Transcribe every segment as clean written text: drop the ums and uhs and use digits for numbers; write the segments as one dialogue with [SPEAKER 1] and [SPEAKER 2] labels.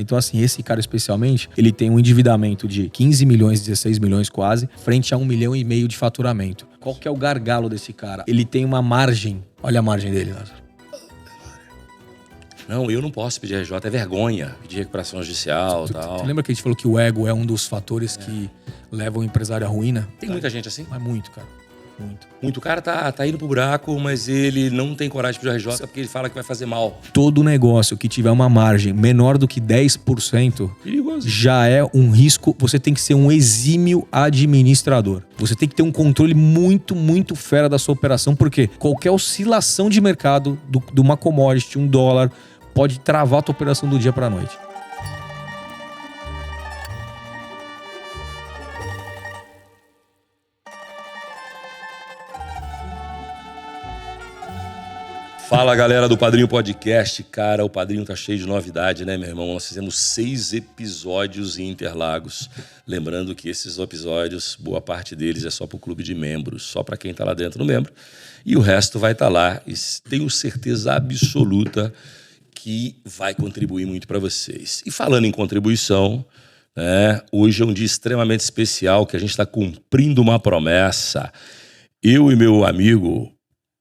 [SPEAKER 1] Então, assim, esse cara especialmente, ele tem um endividamento de 15 milhões, 16 milhões quase, frente a 1,5 milhão de faturamento. Qual que é o gargalo desse cara? Ele tem uma margem. Olha a margem dele, Lázaro.
[SPEAKER 2] Não, eu não posso pedir RJ, é vergonha. Pedir recuperação judicial e tal.
[SPEAKER 1] Tu lembra que a gente falou que o ego é um dos fatores que levam o empresário à ruína?
[SPEAKER 2] Tem muita gente assim?
[SPEAKER 1] Mas muito, cara. Muito.
[SPEAKER 2] Muito cara tá indo pro buraco, mas ele não tem coragem de pedir RJ porque ele fala que vai fazer mal.
[SPEAKER 1] Todo negócio que tiver uma margem menor do que 10%
[SPEAKER 2] Perigoso.
[SPEAKER 1] já é um risco. Você tem que ser um exímio administrador. Você tem que ter um controle muito, muito fera da sua operação, porque qualquer oscilação de mercado de uma commodity, $1, pode travar a tua operação do dia para a noite.
[SPEAKER 2] Fala, galera do Padrinho Podcast. Cara, o Padrinho tá cheio de novidade, né, meu irmão? Nós fizemos 6 episódios em Interlagos. Lembrando que esses episódios, boa parte deles é só pro clube de membros, só para quem tá lá dentro no membro. E o resto vai estar lá. E tenho certeza absoluta que vai contribuir muito para vocês. E falando em contribuição, né, hoje é um dia extremamente especial que a gente está cumprindo uma promessa. Eu e meu amigo,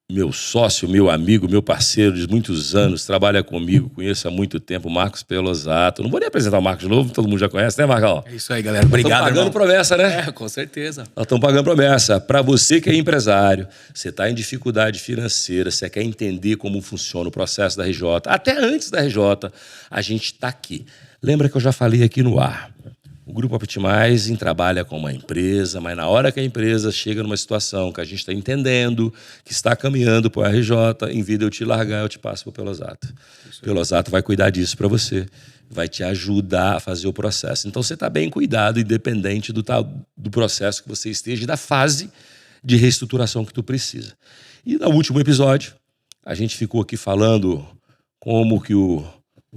[SPEAKER 2] meu sócio, meu amigo, meu parceiro de muitos anos, trabalha comigo, conheço há muito tempo, Marcos Pelosato. Não vou nem apresentar o Marcos de novo, todo mundo já conhece, né, Marcão?
[SPEAKER 1] É isso aí, galera. Obrigado,
[SPEAKER 2] Estamos pagando promessa, né?
[SPEAKER 1] É, com certeza.
[SPEAKER 2] Nós estamos pagando promessa. Para você que é empresário, você está em dificuldade financeira, você quer entender como funciona o processo da RJ, até antes da RJ, a gente está aqui. Lembra que eu já falei aqui no ar? O Grupo Optimizing trabalha com uma empresa, mas na hora que a empresa chega numa situação que a gente está entendendo, que está caminhando para o RJ, em vez de eu te largar, eu te passo para o Pelosato. O Pelosato vai cuidar disso para você, vai te ajudar a fazer o processo. Então você está bem cuidado, independente do processo que você esteja e da fase de reestruturação que tu precisa. E no último episódio, a gente ficou aqui falando como que o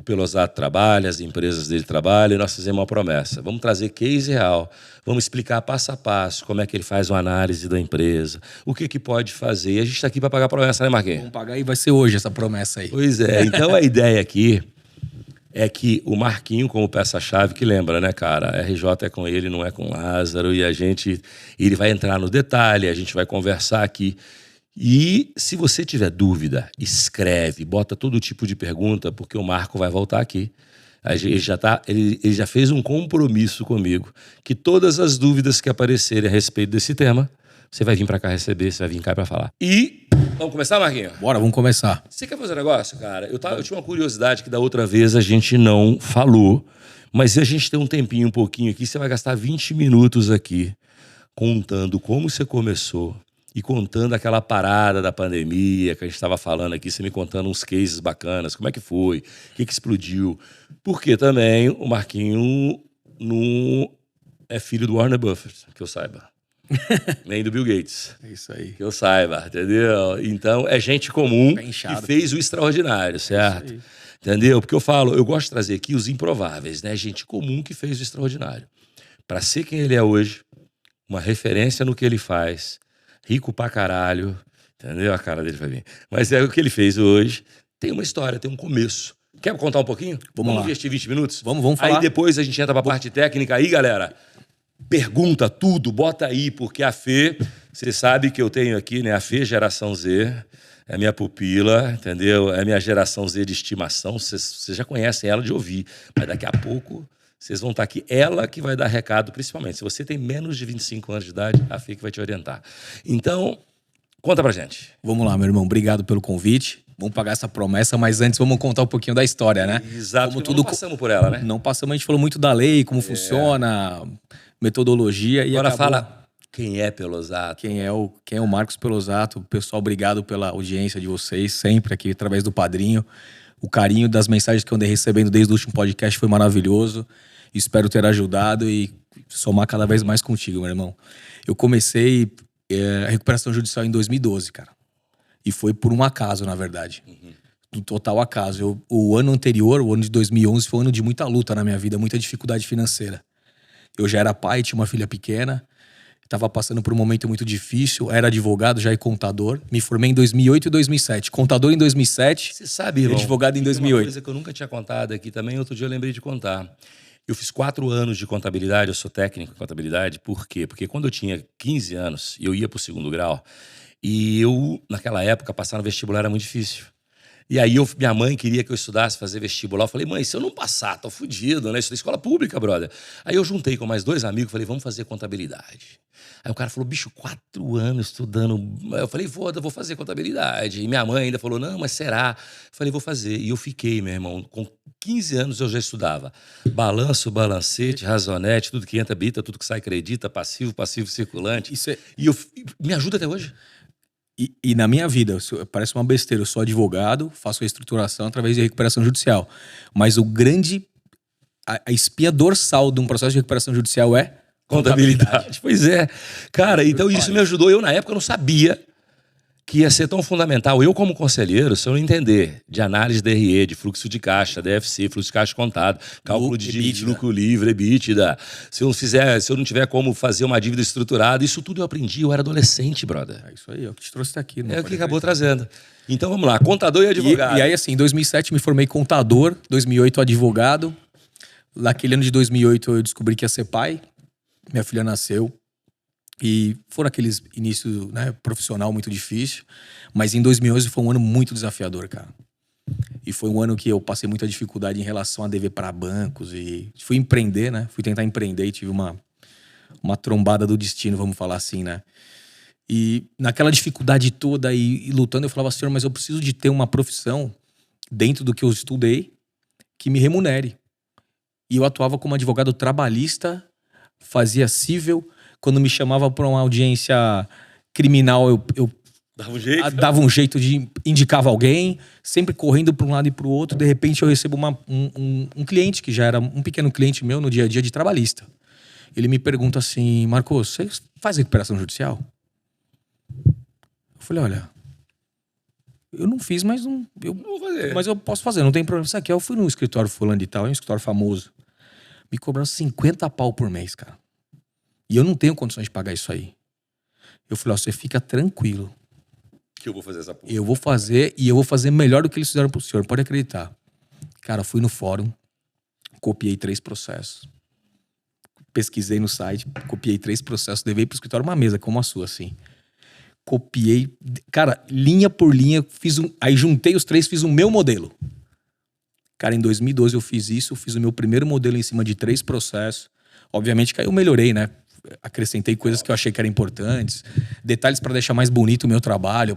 [SPEAKER 2] Pelosato trabalha, as empresas dele trabalham, e nós fizemos uma promessa. Vamos trazer case real, vamos explicar passo a passo como é que ele faz uma análise da empresa, o que pode fazer. E a gente está aqui para pagar a promessa, né, Marquinhos?
[SPEAKER 1] Vamos pagar e vai ser hoje essa promessa aí.
[SPEAKER 2] Pois é, então a ideia aqui é que o Marquinho, como peça-chave, que lembra, né, cara? A RJ é com ele, não é com o Lázaro, e ele vai entrar no detalhe, a gente vai conversar aqui. E se você tiver dúvida, escreve, bota todo tipo de pergunta, porque o Marco vai voltar aqui. Ele já fez um compromisso comigo, que todas as dúvidas que aparecerem a respeito desse tema, você vai vir para cá receber, você vai vir cá para falar. E vamos começar, Marquinhos?
[SPEAKER 1] Bora, vamos começar.
[SPEAKER 2] Você quer fazer um negócio, cara? Eu tinha uma curiosidade que da outra vez a gente não falou, mas se a gente tem um tempinho um pouquinho aqui, você vai gastar 20 minutos aqui contando como você começou, e contando aquela parada da pandemia que a gente estava falando aqui, você me contando uns cases bacanas, como é que foi, o que explodiu. Porque também o Marquinho não é filho do Warren Buffett, que eu saiba. Nem do Bill Gates.
[SPEAKER 1] É isso aí.
[SPEAKER 2] Que eu saiba, entendeu? Então, é gente comum
[SPEAKER 1] Tá inchado,
[SPEAKER 2] que fez o extraordinário, certo? Entendeu? Porque eu gosto de trazer aqui os improváveis, né? Gente comum que fez o extraordinário. Para ser quem ele é hoje, uma referência no que ele faz, rico pra caralho, entendeu? A cara dele vai vir. Mas é o que ele fez hoje. Tem uma história, tem um começo. Quer contar um pouquinho?
[SPEAKER 1] Vamos lá.
[SPEAKER 2] Investir 20 minutos?
[SPEAKER 1] Vamos falar.
[SPEAKER 2] Aí depois a gente entra pra parte técnica. Aí, galera, pergunta tudo, bota aí, porque a Fê, você sabe que eu tenho aqui, né? A Fê, geração Z, é minha pupila, entendeu? É minha geração Z de estimação. Vocês já conhecem ela de ouvir, mas daqui a pouco vocês vão estar aqui. Ela que vai dar recado, principalmente. Se você tem menos de 25 anos de idade, a Fê que vai te orientar. Então, conta pra gente.
[SPEAKER 1] Vamos lá, meu irmão. Obrigado pelo convite. Vamos pagar essa promessa, mas antes vamos contar um pouquinho da história, né?
[SPEAKER 2] Exato,
[SPEAKER 1] como
[SPEAKER 2] tudo não passamos por ela, né?
[SPEAKER 1] Não passamos, a gente falou muito da lei, como funciona, metodologia. E
[SPEAKER 2] agora
[SPEAKER 1] acabou...
[SPEAKER 2] fala quem é Pelosato.
[SPEAKER 1] Quem é o Marcos Pelosato. Pessoal, obrigado pela audiência de vocês, sempre aqui através do Padrinho. O carinho das mensagens que eu andei recebendo desde o último podcast foi maravilhoso. Espero ter ajudado e somar cada vez mais contigo, meu irmão. Eu comecei a recuperação judicial em 2012, cara. E foi por um acaso, na verdade. Do total acaso. O ano anterior, o ano de 2011, foi um ano de muita luta na minha vida, muita dificuldade financeira. Eu já era pai, tinha uma filha pequena, Estava passando por um momento muito difícil, era advogado já e contador. Me formei em 2008 e 2007. Contador em 2007.
[SPEAKER 2] Você sabe, irmão,
[SPEAKER 1] e advogado em 2008.
[SPEAKER 2] Uma coisa que eu nunca tinha contado aqui também, outro dia eu lembrei de contar. Eu fiz 4 anos de contabilidade, eu sou técnico em contabilidade. Por quê? Porque quando eu tinha 15 anos, eu ia para o 2º grau e eu, naquela época, passar no vestibular era muito difícil. E aí minha mãe queria que eu estudasse, fazer vestibular. Eu falei, mãe, se eu não passar, tô fudido, né? Estudei escola pública, brother. Aí eu juntei com mais 2 amigos, falei, vamos fazer contabilidade. Aí o cara falou, bicho, 4 anos estudando. Eu falei, vou fazer contabilidade. E minha mãe ainda falou, não, mas será? Eu falei, vou fazer. E eu fiquei, meu irmão, com 15 anos eu já estudava. Balanço, balancete, razonete, tudo que entra, bita, tudo que sai, acredita, passivo, passivo circulante. E me ajuda até hoje.
[SPEAKER 1] E na minha vida, parece uma besteira, eu sou advogado, faço reestruturação através de recuperação judicial. Mas a espinha dorsal de um processo de recuperação judicial é
[SPEAKER 2] contabilidade. Pois é. Cara, então isso me ajudou. Eu, na época, não sabia que ia ser tão fundamental. Eu, como conselheiro, se eu não entender de análise DRE, de fluxo de caixa, DFC, fluxo de caixa contado, cálculo de lucro livre, EBITDA, se eu não tiver como fazer uma dívida estruturada, isso tudo eu aprendi, eu era adolescente, brother.
[SPEAKER 1] É isso aí, é o que te trouxe daqui.
[SPEAKER 2] É o que acabou trazendo. Então vamos lá, contador e advogado.
[SPEAKER 1] E aí assim, em 2007 me formei contador, 2008 advogado. Naquele ano de 2008 eu descobri que ia ser pai, minha filha nasceu. E foram aqueles inícios, né, profissional muito difícil. Mas em 2011 foi um ano muito desafiador, cara. E foi um ano que eu passei muita dificuldade em relação a dever para bancos. E fui empreender, né? Fui tentar empreender e tive uma trombada do destino, vamos falar assim, né? E naquela dificuldade toda e lutando, eu falava, senhor, mas eu preciso de ter uma profissão dentro do que eu estudei que me remunere. E eu atuava como advogado trabalhista, fazia cível. Quando me chamava para uma audiência criminal, eu dava um jeito de indicava alguém, sempre correndo para um lado e para o outro. De repente eu recebo um cliente, que já era um pequeno cliente meu no dia a dia de trabalhista. Ele me pergunta assim, Marcos, você faz recuperação judicial? Eu falei, olha, eu não fiz, mas mas eu posso fazer, não tem problema. Isso aqui, eu fui num escritório fulano de tal, é um escritório famoso. Me cobraram 50 pau por mês, cara. E eu não tenho condições de pagar isso aí. Eu falei, ó, você fica tranquilo.
[SPEAKER 2] Que eu vou fazer essa porra.
[SPEAKER 1] Eu vou fazer e eu vou fazer melhor do que eles fizeram pro senhor, pode acreditar. Cara, fui no fórum, copiei 3 processos. Pesquisei no site, copiei 3 processos, levei pro escritório uma mesa como a sua, assim. Copiei, cara, linha por linha, aí juntei os 3, fiz o meu modelo. Cara, em 2012 eu fiz isso, fiz o meu primeiro modelo em cima de 3 processos. Obviamente que aí eu melhorei, né? Acrescentei coisas que eu achei que eram importantes, detalhes para deixar mais bonito o meu trabalho,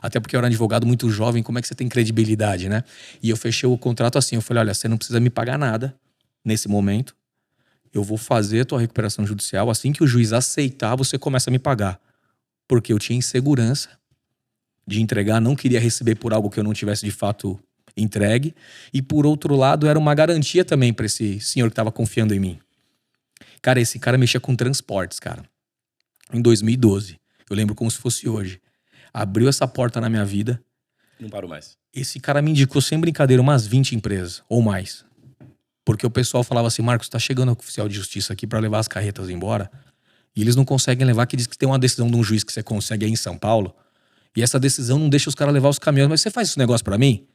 [SPEAKER 1] até porque eu era um advogado muito jovem, como é que você tem credibilidade, né? E eu fechei o contrato assim, eu falei, olha, você não precisa me pagar nada nesse momento, eu vou fazer a tua recuperação judicial, assim que o juiz aceitar, você começa a me pagar. Porque eu tinha insegurança de entregar, não queria receber por algo que eu não tivesse de fato entregue, e por outro lado era uma garantia também para esse senhor que estava confiando em mim. Cara, esse cara mexia com transportes, cara. Em 2012. Eu lembro como se fosse hoje. Abriu essa porta na minha vida.
[SPEAKER 2] Não paro mais.
[SPEAKER 1] Esse cara me indicou sem brincadeira umas 20 empresas, ou mais. Porque o pessoal falava assim, Marcos, tá chegando o oficial de justiça aqui para levar as carretas embora. E eles não conseguem levar, que diz que tem uma decisão de um juiz que você consegue aí em São Paulo. E essa decisão não deixa os caras levar os caminhões. Mas você faz esse negócio para mim?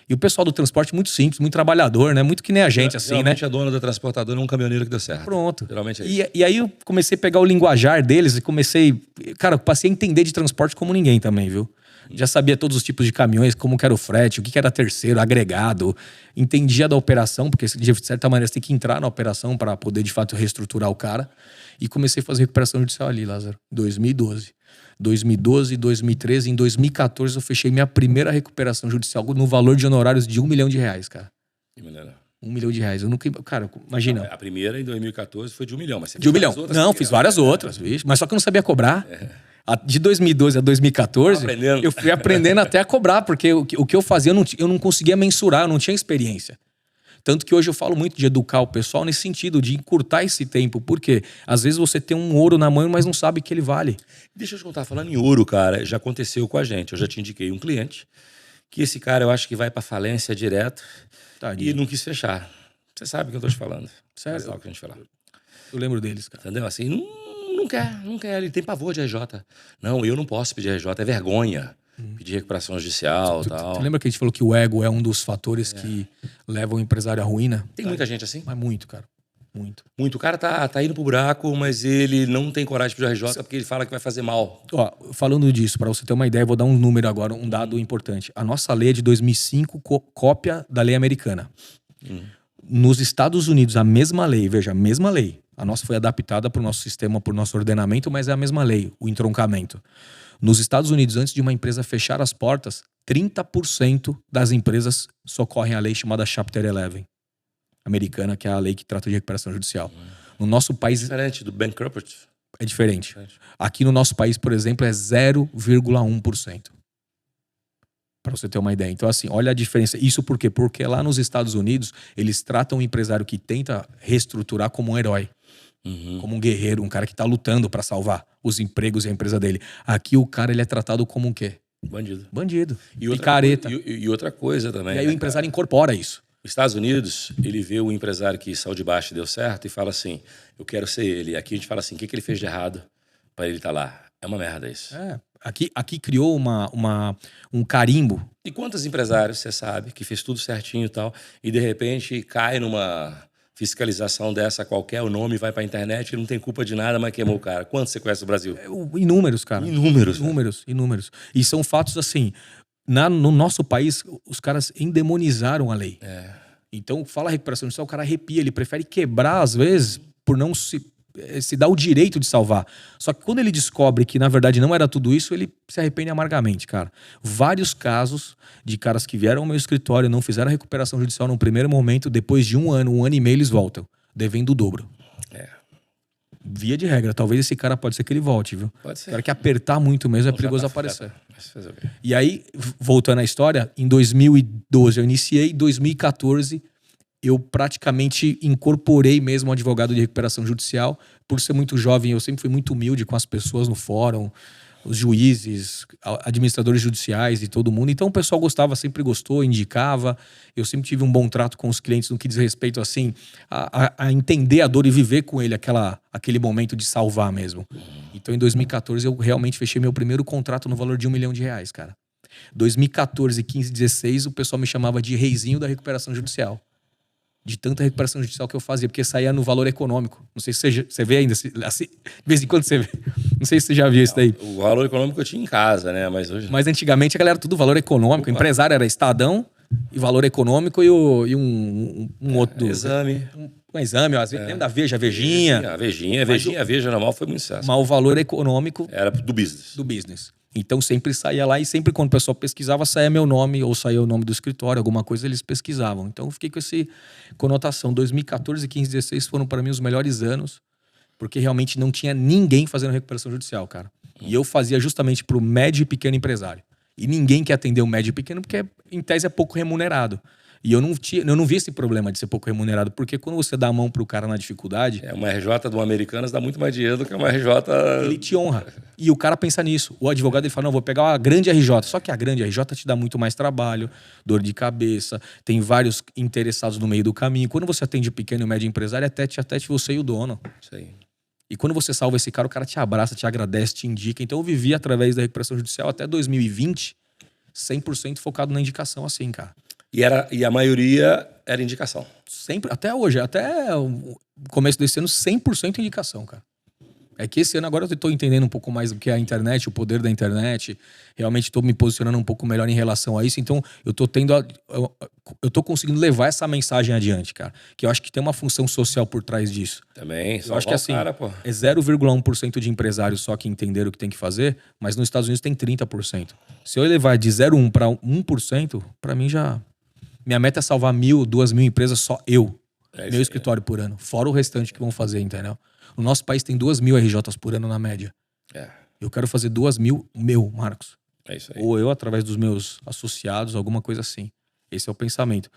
[SPEAKER 1] E o pessoal do transporte muito simples, muito trabalhador, né? Muito que nem a gente, assim,
[SPEAKER 2] geralmente
[SPEAKER 1] né?
[SPEAKER 2] a dona da transportadora é um caminhoneiro que deu certo.
[SPEAKER 1] Pronto.
[SPEAKER 2] Geralmente é isso.
[SPEAKER 1] E aí eu comecei a pegar o linguajar deles e comecei... Cara, eu passei a entender de transporte como ninguém também, viu? Já sabia todos os tipos de caminhões, como que era o frete, o que era terceiro, agregado. Entendia da operação, porque de certa maneira você tem que entrar na operação para poder, de fato, reestruturar o cara. E comecei a fazer recuperação judicial ali, Lázaro, 2012. 2012, 2013, em 2014 eu fechei minha primeira recuperação judicial no valor de honorários de R$1 milhão, cara.
[SPEAKER 2] Que maneira.
[SPEAKER 1] R$1 milhão. Eu nunca... Cara, imagina.
[SPEAKER 2] Não, a primeira em 2014 foi de R$1 milhão, mas você
[SPEAKER 1] de R$1 milhão. Não,
[SPEAKER 2] outras,
[SPEAKER 1] fiz várias outras, vixe, mas só que eu não sabia cobrar. De 2012 a 2014, eu fui aprendendo até a cobrar, porque o que eu fazia eu não conseguia mensurar, eu não tinha experiência. Tanto que hoje eu falo muito de educar o pessoal nesse sentido, de encurtar esse tempo. Por quê? Às vezes você tem um ouro na mão, mas não sabe que ele vale.
[SPEAKER 2] Deixa eu te contar, falando em ouro, cara, já aconteceu com a gente. Eu já te indiquei um cliente, que esse cara eu acho que vai pra falência direto. Tadinho. E não quis fechar. Você sabe o que eu tô te falando.
[SPEAKER 1] Sério?
[SPEAKER 2] Mas é o que a gente falar.
[SPEAKER 1] Eu lembro deles, cara.
[SPEAKER 2] Entendeu? Assim, não Não quer. Ele tem pavor de RJ. Não, eu não posso pedir RJ, é vergonha. Pedir recuperação judicial e tal.
[SPEAKER 1] Tu lembra que a gente falou que o ego é um dos fatores que levam o empresário à ruína?
[SPEAKER 2] Tem muita gente assim?
[SPEAKER 1] Mas muito, cara. Muito.
[SPEAKER 2] Muito. O cara tá indo pro buraco, mas ele não tem coragem de pedir RJ porque ele fala que vai fazer mal.
[SPEAKER 1] Ó, falando disso, para você ter uma ideia, eu vou dar um número agora, um dado importante. A nossa lei é de 2005, cópia da lei americana. Nos Estados Unidos, a mesma lei, veja, a mesma lei. A nossa foi adaptada para o nosso sistema, para o nosso ordenamento, mas é a mesma lei, o entroncamento. Nos Estados Unidos, antes de uma empresa fechar as portas, 30% das empresas socorrem a lei chamada Chapter 11 americana, que é a lei que trata de recuperação judicial. No nosso país...
[SPEAKER 2] Diferente do bankruptcy.
[SPEAKER 1] É diferente. Aqui no nosso país, por exemplo, é 0,1%. Para você ter uma ideia. Então, assim, olha a diferença. Isso por quê? Porque lá nos Estados Unidos, eles tratam o empresário que tenta reestruturar como um herói. Como um guerreiro, um cara que tá lutando para salvar os empregos e a empresa dele. Aqui o cara, ele é tratado como um quê? Bandido. Picareta.
[SPEAKER 2] E outra coisa também.
[SPEAKER 1] E aí o empresário incorpora isso.
[SPEAKER 2] Nos Estados Unidos, ele vê o empresário que saiu de baixo e deu certo e fala assim, eu quero ser ele. Aqui a gente fala assim, o que ele fez de errado para ele estar lá? É uma merda isso.
[SPEAKER 1] Aqui criou um carimbo.
[SPEAKER 2] E quantos empresários, você sabe, que fez tudo certinho e tal, e de repente cai numa fiscalização dessa qualquer, o nome vai pra internet e não tem culpa de nada, mas queimou o cara. Quantos você conhece no Brasil?
[SPEAKER 1] Inúmeros, cara. Inúmeros. E são fatos assim... No nosso país, os caras endemonizaram a lei. Então, fala recuperação judicial, o cara arrepia, ele prefere quebrar, às vezes, por não se dar o direito de salvar. Só que quando ele descobre que, na verdade, não era tudo isso, ele se arrepende amargamente, cara. Vários casos de caras que vieram ao meu escritório e não fizeram a recuperação judicial no primeiro momento, depois de um ano e meio, eles voltam, devendo o dobro. Via de regra, talvez esse cara pode ser que ele volte, viu?
[SPEAKER 2] Pode ser.
[SPEAKER 1] O cara que apertar muito mesmo é perigoso aparecer. E aí, voltando à história, em 2012 eu iniciei, em 2014 eu praticamente incorporei mesmo o advogado de recuperação judicial. Por ser muito jovem, eu sempre fui muito humilde com as pessoas no fórum, os juízes, administradores judiciais e todo mundo. Então o pessoal gostava, sempre gostou, indicava. Eu sempre tive um bom trato com os clientes no que diz respeito assim, a entender a dor e viver com ele aquele momento de salvar mesmo. Então em 2014 eu realmente fechei meu primeiro contrato no valor de R$1 milhão, cara. 2014, 15, 16 o pessoal me chamava de reizinho da recuperação judicial. De tanta recuperação judicial que eu fazia, porque saía no valor econômico. Não sei se você vê ainda, assim, de vez em quando você vê. Não sei se você já viu isso daí.
[SPEAKER 2] O valor econômico eu tinha em casa, né? Mas hoje...
[SPEAKER 1] Mas antigamente a galera tudo valor econômico. O empresário era Estadão e valor econômico e um outro...
[SPEAKER 2] Exame.
[SPEAKER 1] Um exame, às vezes, lembra da Veja, Vejinha.
[SPEAKER 2] A Veja normal foi muito sucesso.
[SPEAKER 1] Mas o valor econômico...
[SPEAKER 2] Era do business.
[SPEAKER 1] Do business. Então sempre saía lá e sempre quando o pessoal pesquisava saía meu nome ou saía o nome do escritório, alguma coisa eles pesquisavam. Então eu fiquei com essa conotação. 2014, 15, 16 foram para mim os melhores anos, porque realmente não tinha ninguém fazendo recuperação judicial, cara. E eu fazia justamente para o médio e pequeno empresário. E ninguém quer atender o médio e pequeno porque em tese é pouco remunerado. E eu não vi esse problema de ser pouco remunerado, porque quando você dá a mão pro cara na dificuldade...
[SPEAKER 2] Uma RJ do Americanas dá muito mais dinheiro do que uma RJ...
[SPEAKER 1] Ele te honra. E o cara pensa nisso. O advogado ele fala, não, vou pegar a grande RJ. Só que a grande RJ te dá muito mais trabalho, dor de cabeça, tem vários interessados no meio do caminho. Quando você atende o pequeno e o médio empresário, até você e o dono.
[SPEAKER 2] Isso aí.
[SPEAKER 1] E quando você salva esse cara, o cara te abraça, te agradece, te indica. Então eu vivi através da recuperação judicial até 2020, 100% focado na indicação assim, cara.
[SPEAKER 2] E a maioria era indicação.
[SPEAKER 1] Sempre, até hoje, até o começo desse ano, 100% indicação, cara. É que esse ano agora eu estou entendendo um pouco mais do que é a internet, o poder da internet. Realmente estou me posicionando um pouco melhor em relação a isso. Então eu tô conseguindo levar essa mensagem adiante, cara. Que eu acho que tem uma função social por trás disso.
[SPEAKER 2] Também,
[SPEAKER 1] eu acho que assim, é 0,1% de empresários só que entenderam o que tem que fazer, mas nos Estados Unidos tem 30%. Se eu elevar de 0,1 para 1%, para mim já... Minha meta é salvar 1.000, 2.000 empresas só eu. Meu escritório por ano. Fora o restante que vão fazer, entendeu? O nosso país tem 2.000 RJs por ano na média. Eu quero fazer 2.000 Marcos.
[SPEAKER 2] É isso aí.
[SPEAKER 1] Ou eu através dos meus associados, alguma coisa assim. Esse é o pensamento.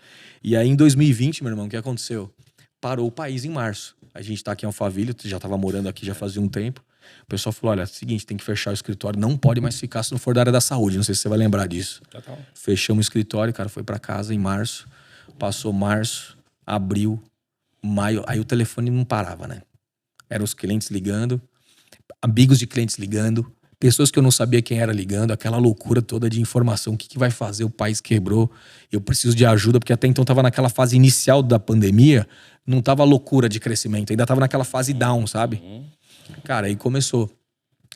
[SPEAKER 1] E aí em 2020, meu irmão, o que aconteceu? Parou o país em março. A gente tá aqui em Alphaville, já estava morando aqui já fazia um tempo. O pessoal falou, olha, é o seguinte, tem que fechar o escritório, não pode mais ficar se não for da área da saúde. Não sei se você vai lembrar disso.
[SPEAKER 2] Total.
[SPEAKER 1] Fechamos o escritório, cara, foi para casa em março. Passou março, abril, maio. Aí o telefone não parava, né? Eram os clientes ligando. amigos de clientes ligando, pessoas que eu não sabia quem era ligando, aquela loucura toda de informação, o que vai fazer, o país quebrou, eu preciso de ajuda, porque até então tava naquela fase inicial da pandemia, não tava loucura de crescimento, ainda tava naquela fase down, sabe? Cara, aí começou.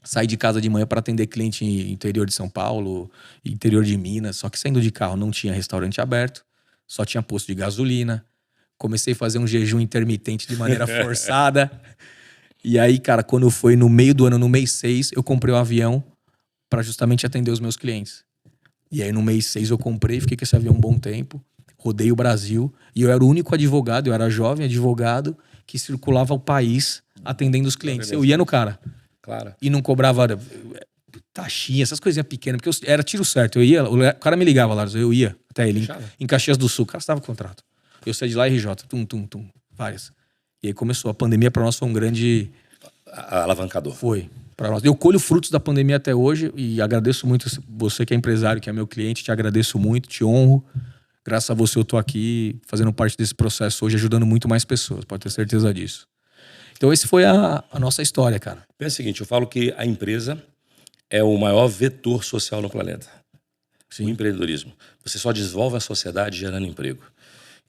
[SPEAKER 1] Saí de casa de manhã para atender cliente em interior de São Paulo, interior de Minas, só que saindo de carro não tinha restaurante aberto, só tinha posto de gasolina. Comecei a fazer um jejum intermitente de maneira forçada. E aí, cara, quando foi no meio do ano, no mês 6, eu comprei um avião para justamente atender os meus clientes. E aí no mês 6 eu comprei, fiquei com esse avião um bom tempo, rodei o Brasil, e eu era o único advogado, eu era jovem advogado, que circulava o país atendendo os clientes. Eu ia no cara.
[SPEAKER 2] Claro.
[SPEAKER 1] E não cobrava taxinha, essas coisinhas pequenas, porque era tiro certo. Eu ia, o cara me ligava lá, eu ia até ele, em Caxias do Sul, o cara estava com contrato. Eu saí de lá, RJ, várias. E aí começou. A pandemia para nós foi um grande
[SPEAKER 2] alavancador.
[SPEAKER 1] Foi. Para nós. Eu colho frutos da pandemia até hoje e agradeço muito você que é empresário, que é meu cliente, te agradeço muito, te honro. Graças a você eu tô aqui fazendo parte desse processo hoje, ajudando muito mais pessoas, pode ter certeza disso. Então esse foi a nossa história, cara.
[SPEAKER 2] Pensa o seguinte, eu falo que a empresa é o maior vetor social no planeta. Sim. O empreendedorismo. Você só desenvolve a sociedade gerando emprego.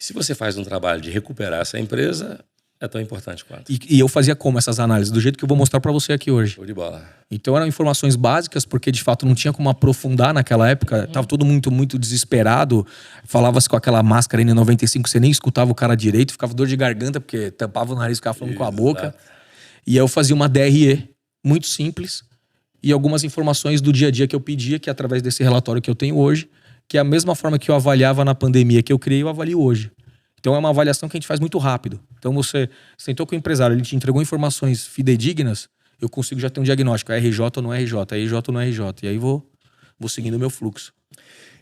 [SPEAKER 2] E se você faz um trabalho de recuperar essa empresa, é tão importante quanto.
[SPEAKER 1] E eu fazia como essas análises? Do jeito que eu vou mostrar para você aqui hoje.
[SPEAKER 2] Show de bola.
[SPEAKER 1] Então eram informações básicas, porque de fato não tinha como aprofundar naquela época. Tava todo muito desesperado. Falava-se com aquela máscara N95, você nem escutava o cara direito, ficava dor de garganta, porque tampava o nariz e ficava falando com a boca. E aí eu fazia uma DRE muito simples e algumas informações do dia a dia que eu pedia, que é através desse relatório que eu tenho hoje, que é a mesma forma que eu avaliava na pandemia que eu criei, eu avalio hoje. Então é uma avaliação que a gente faz muito rápido. Então você sentou com o empresário, ele te entregou informações fidedignas, eu consigo já ter um diagnóstico. É RJ ou não é RJ? É RJ ou não é RJ? E aí vou seguindo o meu fluxo.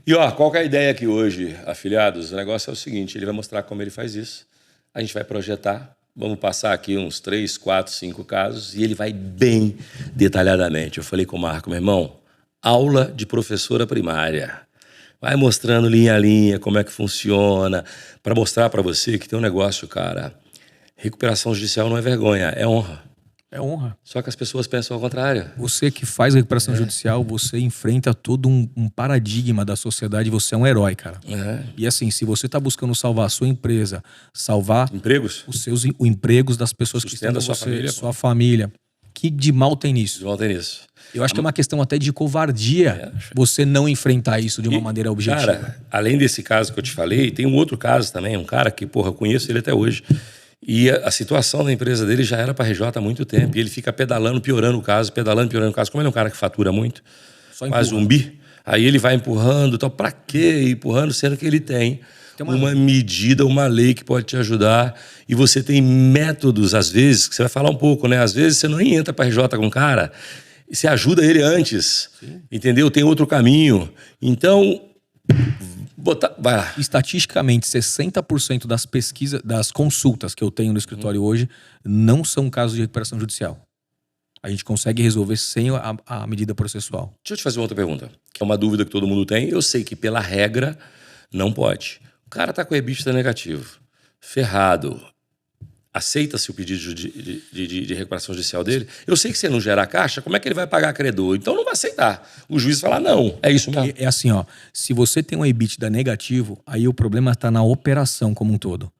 [SPEAKER 2] E ó, qual que é a ideia aqui hoje, afiliados? O negócio é o seguinte, ele vai mostrar como ele faz isso. A gente vai projetar, vamos passar aqui uns 3, 4, 5 casos e ele vai bem detalhadamente. Eu falei com o Marco, meu irmão, aula de professora primária. Vai mostrando linha a linha como é que funciona, para mostrar para você que tem um negócio, cara. Recuperação judicial não é vergonha, é honra.
[SPEAKER 1] É honra.
[SPEAKER 2] Só que as pessoas pensam ao contrário.
[SPEAKER 1] Você que faz recuperação judicial, você enfrenta todo um paradigma da sociedade, você é um herói, cara. E assim, se você está buscando salvar a sua empresa, salvar
[SPEAKER 2] empregos,
[SPEAKER 1] os empregos das pessoas que estão com você, sua família, que de mal tem nisso?
[SPEAKER 2] De mal tem nisso.
[SPEAKER 1] Eu acho que é uma questão até de covardia você não enfrentar isso de uma maneira objetiva.
[SPEAKER 2] Cara, além desse caso que eu te falei, tem um outro caso também, um cara que, eu conheço ele até hoje. E a situação da empresa dele já era para RJ há muito tempo. E ele fica pedalando, piorando o caso, pedalando, piorando o caso. Como ele é um cara que fatura muito, quase zumbi, aí ele vai empurrando. Então, para que empurrando, sendo que ele tem uma medida, uma lei que pode te ajudar. E você tem métodos, às vezes, que você vai falar um pouco, né? Às vezes você não entra para RJ com um cara e você ajuda ele antes. Sim. Entendeu? Tem outro caminho. Então, vai lá.
[SPEAKER 1] Estatisticamente, 60% das pesquisas, das consultas que eu tenho no escritório hoje, não são casos de recuperação judicial. A gente consegue resolver sem a medida processual.
[SPEAKER 2] Deixa eu te fazer uma outra pergunta, que é uma dúvida que todo mundo tem. Eu sei que, pela regra, não pode. O cara tá com o EBITDA negativo, ferrado. Aceita-se o pedido de recuperação judicial dele? Eu sei que se ele não gerar caixa, como é que ele vai pagar credor? Então não vai aceitar. O juiz fala, não, é isso mesmo.
[SPEAKER 1] É assim, ó, se você tem um EBITDA negativo, aí o problema está na operação como um todo.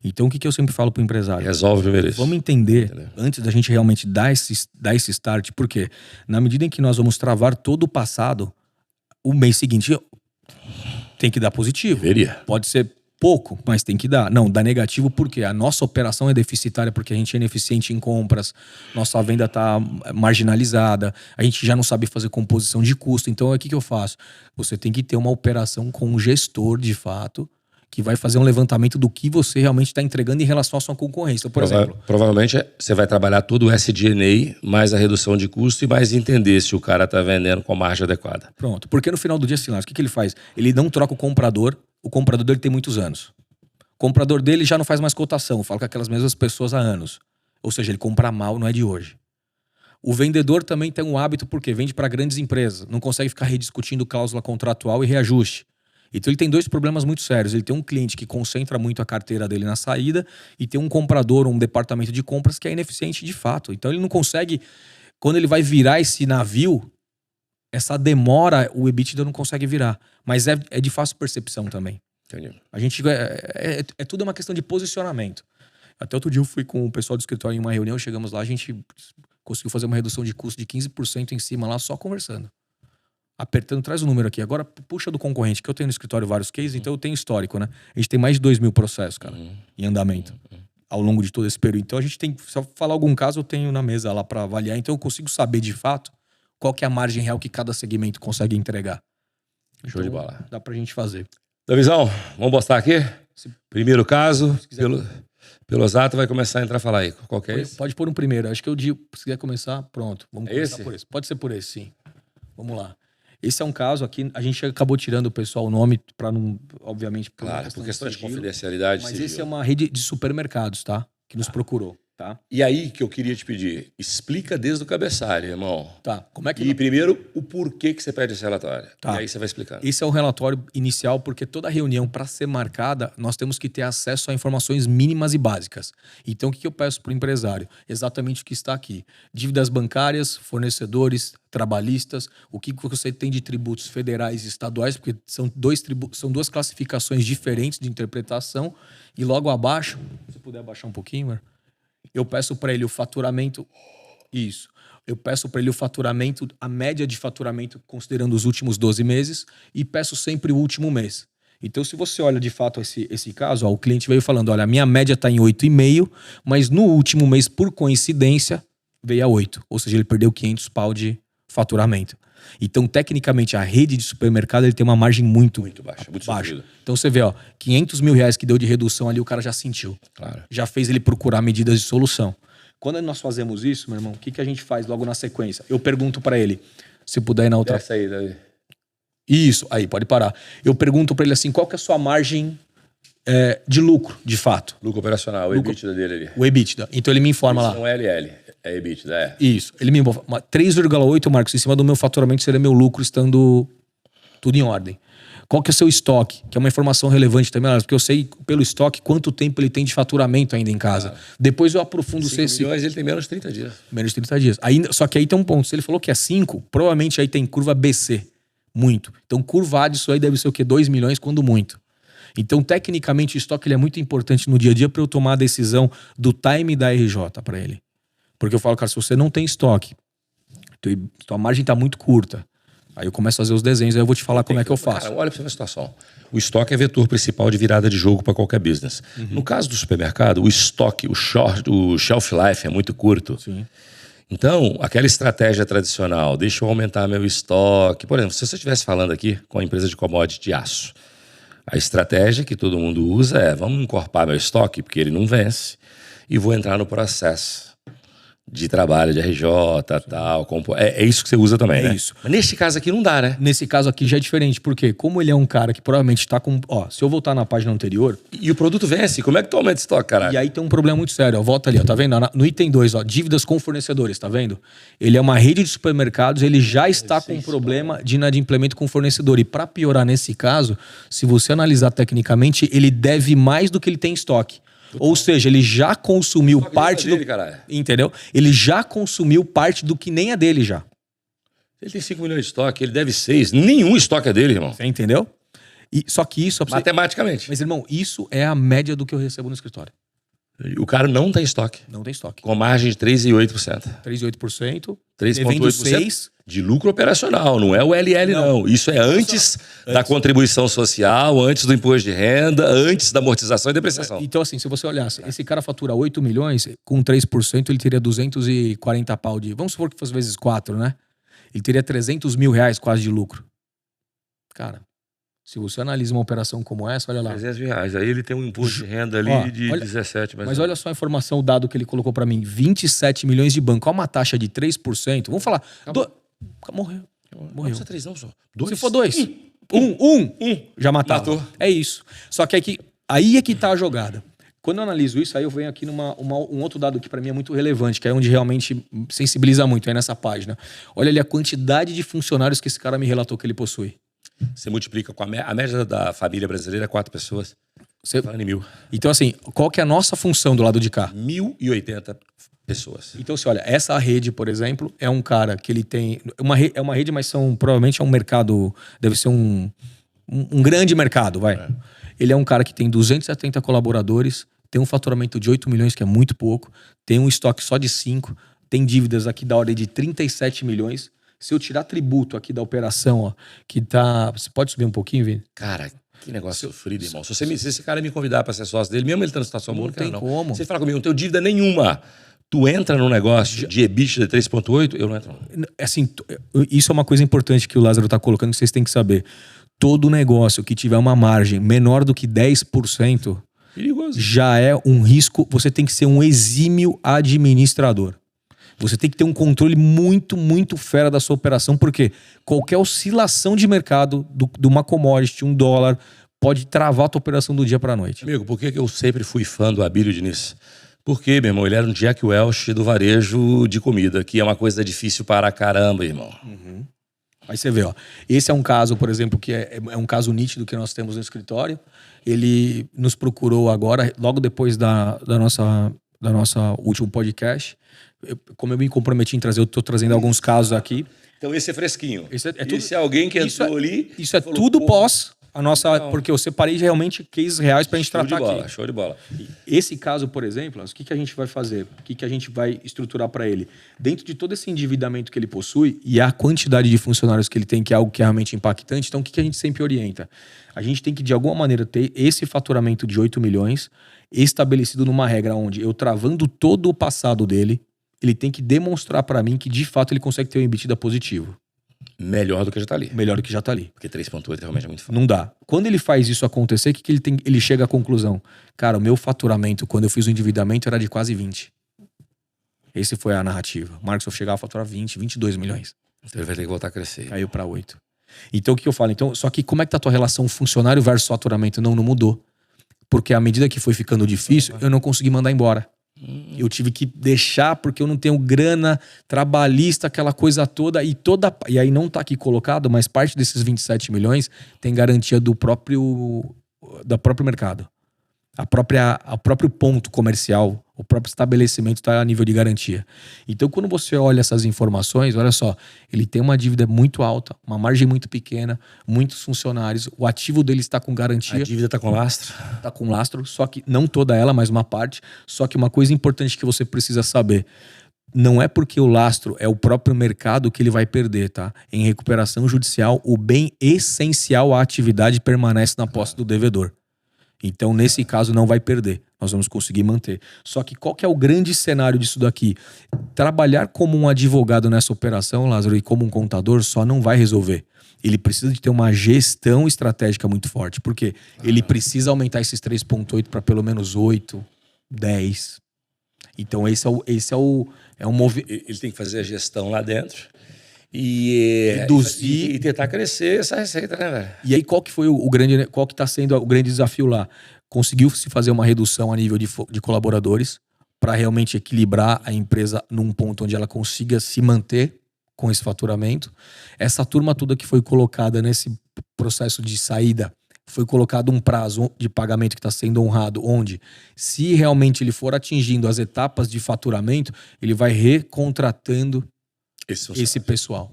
[SPEAKER 1] Então o que eu sempre falo para o empresário?
[SPEAKER 2] Resolve primeiro isso.
[SPEAKER 1] Vamos entender, antes da gente realmente dar esse start, porque na medida em que nós vamos travar todo o passado, o mês seguinte tem que dar positivo.
[SPEAKER 2] Deveria.
[SPEAKER 1] Pode ser pouco, mas tem que dar. Não, dá negativo porque a nossa operação é deficitária, porque a gente é ineficiente em compras, nossa venda está marginalizada, a gente já não sabe fazer composição de custo. Então, o que eu faço? Você tem que ter uma operação com um gestor, de fato, que vai fazer um levantamento do que você realmente está entregando em relação à sua concorrência. Então, por exemplo...
[SPEAKER 2] Provavelmente você vai trabalhar todo o SG&A, mais a redução de custo e mais entender se o cara está vendendo com a margem adequada.
[SPEAKER 1] Pronto. Porque no final do dia, assim, o que ele faz? Ele não troca o comprador dele tem muitos anos. O comprador dele já não faz mais cotação, fala com aquelas mesmas pessoas há anos. Ou seja, ele compra mal, não é de hoje. O vendedor também tem um hábito, porque vende para grandes empresas, não consegue ficar rediscutindo cláusula contratual e reajuste. Então ele tem dois problemas muito sérios. Ele tem um cliente que concentra muito a carteira dele na saída e tem um comprador, um departamento de compras que é ineficiente de fato. Então ele não consegue Quando ele vai virar esse navio, essa demora, o EBITDA não consegue virar. Mas é de fácil percepção também.
[SPEAKER 2] Entendi.
[SPEAKER 1] A gente tudo uma questão de posicionamento. Até outro dia eu fui com o pessoal do escritório em uma reunião, chegamos lá, a gente conseguiu fazer uma redução de custo de 15% em cima lá, só conversando. Apertando, traz o número aqui. Agora puxa do concorrente, que eu tenho no escritório vários cases, então eu tenho histórico, né? A gente tem mais de 2.000 processos, cara, em andamento. Ao longo de todo esse período. Então a gente tem, se eu falar algum caso, eu tenho na mesa lá para avaliar. Então eu consigo saber de fato qual que é a margem real que cada segmento consegue entregar.
[SPEAKER 2] Show de bola.
[SPEAKER 1] Dá pra gente fazer.
[SPEAKER 2] Davizão, vamos postar aqui? Primeiro caso, pelo exato, vai começar a entrar a falar aí. Qual que é esse?
[SPEAKER 1] Pode pôr um primeiro. Acho que eu digo, se quiser começar, pronto. Vamos começar
[SPEAKER 2] esse?
[SPEAKER 1] por esse. Pode ser por esse, sim. Vamos lá. Esse é um caso aqui, a gente acabou tirando o pessoal o nome para não, obviamente...
[SPEAKER 2] Claro, por questão de confidencialidade.
[SPEAKER 1] Mas esse é uma rede de supermercados, tá? Que nos procurou, tá?
[SPEAKER 2] E aí que eu queria te pedir, explica desde o cabeçalho, irmão.
[SPEAKER 1] Tá, como é que...
[SPEAKER 2] E primeiro, o porquê que você pede esse relatório.
[SPEAKER 1] Tá.
[SPEAKER 2] E aí você vai explicando.
[SPEAKER 1] Esse é o relatório inicial, porque toda reunião, para ser marcada, nós temos que ter acesso a informações mínimas e básicas. Então, o que eu peço para o empresário? Exatamente o que está aqui. Dívidas bancárias, fornecedores, trabalhistas, o que você tem de tributos federais e estaduais, porque são duas classificações diferentes de interpretação. E logo abaixo, se puder abaixar um pouquinho, Mar, eu peço para ele o faturamento... Isso. Eu peço para ele o faturamento, a média de faturamento considerando os últimos 12 meses e peço sempre o último mês. Então, se você olha de fato esse caso, ó, o cliente veio falando, olha, a minha média está em 8,5, mas no último mês, por coincidência, veio a 8. Ou seja, ele perdeu 500 pau de faturamento. Então, tecnicamente, a rede de supermercado ele tem uma margem muito
[SPEAKER 2] baixa. Muito
[SPEAKER 1] baixa.
[SPEAKER 2] sofrido.
[SPEAKER 1] Então, você vê, ó, 500 mil reais que deu de redução ali, o cara já sentiu.
[SPEAKER 2] Claro.
[SPEAKER 1] Já fez ele procurar medidas de solução. Quando nós fazemos isso, meu irmão, o que a gente faz logo na sequência? Eu pergunto para ele, se puder ir na outra...
[SPEAKER 2] Essa aí, Davi.
[SPEAKER 1] Isso, aí, pode parar. Eu pergunto para ele assim, qual que é a sua margem de lucro, de fato?
[SPEAKER 2] Lucro operacional, o EBITDA dele ali.
[SPEAKER 1] O EBITDA. Então ele me informa
[SPEAKER 2] Isso
[SPEAKER 1] lá.
[SPEAKER 2] não é LL, é EBITDA, é.
[SPEAKER 1] Isso. Ele me informa. 3,8, Marcos, em cima do meu faturamento seria meu lucro estando tudo em ordem. Qual que é o seu estoque? Que é uma informação relevante também, porque eu sei pelo estoque quanto tempo ele tem de faturamento ainda em casa. Depois eu aprofundo...
[SPEAKER 2] 5 milhões, ele tem menos de 30 dias.
[SPEAKER 1] Menos de 30 dias. Só que aí tem um ponto. Se ele falou que é 5, provavelmente aí tem curva BC. Muito. Então, curva A disso aí deve ser o quê? 2 milhões, quando muito. Então, tecnicamente, o estoque ele é muito importante no dia a dia para eu tomar a decisão do time da RJ para ele. Porque eu falo, cara, se você não tem estoque, tua margem está muito curta. Aí eu começo a fazer os desenhos, aí eu vou te falar como é que eu faço.
[SPEAKER 2] Cara, olha para você uma situação. O estoque é vetor principal de virada de jogo para qualquer business. No caso do supermercado, o estoque, o shelf life é muito curto.
[SPEAKER 1] Sim.
[SPEAKER 2] Então, aquela estratégia tradicional, deixa eu aumentar meu estoque. Por exemplo, se você estivesse falando aqui com a empresa de commodity de aço, a estratégia que todo mundo usa é, vamos encorpar meu estoque, porque ele não vence, e vou entrar no processo de trabalho de RJ, tal. É isso que você usa também, né?
[SPEAKER 1] Isso.
[SPEAKER 2] Mas neste caso aqui não dá, né?
[SPEAKER 1] Nesse caso aqui já é diferente, porque como ele é um cara que provavelmente está com... Ó, se eu voltar na página anterior...
[SPEAKER 2] E o produto vence, como é que tu aumenta estoque, caralho?
[SPEAKER 1] E aí tem um problema muito sério, ó, volta ali, ó, tá vendo? No item 2, ó, dívidas com fornecedores, tá vendo? Ele é uma rede de supermercados, ele já está com um problema de inadimplemento com fornecedor. E para piorar nesse caso, se você analisar tecnicamente, ele deve mais do que ele tem em estoque. Ou seja, ele já consumiu parte
[SPEAKER 2] dele,
[SPEAKER 1] do...
[SPEAKER 2] caralho.
[SPEAKER 1] Entendeu? Ele já consumiu parte do que nem é dele já.
[SPEAKER 2] Ele tem 5 milhões de estoque, ele deve 6. Nenhum estoque é dele, irmão.
[SPEAKER 1] Você entendeu? Só que isso...
[SPEAKER 2] Matematicamente.
[SPEAKER 1] Mas, irmão, isso é a média do que eu recebo no escritório.
[SPEAKER 2] O cara não tem estoque.
[SPEAKER 1] Não tem estoque.
[SPEAKER 2] Com margem de 3,8%.
[SPEAKER 1] 3,8%.
[SPEAKER 2] 3,8% de lucro operacional, não é o LL, não. Isso é antes da contribuição social, antes do imposto de renda, antes da amortização e depreciação.
[SPEAKER 1] Então, assim, se você olhar, esse cara fatura 8 milhões, com 3% ele teria 240 pau de... Vamos supor que fosse vezes 4, né? Ele teria 300 mil reais quase de lucro. Cara, se você analisa uma operação como essa, olha lá.
[SPEAKER 2] 300 mil reais. Aí ele tem um imposto de renda ali de 17.
[SPEAKER 1] Mas olha só a informação, o dado que ele colocou pra mim. 27 milhões de banco. Olha uma taxa de 3%. Vamos falar... Morreu.
[SPEAKER 2] Não precisa 3 não, só. 2.
[SPEAKER 1] Se for 2. Já matava.
[SPEAKER 2] Matou.
[SPEAKER 1] É isso. Só que aí é que tá a jogada. Quando eu analiso isso, aí eu venho aqui um outro dado que para mim é muito relevante, que é onde realmente sensibiliza muito, é nessa página. Olha ali a quantidade de funcionários que esse cara me relatou que ele possui.
[SPEAKER 2] Você multiplica com a média da família brasileira é 4 pessoas. Falando em 1.000.
[SPEAKER 1] Então, assim, qual que é a nossa função do lado de cá?
[SPEAKER 2] 1.080 pessoas.
[SPEAKER 1] Então, se olha, essa rede, por exemplo, é um cara que ele tem... é uma rede, mas provavelmente é um mercado... Deve ser um grande mercado, vai. Ele é um cara que tem 270 colaboradores, tem um faturamento de 8 milhões, que é muito pouco, tem um estoque só de 5, tem dívidas aqui da ordem de 37 milhões. Se eu tirar tributo aqui da operação, ó, que tá... Você pode subir um pouquinho, Vini?
[SPEAKER 2] Cara, que negócio sofrido, irmão. Se esse cara me convidar para ser sócio dele, mesmo ele estando na situação boa,
[SPEAKER 1] Não tem como.
[SPEAKER 2] Se ele falar comigo, não tenho dívida nenhuma, tu entra num negócio de EBITDA 3.8, eu não entro.
[SPEAKER 1] Assim, isso é uma coisa importante que o Lázaro tá colocando, que vocês têm que saber. Todo negócio que tiver uma margem menor do que 10%,
[SPEAKER 2] perigoso,
[SPEAKER 1] já é um risco. Você tem que ser um exímio administrador. Você tem que ter um controle muito, muito fera da sua operação, porque qualquer oscilação de mercado de uma commodity, $1, pode travar a tua operação do dia para a noite.
[SPEAKER 2] Amigo, por que eu sempre fui fã do Abílio Diniz? Porque, meu irmão, ele era um Jack Welch do varejo de comida, que é uma coisa difícil para caramba, irmão.
[SPEAKER 1] Uhum. Aí você vê, ó. Esse é um caso, por exemplo, que é um caso nítido que nós temos no escritório. Ele nos procurou agora, logo depois da nossa último podcast. Como eu me comprometi em trazer, eu estou trazendo alguns casos aqui.
[SPEAKER 2] Então esse é fresquinho.
[SPEAKER 1] Esse
[SPEAKER 2] é alguém que entrou ali...
[SPEAKER 1] Isso é falou, tudo pós a nossa... Não. Porque eu separei realmente cases reais para a gente tratar aqui.
[SPEAKER 2] Show de bola.
[SPEAKER 1] Esse caso, por exemplo, o que a gente vai fazer? O que a gente vai estruturar para ele? Dentro de todo esse endividamento que ele possui e a quantidade de funcionários que ele tem, que é algo que é realmente impactante, então o que a gente sempre orienta? A gente tem que, de alguma maneira, ter esse faturamento de 8 milhões estabelecido numa regra onde eu travando todo o passado dele, ele tem que demonstrar para mim que, de fato, ele consegue ter um EBITDA positivo.
[SPEAKER 2] Melhor do que já tá ali.
[SPEAKER 1] Melhor do que já tá ali.
[SPEAKER 2] Porque 3.8 realmente é muito fácil.
[SPEAKER 1] Não dá. Quando ele faz isso acontecer, o que ele chega à conclusão? Cara, o meu faturamento, quando eu fiz o endividamento, era de quase 20. Esse foi a narrativa. O Marcos chegava a faturar 20, 22 milhões.
[SPEAKER 2] Então ele vai ter que voltar a crescer.
[SPEAKER 1] Caiu para 8. Então, o que eu falo? Então, só que como é que tá a tua relação funcionário versus faturamento? Não mudou. Porque à medida que foi ficando difícil, eu não consegui mandar embora. Eu tive que deixar porque eu não tenho grana trabalhista, aquela coisa toda. E aí não tá aqui colocado, mas parte desses 27 milhões tem garantia do próprio mercado. O próprio ponto comercial, o próprio estabelecimento está a nível de garantia. Então, quando você olha essas informações, olha só, ele tem uma dívida muito alta, uma margem muito pequena, muitos funcionários, o ativo dele está com garantia.
[SPEAKER 2] A dívida está com lastro?
[SPEAKER 1] Está com lastro, só que não toda ela, mas uma parte. Só que uma coisa importante que você precisa saber, não é porque o lastro é o próprio mercado que ele vai perder, tá? Em recuperação judicial, o bem essencial à atividade permanece na posse do devedor. Então, nesse caso, não vai perder. Nós vamos conseguir manter. Só que qual que é o grande cenário disso daqui? Trabalhar como um advogado nessa operação, Lázaro, e como um contador só não vai resolver. Ele precisa de ter uma gestão estratégica muito forte. Por quê? Ele precisa aumentar esses 3,8 para pelo menos 8, 10. Então, esse é um movimento.
[SPEAKER 2] Ele tem que fazer a gestão lá dentro. E
[SPEAKER 1] reduzir
[SPEAKER 2] e tentar crescer essa receita, né, velho?
[SPEAKER 1] E aí qual que está sendo o grande desafio lá? Conseguiu-se fazer uma redução a nível de colaboradores para realmente equilibrar a empresa num ponto onde ela consiga se manter com esse faturamento. Essa turma toda que foi colocada nesse processo de saída, foi colocado um prazo de pagamento que está sendo honrado, onde se realmente ele for atingindo as etapas de faturamento, ele vai recontratando esse pessoal.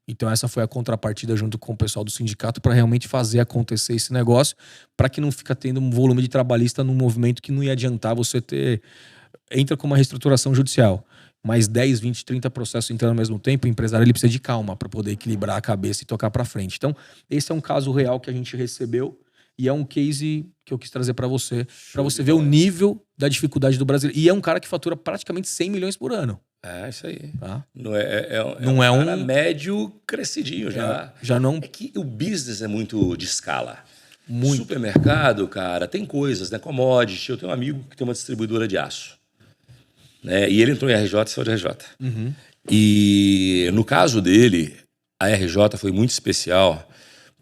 [SPEAKER 1] Então essa foi a contrapartida junto com o pessoal do sindicato para realmente fazer acontecer esse negócio, para que não fica tendo um volume de trabalhista num movimento que não ia adiantar você ter... Entra com uma reestruturação judicial, mais 10, 20, 30 processos entrando ao mesmo tempo, o empresário ele precisa de calma para poder equilibrar a cabeça e tocar para frente. Então esse é um caso real que a gente recebeu e é um case que eu quis trazer para você ver o nível da dificuldade do brasileiro. E é um cara que fatura praticamente 100 milhões por ano.
[SPEAKER 2] É isso aí.
[SPEAKER 1] Tá?
[SPEAKER 2] Não é
[SPEAKER 1] um
[SPEAKER 2] cara médio crescidinho já.
[SPEAKER 1] Já não.
[SPEAKER 2] É que o business é muito de escala.
[SPEAKER 1] Muito.
[SPEAKER 2] Supermercado, cara, tem coisas, né? Commodity. Eu tenho um amigo que tem uma distribuidora de aço. Né? E ele entrou em RJ e saiu de RJ. E no caso dele, a RJ foi muito especial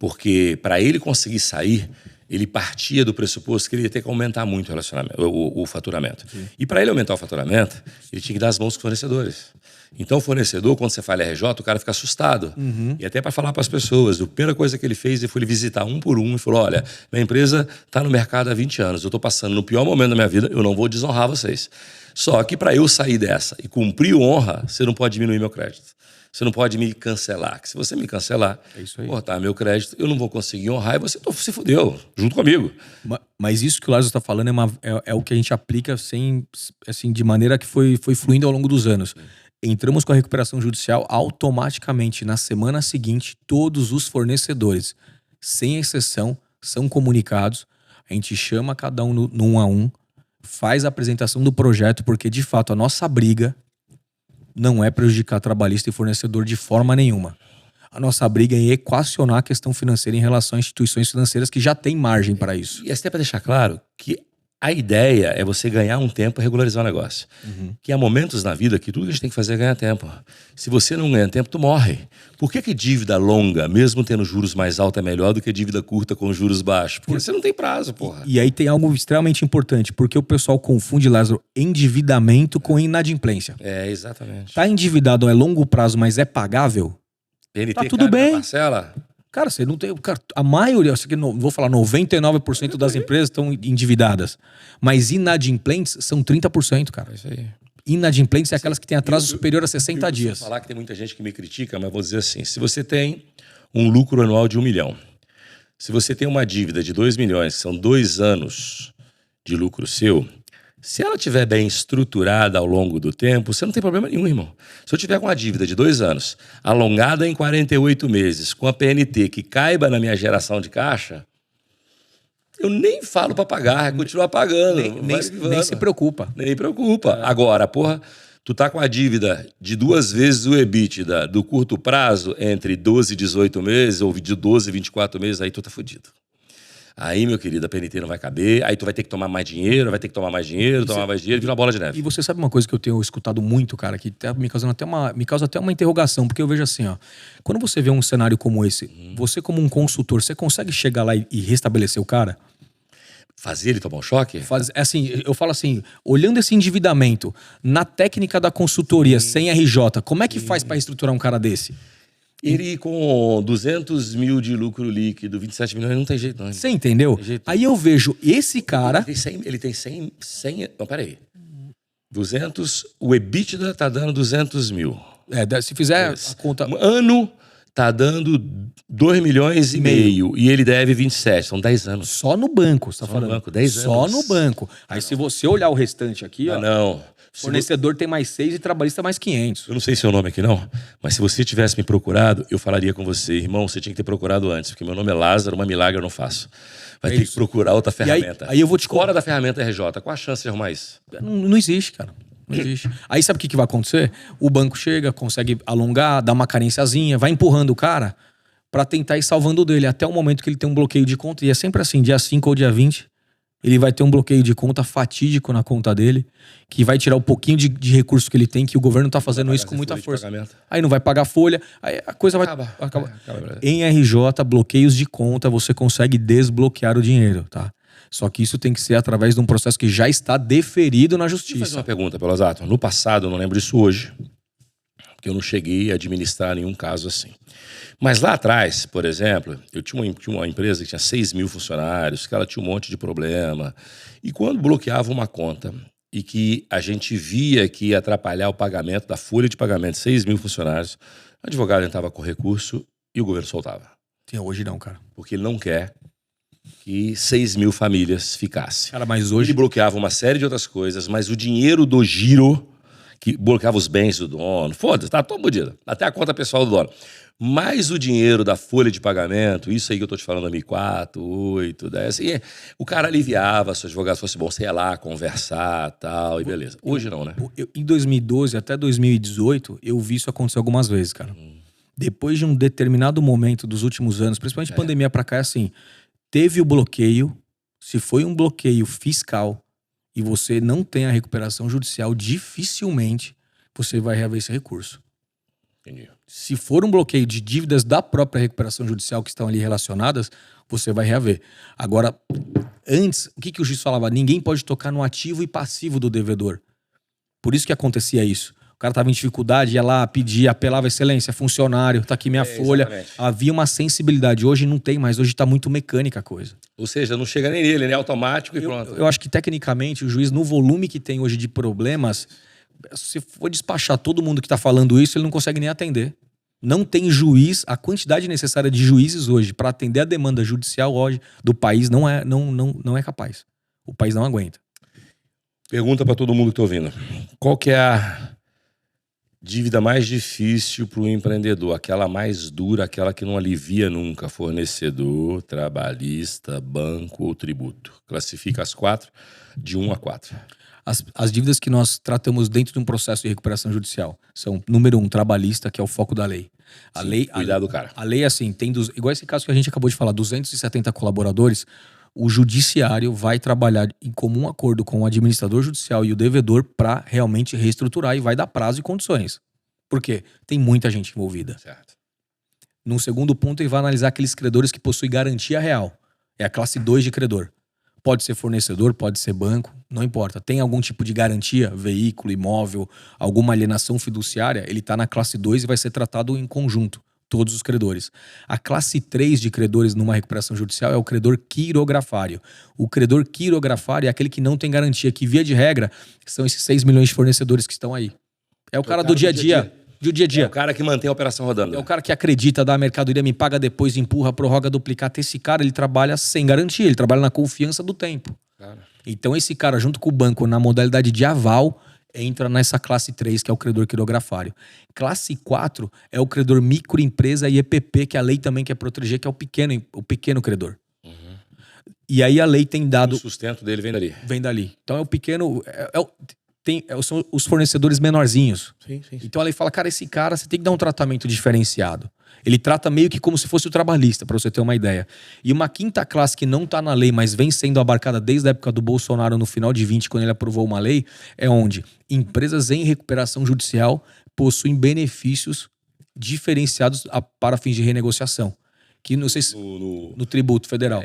[SPEAKER 2] Porque para ele conseguir sair, ele partia do pressuposto que ele ia ter que aumentar muito o faturamento. Sim. E para ele aumentar o faturamento, ele tinha que dar as mãos com os fornecedores. Então o fornecedor, quando você fala RJ, o cara fica assustado. E até para falar para as pessoas, a primeira coisa que ele fez, ele foi visitar um por um e falou, olha, minha empresa está no mercado há 20 anos, eu estou passando no pior momento da minha vida, eu não vou desonrar vocês. Só que para eu sair dessa e cumprir honra, você não pode diminuir meu crédito. Você não pode me cancelar. Que se você me cancelar, cortar meu crédito, eu não vou conseguir honrar e você se fudeu, junto comigo.
[SPEAKER 1] Mas isso que o Lázaro está falando é o que a gente aplica assim, de maneira que foi fluindo ao longo dos anos. Entramos com a recuperação judicial, automaticamente, na semana seguinte, todos os fornecedores, sem exceção, são comunicados. A gente chama cada um no 1 a 1, faz a apresentação do projeto, porque, de fato, a nossa briga não é prejudicar trabalhista e fornecedor de forma nenhuma. A nossa briga é equacionar a questão financeira em relação a instituições financeiras que já têm margem para isso.
[SPEAKER 2] E até para deixar claro que a ideia é você ganhar um tempo e regularizar o negócio. Que há momentos na vida que tudo que a gente tem que fazer é ganhar tempo. Se você não ganha tempo, tu morre. Por que dívida longa, mesmo tendo juros mais altos, é melhor do que dívida curta com juros baixos? Porque você não tem prazo, porra.
[SPEAKER 1] E aí tem algo extremamente importante, porque o pessoal confunde, Lázaro, endividamento com inadimplência.
[SPEAKER 2] É, exatamente.
[SPEAKER 1] Tá endividado é longo prazo, mas é pagável?
[SPEAKER 2] PNT,
[SPEAKER 1] tá tudo bem.
[SPEAKER 2] Marcela?
[SPEAKER 1] Cara, você não tem. Cara, a maioria, vou falar, 99% das empresas estão endividadas. Mas inadimplentes são 30%, cara.
[SPEAKER 2] É isso aí.
[SPEAKER 1] Inadimplentes é aquelas que têm atraso superior a 60 dias.
[SPEAKER 2] Eu vou falar que tem muita gente que me critica, mas vou dizer assim: se você tem um lucro anual de 1 milhão, se você tem uma dívida de 2 milhões, que são 2 anos de lucro seu, se ela estiver bem estruturada ao longo do tempo, você não tem problema nenhum, irmão. Se eu tiver com uma dívida de 2 anos, alongada em 48 meses, com a PNT que caiba na minha geração de caixa, eu nem falo para pagar, continuar pagando.
[SPEAKER 1] Nem se preocupa.
[SPEAKER 2] Nem preocupa. Agora, porra, tu tá com a dívida de 2 vezes o EBITDA do curto prazo, entre 12 e 18 meses, ou de 12 e 24 meses, aí tu tá fudido. Aí, meu querido, a PNT não vai caber, aí tu vai ter que tomar mais dinheiro, tomar mais dinheiro, vira uma bola de neve.
[SPEAKER 1] E você sabe uma coisa que eu tenho escutado muito, cara, que me causa até uma interrogação, porque eu vejo assim, ó, quando você vê um cenário como esse, você como um consultor, você consegue chegar lá e restabelecer o cara?
[SPEAKER 2] Fazer ele tomar um choque?
[SPEAKER 1] Assim, eu falo assim, olhando esse endividamento, na técnica da consultoria, sem RJ, como é que faz para reestruturar um cara desse?
[SPEAKER 2] Ele com 200 mil de lucro líquido, 27 milhões, não tem jeito não.
[SPEAKER 1] Você entendeu? Aí eu vejo esse cara...
[SPEAKER 2] Ele tem 100... Não, peraí. 200... O EBITDA tá dando 200 mil.
[SPEAKER 1] Se fizer a conta...
[SPEAKER 2] Ano tá dando 2 milhões e meio. E ele deve 27. São 10 anos.
[SPEAKER 1] Só no banco, você tá falando?
[SPEAKER 2] Só no banco, 10 anos.
[SPEAKER 1] Só no banco. Aí se você olhar o restante aqui, ó...
[SPEAKER 2] Não.
[SPEAKER 1] Fornecedor tem mais 6 e trabalhista mais 500.
[SPEAKER 2] Eu não sei seu nome aqui não, mas se você tivesse me procurado, eu falaria com você, irmão, você tinha que ter procurado antes, porque meu nome é Lázaro, uma milagre eu não faço. Vai ter que procurar outra ferramenta.
[SPEAKER 1] Aí eu vou te
[SPEAKER 2] fora da ferramenta RJ, qual a chance de arrumar isso?
[SPEAKER 1] Não existe, cara. Não existe. Aí sabe o que vai acontecer? O banco chega, consegue alongar, dá uma carenciazinha, vai empurrando o cara pra tentar ir salvando o dele, até o momento que ele tem um bloqueio de conta, e é sempre assim, dia 5 ou dia 20, ele vai ter um bloqueio de conta fatídico na conta dele, que vai tirar um pouquinho de recurso que ele tem, que o governo tá fazendo isso com muita força. Aí não vai pagar folha, aí a coisa vai... Acaba. Em RJ, bloqueios de conta, você consegue desbloquear o dinheiro, tá? Só que isso tem que ser através de um processo que já está deferido na justiça.
[SPEAKER 2] Deixa eu fazer uma pergunta, Pelosato. No passado, eu não lembro disso hoje, porque eu não cheguei a administrar nenhum caso assim. Mas lá atrás, por exemplo, eu tinha uma empresa que tinha 6 mil funcionários, que ela tinha um monte de problema. E quando bloqueava uma conta e que a gente via que ia atrapalhar o pagamento da folha de pagamento de 6 mil funcionários, o advogado entrava com recurso e o governo soltava.
[SPEAKER 1] Hoje não, cara.
[SPEAKER 2] Porque ele não quer que 6 mil famílias ficassem.
[SPEAKER 1] Cara, mas hoje...
[SPEAKER 2] Ele bloqueava uma série de outras coisas, mas o dinheiro do giro, que bloqueava os bens do dono, foda-se, tá todo bandido, até a conta pessoal do dono. Mais o dinheiro da folha de pagamento, isso aí que eu tô te falando, 2004, 2008, 10, e o cara aliviava se o advogado fosse bom, você ia lá conversar tal, e beleza. Hoje não, né?
[SPEAKER 1] Em 2012 até 2018, eu vi isso acontecer algumas vezes, cara. Depois de um determinado momento dos últimos anos, principalmente pandemia pra cá, é assim, teve o bloqueio, se foi um bloqueio fiscal e você não tem a recuperação judicial, dificilmente você vai reaver esse recurso.
[SPEAKER 2] Entendi.
[SPEAKER 1] Se for um bloqueio de dívidas da própria recuperação judicial que estão ali relacionadas, você vai reaver. Agora, antes, o que o juiz falava? Ninguém pode tocar no ativo e passivo do devedor. Por isso que acontecia isso. O cara estava em dificuldade, ia lá, pedia, apelava, excelência, funcionário, tá aqui minha folha.
[SPEAKER 2] Exatamente.
[SPEAKER 1] Havia uma sensibilidade. Hoje não tem mais, hoje está muito mecânica a coisa.
[SPEAKER 2] Ou seja, não chega nem nele, né? Automático e pronto.
[SPEAKER 1] Eu acho que, tecnicamente, o juiz, no volume que tem hoje de problemas, se for despachar todo mundo que está falando isso, ele não consegue nem atender. Não tem juiz, a quantidade necessária de juízes hoje para atender a demanda judicial hoje do país não é capaz. O país não aguenta.
[SPEAKER 2] Pergunta para todo mundo que está ouvindo. Qual que é a dívida mais difícil para o empreendedor? Aquela mais dura, aquela que não alivia nunca. Fornecedor, trabalhista, banco ou tributo. Classifica as 4 de 1 a 4.
[SPEAKER 1] As dívidas que nós tratamos dentro de um processo de recuperação judicial são, número 1, trabalhista, que é o foco da lei.
[SPEAKER 2] Cuidar do cara.
[SPEAKER 1] A lei, assim, igual esse caso que a gente acabou de falar, 270 colaboradores, o judiciário vai trabalhar em comum acordo com o administrador judicial e o devedor para realmente reestruturar e vai dar prazo e condições. Por quê? Tem muita gente envolvida.
[SPEAKER 2] Certo.
[SPEAKER 1] Num segundo ponto, ele vai analisar aqueles credores que possuem garantia real. É a classe 2 de credor. Pode ser fornecedor, pode ser banco, não importa. Tem algum tipo de garantia, veículo, imóvel, alguma alienação fiduciária, ele está na classe 2 e vai ser tratado em conjunto, todos os credores. A classe 3 de credores numa recuperação judicial é o credor quirografário. O credor quirografário é aquele que não tem garantia, que via de regra são esses 6 milhões de fornecedores que estão aí. É o cara do dia a dia. Do dia a dia.
[SPEAKER 2] É o cara que mantém a operação rodando.
[SPEAKER 1] É o cara que acredita, dá a mercadoria, me paga depois, empurra, prorroga, duplicata. Esse cara, ele trabalha sem garantia, ele trabalha na confiança do tempo.
[SPEAKER 2] Cara.
[SPEAKER 1] Então esse cara, junto com o banco, na modalidade de aval, entra nessa classe 3, que é o credor quirografário. Classe 4 é o credor microempresa e EPP, que a lei também quer proteger, que é o pequeno credor. Uhum. E aí a lei tem dado...
[SPEAKER 2] O sustento dele vem dali.
[SPEAKER 1] Vem dali. Então é o pequeno... são os fornecedores menorzinhos.
[SPEAKER 2] Sim.
[SPEAKER 1] Então a lei fala, cara, esse cara você tem que dar um tratamento diferenciado. Ele trata meio que como se fosse o trabalhista, para você ter uma ideia. E uma quinta classe que não está na lei, mas vem sendo abarcada desde a época do Bolsonaro, no final de 20, quando ele aprovou uma lei, é onde empresas em recuperação judicial possuem benefícios diferenciados para fins de renegociação. Que não sei se no tributo federal.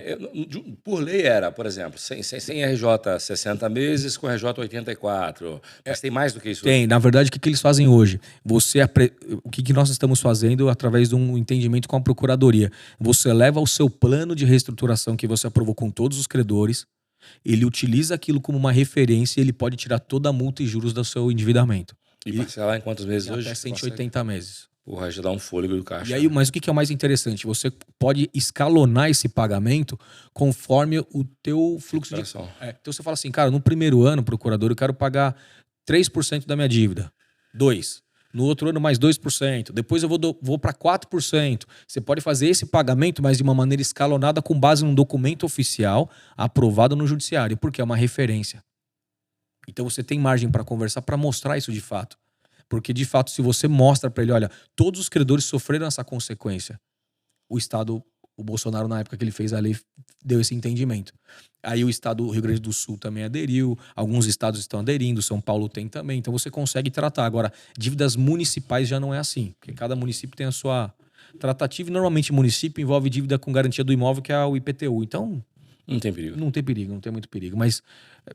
[SPEAKER 2] Por lei era, por exemplo, sem RJ 60 meses, com RJ 84. Mas tem mais do que isso?
[SPEAKER 1] Tem. Na verdade, o que eles fazem hoje? O que nós estamos fazendo através de um entendimento com a Procuradoria? Você leva o seu plano de reestruturação que você aprovou com todos os credores, ele utiliza aquilo como uma referência e ele pode tirar toda a multa e juros do seu endividamento.
[SPEAKER 2] E parcelar em quantos meses hoje?
[SPEAKER 1] Até 180 meses.
[SPEAKER 2] Porra, já dá um fôlego do caixa.
[SPEAKER 1] E aí, mas o que é o mais interessante? Você pode escalonar esse pagamento conforme o teu fluxo de... Então você fala assim, cara, no primeiro ano, procurador, eu quero pagar 3% da minha dívida. 2%. No outro ano, mais 2%. Depois eu vou para 4%. Você pode fazer esse pagamento, mas de uma maneira escalonada com base num documento oficial aprovado no judiciário, porque é uma referência. Então você tem margem para conversar, para mostrar isso de fato. Porque, de fato, se você mostra para ele, olha, todos os credores sofreram essa consequência. O Estado, o Bolsonaro, na época que ele fez a lei, deu esse entendimento. Aí o Estado do Rio Grande do Sul também aderiu, alguns estados estão aderindo, São Paulo tem também. Então você consegue tratar. Agora, dívidas municipais já não é assim, porque cada município tem a sua tratativa e normalmente município envolve dívida com garantia do imóvel, que é o IPTU. Então...
[SPEAKER 2] Não tem perigo.
[SPEAKER 1] Não tem perigo, não tem muito perigo. Mas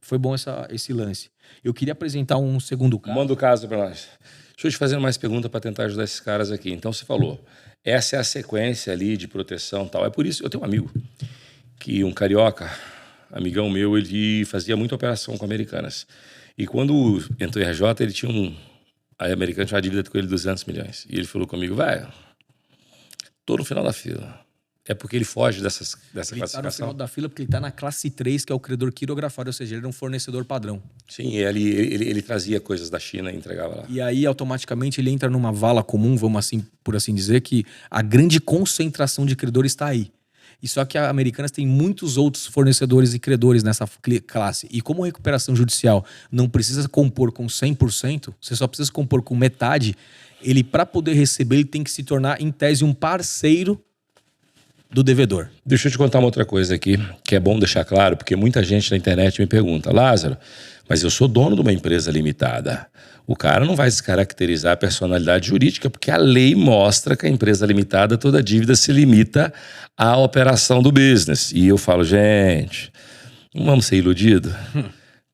[SPEAKER 1] foi bom esse lance. Eu queria apresentar um segundo caso.
[SPEAKER 2] Manda o caso para nós. Deixa eu te fazer mais perguntas para tentar ajudar esses caras aqui. Então você falou, essa é a sequência ali de proteção e tal. É por isso, eu tenho um amigo, que um carioca, amigão meu, ele fazia muita operação com Americanas. E quando entrou em RJ, ele tinha a Americanas tinha uma dívida com ele de 200 milhões. E ele falou comigo, velho, tô no final da fila. É porque ele foge dessa classificação?
[SPEAKER 1] Ele está no final da fila porque ele está na classe 3, que é o credor quirografário, ou seja, ele era um fornecedor padrão.
[SPEAKER 2] Sim, ele trazia coisas da China e entregava lá.
[SPEAKER 1] E aí, automaticamente, ele entra numa vala comum, vamos assim, por assim dizer, que a grande concentração de credores está aí. E só que a Americanas tem muitos outros fornecedores e credores nessa classe. E como recuperação judicial não precisa compor com 100%, você só precisa compor com metade, ele, para poder receber, ele tem que se tornar, em tese, um parceiro do devedor.
[SPEAKER 2] Deixa eu te contar uma outra coisa aqui, que é bom deixar claro, porque muita gente na internet me pergunta, Lázaro, Mas eu sou dono de uma empresa limitada. O cara não vai descaracterizar a personalidade jurídica, porque a lei mostra que a empresa limitada, toda dívida se limita à operação do business. E eu falo, gente, não vamos ser iludidos?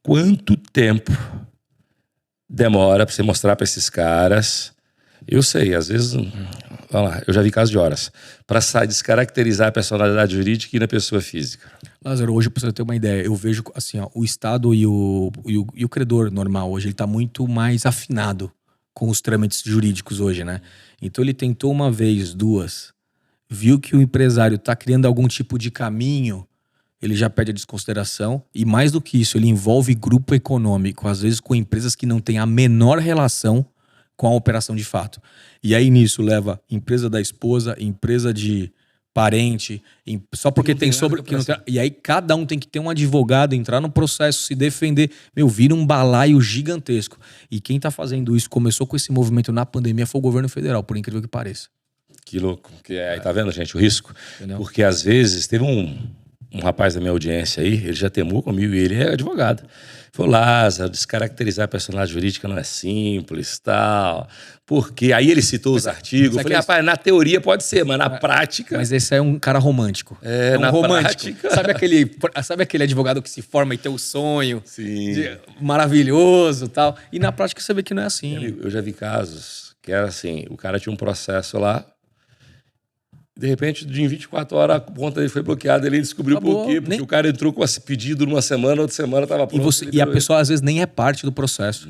[SPEAKER 2] Quanto tempo demora para você mostrar para esses caras? Eu sei, às vezes, vamos lá, eu já vi casos de horas, para descaracterizar a personalidade jurídica e na pessoa física.
[SPEAKER 1] Lázaro, hoje, para você ter uma ideia, eu vejo assim, ó, o Estado e o credor normal hoje, ele está muito mais afinado com os trâmites jurídicos hoje, né? Então ele tentou uma vez, duas, viu que o empresário está criando algum tipo de caminho, ele já pede a desconsideração. E mais do que isso, ele envolve grupo econômico, às vezes com empresas que não têm a menor relação com a operação de fato. E aí nisso leva empresa da esposa, empresa de parente, só porque tem sobre... Que não tem, e aí cada um tem que ter um advogado, entrar no processo, se defender. Vira um balaio gigantesco. E quem tá fazendo isso, começou com esse movimento na pandemia, foi o governo federal, por incrível que pareça.
[SPEAKER 2] Que louco. Aí tá vendo, gente, o risco?
[SPEAKER 1] Entendeu?
[SPEAKER 2] Porque às vezes teve um rapaz da minha audiência aí, ele já temou comigo, e ele é advogado. Falou, Lázaro, descaracterizar a personalidade jurídica não é simples, tal. Porque aí ele citou os artigos. Eu falei, rapaz, na teoria pode ser, mas na prática...
[SPEAKER 1] Mas esse é um cara romântico.
[SPEAKER 2] É um romântico.
[SPEAKER 1] Prática... Sabe aquele advogado que se forma e tem o sonho?
[SPEAKER 2] Sim.
[SPEAKER 1] Maravilhoso, tal. E na prática você vê que não é assim.
[SPEAKER 2] Eu já vi casos que era assim, o cara tinha um processo lá, de repente, em 24 horas, a conta dele foi bloqueada, ele descobriu por quê. Porque o cara entrou com esse pedido numa semana, outra semana estava pronto.
[SPEAKER 1] E a pessoa, às vezes, nem é parte do processo.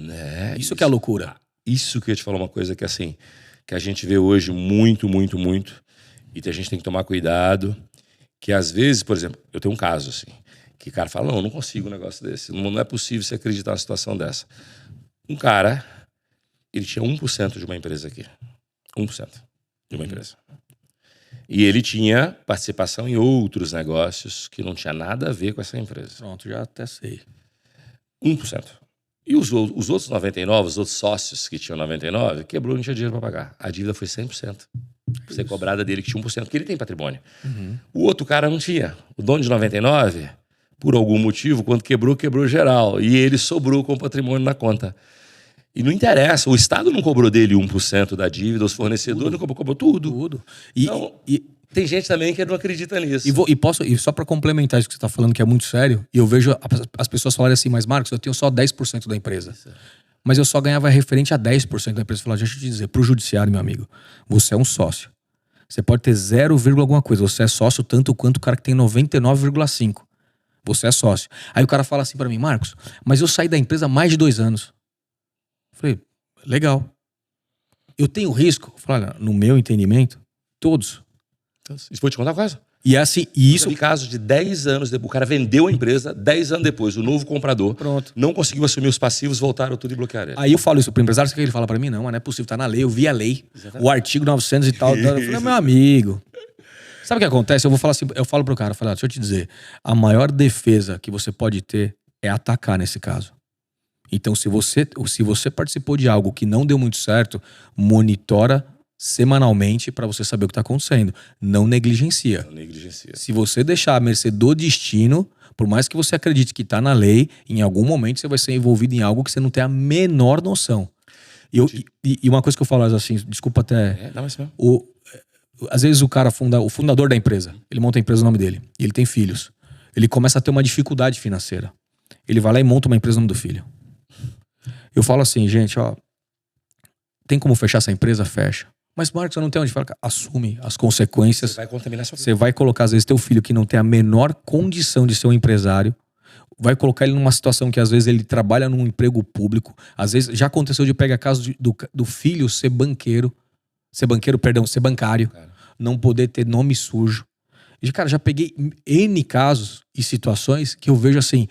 [SPEAKER 1] Isso que é a loucura.
[SPEAKER 2] Isso que eu ia te falar uma coisa que, assim, que a gente vê hoje muito, muito, muito, e a gente tem que tomar cuidado, que às vezes, por exemplo, eu tenho um caso, assim, que o cara fala, não consigo um negócio desse, não é possível você acreditar numa situação dessa. Um cara, ele tinha 1% de uma empresa aqui. 1% de uma empresa. E ele tinha participação em outros negócios que não tinha nada a ver com essa empresa.
[SPEAKER 1] Pronto, já até sei.
[SPEAKER 2] 1%. E os outros 99%, os outros sócios que tinham 99%, quebrou e não tinha dinheiro para pagar. A dívida foi 100%. Por ser cobrada dele que tinha 1%, porque ele tem patrimônio. O outro cara não tinha. O dono de 99%, por algum motivo, quando quebrou geral. E ele sobrou com o patrimônio na conta. E não interessa, o Estado não cobrou dele 1% da dívida, os fornecedores não cobrou tudo. E tem gente também que não acredita nisso.
[SPEAKER 1] E só para complementar isso que você está falando, que é muito sério, e eu vejo as pessoas falarem assim, mas Marcos, eu tenho só 10% da empresa. Isso. Mas eu só ganhava referente a 10% da empresa. Eu falava, deixa eu te dizer, pro judiciário, meu amigo, você é um sócio. Você pode ter 0, alguma coisa, você é sócio tanto quanto o cara que tem 99,5%. Você é sócio. Aí o cara fala assim para mim, Marcos, mas eu saí da empresa há mais de 2 anos. Falei, legal. Eu tenho risco? Falei, olha, no meu entendimento, todos.
[SPEAKER 2] Vou te contar uma coisa.
[SPEAKER 1] E assim, e isso...
[SPEAKER 2] Eu vi casos de 10 anos depois. O cara vendeu a empresa, 10 anos depois, o novo comprador não conseguiu assumir os passivos, voltaram tudo e bloquearam ele.
[SPEAKER 1] Aí eu falo isso pro empresário, sabe o que ele fala pra mim? Não, mas não é possível, tá na lei, eu vi a lei. Exatamente. O artigo 900 e tal. Eu falei, meu amigo... Sabe o que acontece? Eu vou falar assim, eu falo pro cara, deixa eu te dizer, a maior defesa que você pode ter é atacar nesse caso. Então, se você participou de algo que não deu muito certo, monitora semanalmente para você saber o que está acontecendo. Não negligencia. Se você deixar a mercê do destino, por mais que você acredite que está na lei, em algum momento você vai ser envolvido em algo que você não tem a menor noção. E uma coisa que eu falo assim, desculpa até...
[SPEAKER 2] Dá mais mesmo.
[SPEAKER 1] Às vezes o cara, o fundador da empresa, ele monta a empresa no nome dele, e ele tem filhos. Ele começa a ter uma dificuldade financeira. Ele vai lá e monta uma empresa no nome do filho. Eu falo assim, gente, tem como fechar essa empresa? Fecha. Mas, Marcos, eu não tenho onde falar. Assume as consequências.
[SPEAKER 2] Você vai contaminar sua vida.
[SPEAKER 1] Você vai colocar, às vezes, teu filho que não tem a menor condição de ser um empresário, vai colocar ele numa situação que, às vezes, ele trabalha num emprego público. Às vezes, já aconteceu de pegar caso do filho ser bancário, cara. Não poder ter nome sujo. E, cara, já peguei N casos e situações que eu vejo assim...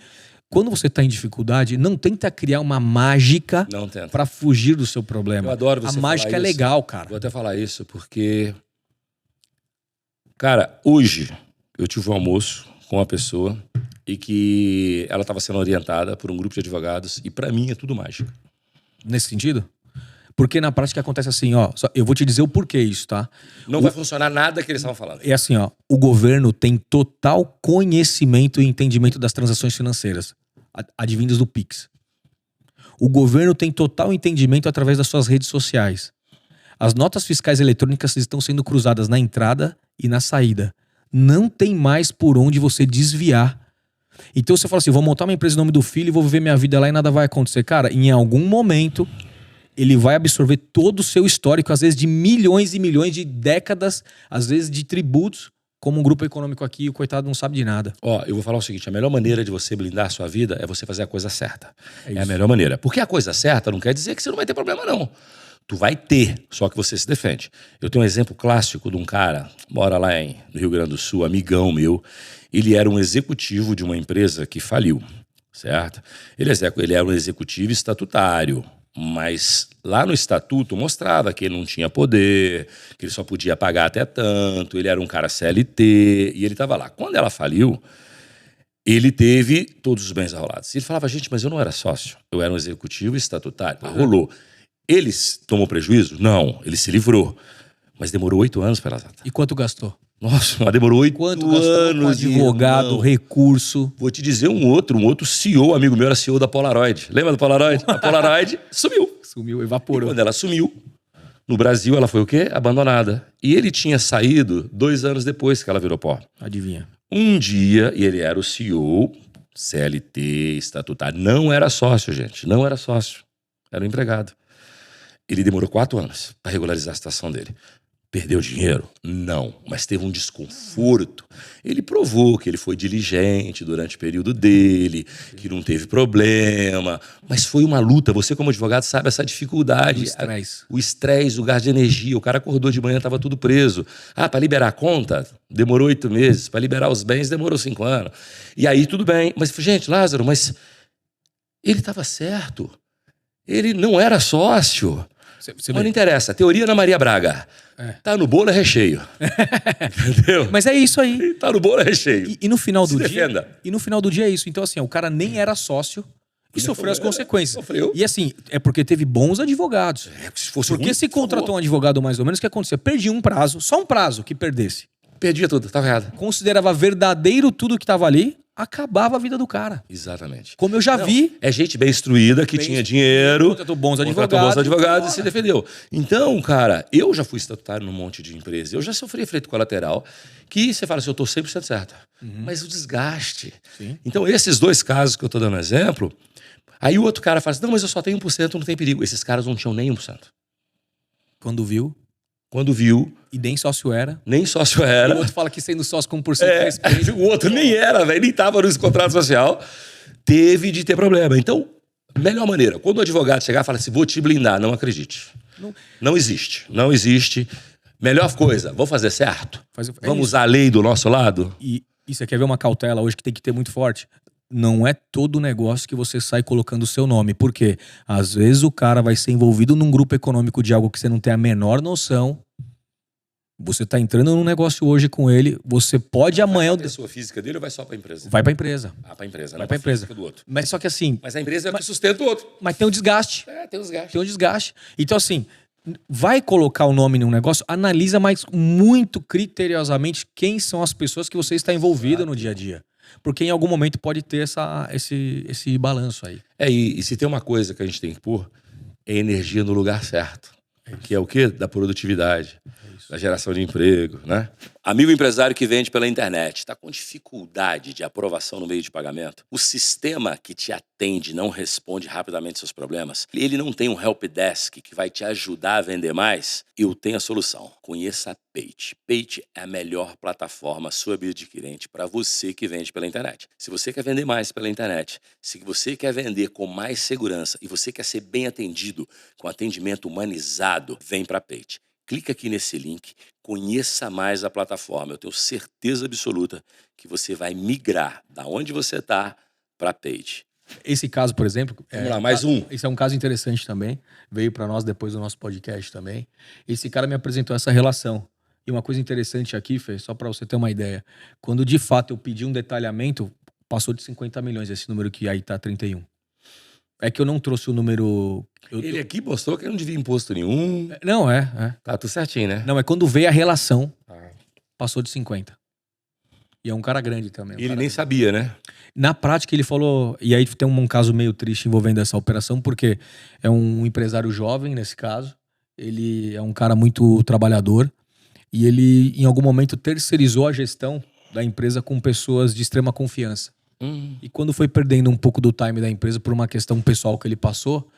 [SPEAKER 1] Quando você está em dificuldade, não tenta criar uma mágica para fugir do seu problema.
[SPEAKER 2] Eu adoro você
[SPEAKER 1] A mágica é legal, cara.
[SPEAKER 2] Vou até falar isso porque... Cara, hoje eu tive um almoço com uma pessoa e que ela estava sendo orientada por um grupo de advogados e para mim é tudo mágica.
[SPEAKER 1] Nesse sentido? Porque na prática acontece assim, eu vou te dizer o porquê isso, tá?
[SPEAKER 2] Não vai funcionar nada que eles estavam falando.
[SPEAKER 1] É assim, o governo tem total conhecimento e entendimento das transações financeiras advindas do Pix. O governo tem total entendimento através das suas redes sociais. As notas fiscais eletrônicas estão sendo cruzadas na entrada e na saída. Não tem mais por onde você desviar. Então você fala assim, vou montar uma empresa em nome do filho e vou viver minha vida lá e nada vai acontecer. Cara, em algum momento ele vai absorver todo o seu histórico, às vezes de milhões e milhões de décadas, às vezes de tributos, como um grupo econômico aqui, e o coitado não sabe de nada.
[SPEAKER 2] Ó, eu vou falar o seguinte, a melhor maneira de você blindar a sua vida é você fazer a coisa certa.
[SPEAKER 1] É
[SPEAKER 2] a melhor maneira. Porque a coisa certa não quer dizer que você não vai ter problema, não. Tu vai ter, só que você se defende. Eu tenho um exemplo clássico de um cara, mora lá no Rio Grande do Sul, amigão meu. Ele era um executivo de uma empresa que faliu, certo? Ele era um executivo estatutário, mas lá no estatuto mostrava que ele não tinha poder, que ele só podia pagar até tanto, ele era um cara CLT, e ele estava lá. Quando ela faliu, ele teve todos os bens arrolados. Ele falava, gente, mas eu não era sócio, eu era um executivo estatutário. Rolou. Ele tomou prejuízo? Não, ele se livrou. Mas demorou 8 anos para ela.
[SPEAKER 1] E quanto gastou?
[SPEAKER 2] Nossa, mas demorou 8
[SPEAKER 1] Quanto gastou
[SPEAKER 2] anos.
[SPEAKER 1] com advogado,
[SPEAKER 2] irmão.
[SPEAKER 1] Recurso?
[SPEAKER 2] Vou te dizer um outro CEO, amigo meu, era CEO da Polaroid. Lembra do Polaroid? A Polaroid sumiu.
[SPEAKER 1] Sumiu,
[SPEAKER 2] E
[SPEAKER 1] evaporou.
[SPEAKER 2] quando ela sumiu, no Brasil ela foi o quê? Abandonada. E ele tinha saído 2 anos depois que ela virou pó.
[SPEAKER 1] Adivinha?
[SPEAKER 2] Um dia, e ele era o CEO, CLT, estatutário. Não era sócio, gente. Não era sócio. Era um empregado. Ele demorou 4 anos para regularizar a situação dele. Perdeu dinheiro? Não, mas teve um desconforto. Ele provou que ele foi diligente durante o período dele, que não teve problema, mas foi uma luta. Você, como advogado, sabe essa dificuldade.
[SPEAKER 1] O estresse.
[SPEAKER 2] O estresse, o gás de energia. O cara acordou de manhã, estava tudo preso. Ah, para liberar a conta, demorou 8 meses. Para liberar os bens, demorou 5 anos. E aí, tudo bem. Mas, gente, Lázaro, mas ele estava certo. Ele não era sócio. Não interessa. Teoria Ana Maria Braga. Tá no bolo é recheio. Entendeu?
[SPEAKER 1] Mas é isso aí.
[SPEAKER 2] Tá no bolo é recheio.
[SPEAKER 1] E no final do dia.
[SPEAKER 2] Defenda.
[SPEAKER 1] E no final do dia é isso. Então, assim, o cara nem era sócio e sofreu as consequências.
[SPEAKER 2] Sofreu.
[SPEAKER 1] E assim, é porque teve bons advogados.
[SPEAKER 2] Se fosse
[SPEAKER 1] Porque
[SPEAKER 2] ruim,
[SPEAKER 1] se contratou um advogado mais ou menos, o que acontecia? Perdia um prazo, só um prazo que perdesse.
[SPEAKER 2] perdia tudo, tava errado.
[SPEAKER 1] Considerava verdadeiro tudo que estava ali, acabava a vida do cara.
[SPEAKER 2] Exatamente.
[SPEAKER 1] Como eu já vi.
[SPEAKER 2] É gente bem instruída, que tinha dinheiro.
[SPEAKER 1] Contratou bons
[SPEAKER 2] advogados e se defendeu. Então, cara, eu já fui estatutário num monte de empresas. Eu já sofri efeito colateral. Que você fala assim, eu tô 100% certo. Mas o desgaste.
[SPEAKER 1] Sim.
[SPEAKER 2] Então, esses 2 casos que eu tô dando exemplo, aí o outro cara fala assim, não, mas eu só tenho 1%, não tem perigo. Esses caras não tinham nem 1%.
[SPEAKER 1] Quando viu.
[SPEAKER 2] Quando viu.
[SPEAKER 1] E nem sócio era.
[SPEAKER 2] Nem sócio era.
[SPEAKER 1] E o outro fala que sendo sócio com 1%
[SPEAKER 2] o outro nem era, velho, nem tava no contrato social. Teve de ter problema. Então, melhor maneira, quando o advogado chegar e falar assim, vou te blindar, não acredite. Não existe. Não existe. Melhor coisa, vamos fazer certo? Vamos usar a lei do nosso lado?
[SPEAKER 1] E você quer ver uma cautela hoje que tem que ter muito forte? Não é todo negócio que você sai colocando o seu nome. Por quê? Às vezes o cara vai ser envolvido num grupo econômico de algo que você não tem a menor noção. Você tá entrando num negócio hoje com ele, você pode amanhã...
[SPEAKER 2] Vai pra pessoa física dele ou vai só pra empresa?
[SPEAKER 1] Vai pra empresa.
[SPEAKER 2] Ah, pra empresa.
[SPEAKER 1] Vai pra empresa.
[SPEAKER 2] Do outro.
[SPEAKER 1] Mas só que assim...
[SPEAKER 2] Mas a empresa é que sustenta o outro.
[SPEAKER 1] Mas tem um desgaste.
[SPEAKER 2] Tem um desgaste.
[SPEAKER 1] Tem um desgaste. Então assim, vai colocar o nome num negócio, analisa mais muito criteriosamente quem são as pessoas que você está envolvido no dia a dia. Porque em algum momento pode ter esse balanço aí.
[SPEAKER 2] E se tem uma coisa que a gente tem que pôr, é energia no lugar certo. Que é o quê? Da produtividade, da geração de emprego, né? Amigo empresário que vende pela internet, está com dificuldade de aprovação no meio de pagamento? O sistema que te atende não responde rapidamente seus problemas? Ele não tem um help desk que vai te ajudar a vender mais? Eu tenho a solução. Conheça a Page. Page é a melhor plataforma subadquirente para você que vende pela internet. Se você quer vender mais pela internet, se você quer vender com mais segurança e você quer ser bem atendido com atendimento humanizado, vem para a Page. Clica aqui nesse link, conheça mais a plataforma. Eu tenho certeza absoluta que você vai migrar da onde você está para a Page.
[SPEAKER 1] Esse caso, por exemplo...
[SPEAKER 2] Vamos lá, mais um.
[SPEAKER 1] Esse é um caso interessante também. Veio para nós depois do nosso podcast também. Esse cara me apresentou essa relação. E uma coisa interessante aqui, Fê, só para você ter uma ideia. Quando de fato eu pedi um detalhamento, passou de 50 milhões esse número que aí tá 31. É que eu não trouxe o número...
[SPEAKER 2] Ele aqui postou que não devia imposto nenhum.
[SPEAKER 1] Não, é.
[SPEAKER 2] Tá tudo certinho, né?
[SPEAKER 1] Não, é quando veio a relação, passou de 50. E é um cara grande também.
[SPEAKER 2] Ele nem sabia, né?
[SPEAKER 1] Na prática, ele falou... E aí tem um caso meio triste envolvendo essa operação, porque é um empresário jovem, nesse caso. Ele é um cara muito trabalhador. E ele, em algum momento, terceirizou a gestão da empresa com pessoas de extrema confiança. E quando foi perdendo um pouco do time da empresa por uma questão pessoal que ele passou,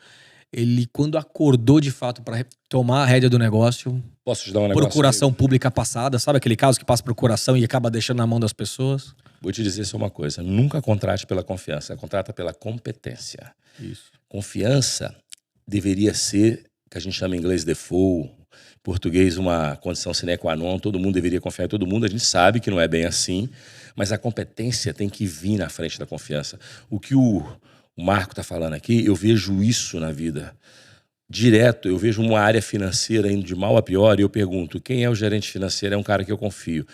[SPEAKER 1] ele, quando acordou de fato para tomar a rédea do negócio...
[SPEAKER 2] Posso te dar um negócio?
[SPEAKER 1] Procuração pública passada, sabe aquele caso que passa procuração e acaba deixando na mão das pessoas?
[SPEAKER 2] Vou te dizer só uma coisa. Nunca contrate pela confiança, contrata pela competência.
[SPEAKER 1] Isso.
[SPEAKER 2] Confiança deveria ser, que a gente chama em inglês default, em português uma condição sine qua non, todo mundo deveria confiar em todo mundo, a gente sabe que não é bem assim, mas a competência tem que vir na frente da confiança. O que o Marco está falando aqui, eu vejo isso na vida. Direto, eu vejo uma área financeira indo de mal a pior e eu pergunto, quem é o gerente financeiro? É um cara que eu confio.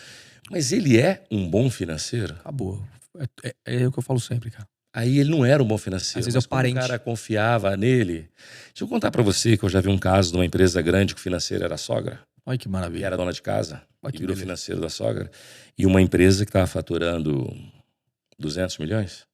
[SPEAKER 2] Mas ele é um bom financeiro?
[SPEAKER 1] Acabou. É o que eu falo sempre, cara.
[SPEAKER 2] Aí ele não era um bom financeiro.
[SPEAKER 1] Às vezes é o parente.
[SPEAKER 2] O cara confiava nele. Deixa eu contar pra você que eu já vi um caso de uma empresa grande que o financeiro era a sogra.
[SPEAKER 1] Olha que maravilha.
[SPEAKER 2] E era dona de casa.
[SPEAKER 1] Olha
[SPEAKER 2] E
[SPEAKER 1] que
[SPEAKER 2] virou
[SPEAKER 1] beleza.
[SPEAKER 2] financeiro da sogra. E uma empresa que estava faturando 200 milhões.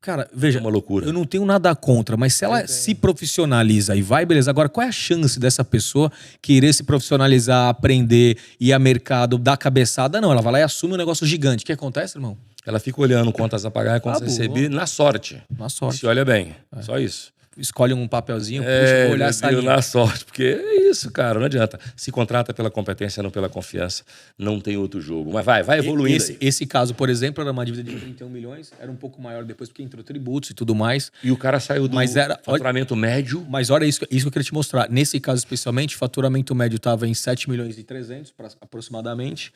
[SPEAKER 1] Cara, veja,
[SPEAKER 2] É uma loucura.
[SPEAKER 1] eu não tenho nada contra, mas se ela se profissionaliza e vai, beleza. Agora, qual é a chance dessa pessoa querer se profissionalizar, aprender, ir a mercado, dar cabeçada? Não, ela vai lá e assume um negócio gigante. O que acontece, irmão?
[SPEAKER 2] Ela fica olhando contas a pagar e contas a receber na sorte.
[SPEAKER 1] Na sorte.
[SPEAKER 2] Se olha bem. Só isso.
[SPEAKER 1] Escolhe um papelzinho, puxa, vou olhar essa linha.
[SPEAKER 2] Na sorte, porque é isso, cara, não adianta. Se contrata pela competência, não pela confiança, não tem outro jogo. Mas vai evoluindo.
[SPEAKER 1] Esse caso, por exemplo, era uma dívida de 31 milhões, era um pouco maior depois porque entrou tributos e tudo mais.
[SPEAKER 2] E o cara saiu do faturamento médio.
[SPEAKER 1] Mas olha isso que eu queria te mostrar. Nesse caso especialmente, o faturamento médio estava em 7 milhões e 300 aproximadamente.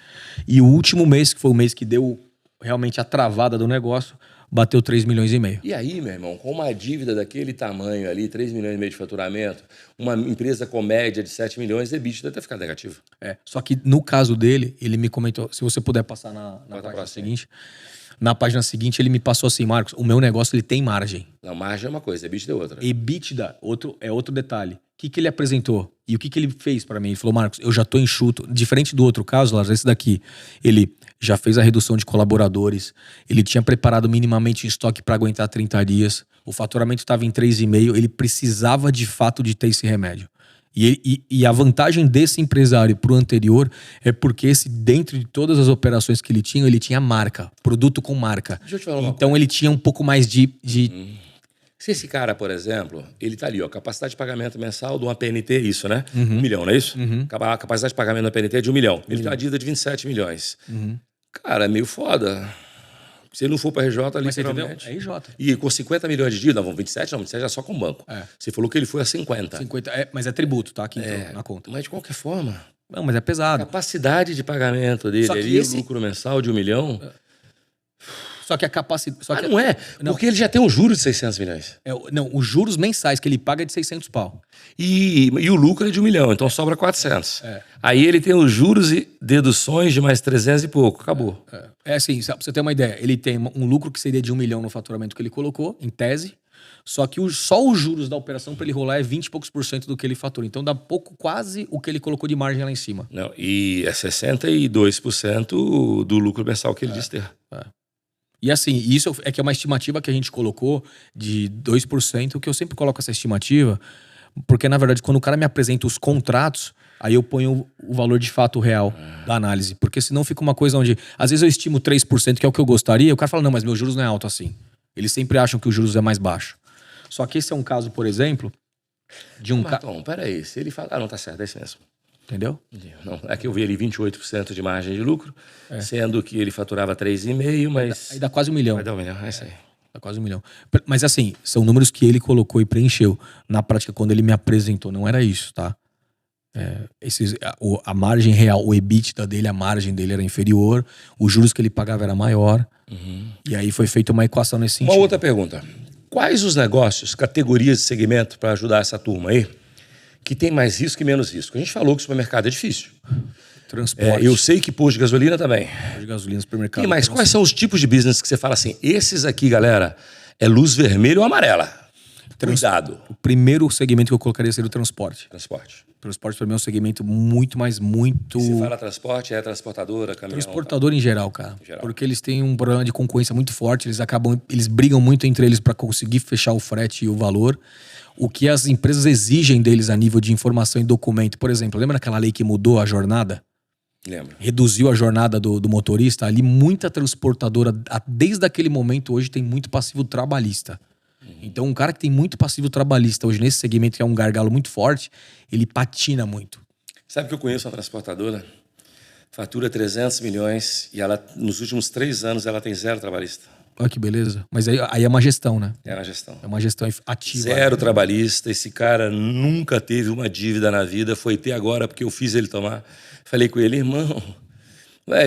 [SPEAKER 1] E o último mês, que foi o mês que deu realmente a travada do negócio, bateu 3 milhões e meio.
[SPEAKER 2] E aí, meu irmão, com uma dívida daquele tamanho ali, 3 milhões e meio de faturamento, uma empresa com média de 7 milhões, EBITDA deve ficar negativo.
[SPEAKER 1] Só que no caso dele, ele me comentou, se você puder passar na página seguinte, na página seguinte ele me passou assim, Marcos, o meu negócio ele tem margem.
[SPEAKER 2] Não, margem é uma coisa, EBITDA é outra.
[SPEAKER 1] EBITDA é outro detalhe. O que ele apresentou? E o que ele fez para mim? Ele falou, Marcos, eu já tô enxuto. Diferente do outro caso, Lars, esse daqui, ele já fez a redução de colaboradores, ele tinha preparado minimamente um estoque para aguentar 30 dias, o faturamento estava em 3,5, ele precisava de fato de ter esse remédio. E a vantagem desse empresário pro anterior é porque dentro de todas as operações que ele tinha marca, produto com marca.
[SPEAKER 2] Deixa eu te falar uma
[SPEAKER 1] então ele tinha um pouco mais de...
[SPEAKER 2] Se esse cara, por exemplo, ele tá ali, ó, capacidade de pagamento mensal de uma PNT, isso, né? 1 milhão, não é isso? A capacidade de pagamento da PNT é de 1 milhão. Ele tem uma dívida de 27 milhões. Cara, é meio foda. Se ele não for para RJ, literalmente.
[SPEAKER 1] É RJ.
[SPEAKER 2] E com 50 milhões de dívida, não, 27 é só com o banco. Você falou que ele foi a 50.
[SPEAKER 1] Mas é tributo, tá? Aqui na conta.
[SPEAKER 2] Mas de qualquer forma...
[SPEAKER 1] Não, mas é pesado.
[SPEAKER 2] A capacidade de pagamento dele ali, o lucro mensal de 1 milhão...
[SPEAKER 1] Só que a capacidade...
[SPEAKER 2] não é, porque ele já tem um juros de 600 milhões.
[SPEAKER 1] Não, os juros mensais que ele paga é de 600 pau.
[SPEAKER 2] E o lucro é de 1 milhão, então sobra 400. Aí ele tem os juros e deduções de mais 300 e pouco, acabou.
[SPEAKER 1] É assim, pra você ter uma ideia, ele tem um lucro que seria de 1 milhão no faturamento que ele colocou, em tese, só que só os juros da operação para ele rolar é 20 e poucos % do que ele fatura. Então dá pouco, quase o que ele colocou de margem lá em cima.
[SPEAKER 2] Não, e é 62% do lucro mensal que ele diz ter.
[SPEAKER 1] E assim, isso é que é uma estimativa que a gente colocou de 2%, que eu sempre coloco essa estimativa, porque na verdade quando o cara me apresenta os contratos, aí eu ponho o valor de fato real da análise. Porque senão fica uma coisa onde, às vezes eu estimo 3%, que é o que eu gostaria, e o cara fala, não, mas meus juros não é alto assim. Eles sempre acham que os juros é mais baixo. Só que esse é um caso, por exemplo, de um cara...
[SPEAKER 2] Tom, peraí, se ele fala... não, tá certo, é isso mesmo.
[SPEAKER 1] Entendeu?
[SPEAKER 2] Não, aqui eu vi ali 28% de margem de lucro, sendo que ele faturava 3,5, mas...
[SPEAKER 1] Aí dá quase 1 milhão.
[SPEAKER 2] Vai dar 1 milhão, é isso aí.
[SPEAKER 1] Dá quase 1 milhão. Mas assim, são números que ele colocou e preencheu. Na prática, quando ele me apresentou, não era isso, tá? A margem real, o EBITDA dele, a margem dele era inferior, os juros que ele pagava era maior. E aí foi feita uma equação nesse sentido.
[SPEAKER 2] Uma outra pergunta. Quais os negócios, categorias de segmento para ajudar essa turma aí, que tem mais risco e menos risco? A gente falou que o supermercado é difícil.
[SPEAKER 1] Transporte.
[SPEAKER 2] Eu sei que posto de gasolina também.
[SPEAKER 1] Posto de gasolina, supermercado.
[SPEAKER 2] Mas quais são os tipos de business que você fala assim, esses aqui, galera, é luz vermelha ou amarela? Cuidado.
[SPEAKER 1] O primeiro segmento que eu colocaria seria o transporte.
[SPEAKER 2] Transporte.
[SPEAKER 1] Transporte para mim é um segmento muito, mas muito...
[SPEAKER 2] Se fala transporte, é transportadora, caminhão...
[SPEAKER 1] Transportador em geral, cara.
[SPEAKER 2] Em geral.
[SPEAKER 1] Porque eles têm um problema de concorrência muito forte, eles brigam muito entre eles para conseguir fechar o frete e o valor. O que as empresas exigem deles a nível de informação e documento. Por exemplo, lembra daquela lei que mudou a jornada?
[SPEAKER 2] Lembro.
[SPEAKER 1] Reduziu a jornada do motorista? Ali muita transportadora, desde aquele momento hoje, tem muito passivo trabalhista. Então, um cara que tem muito passivo trabalhista hoje nesse segmento, que é um gargalo muito forte, ele patina muito.
[SPEAKER 2] Sabe que eu conheço uma transportadora? Fatura 300 milhões e ela, nos últimos 3 anos, ela tem 0 trabalhista.
[SPEAKER 1] Olha que beleza. Mas aí é uma gestão, né?
[SPEAKER 2] É na gestão.
[SPEAKER 1] É uma gestão ativa.
[SPEAKER 2] 0 trabalhista. Esse cara nunca teve uma dívida na vida. Foi ter agora porque eu fiz ele tomar. Falei com ele, irmão,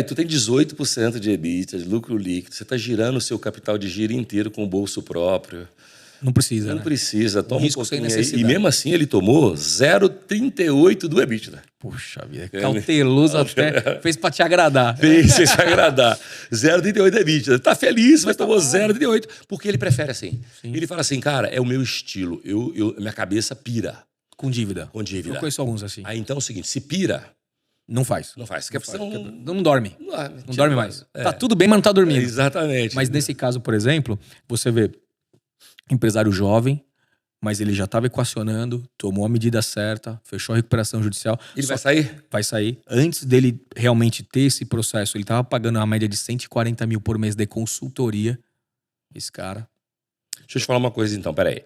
[SPEAKER 2] tu tem 18% de EBITDA, de lucro líquido. Você está girando o seu capital de giro inteiro com o bolso próprio.
[SPEAKER 1] Não precisa,
[SPEAKER 2] Não
[SPEAKER 1] né?
[SPEAKER 2] precisa. Toma
[SPEAKER 1] risco
[SPEAKER 2] um
[SPEAKER 1] sem
[SPEAKER 2] pouquinho aí.
[SPEAKER 1] necessidade.
[SPEAKER 2] E mesmo assim ele tomou 0,38 do EBITDA.
[SPEAKER 1] Puxa vida, cauteloso até. Fez pra te agradar.
[SPEAKER 2] Fez se agradar. 0,38 do EBITDA. Tá feliz, mas tomou 0,38. Porque ele prefere assim.
[SPEAKER 1] Sim.
[SPEAKER 2] Ele fala assim, cara, é o meu estilo. Minha cabeça pira
[SPEAKER 1] Com dívida.
[SPEAKER 2] com dívida.
[SPEAKER 1] Eu conheço alguns assim.
[SPEAKER 2] Aí então é o seguinte, se pira,
[SPEAKER 1] Não faz.
[SPEAKER 2] não faz. Porque você
[SPEAKER 1] Não dorme.
[SPEAKER 2] não
[SPEAKER 1] Não dorme mais.
[SPEAKER 2] É.
[SPEAKER 1] Tá tudo bem, mas não tá dormindo.
[SPEAKER 2] Exatamente.
[SPEAKER 1] Mas nesse caso, por exemplo, você vê empresário jovem, mas ele já estava equacionando, tomou a medida certa, fechou a recuperação judicial.
[SPEAKER 2] Ele vai sair?
[SPEAKER 1] Vai sair. Antes dele realmente ter esse processo, ele estava pagando uma média de 140 mil por mês de consultoria. Esse cara.
[SPEAKER 2] Deixa eu te falar uma coisa então, peraí.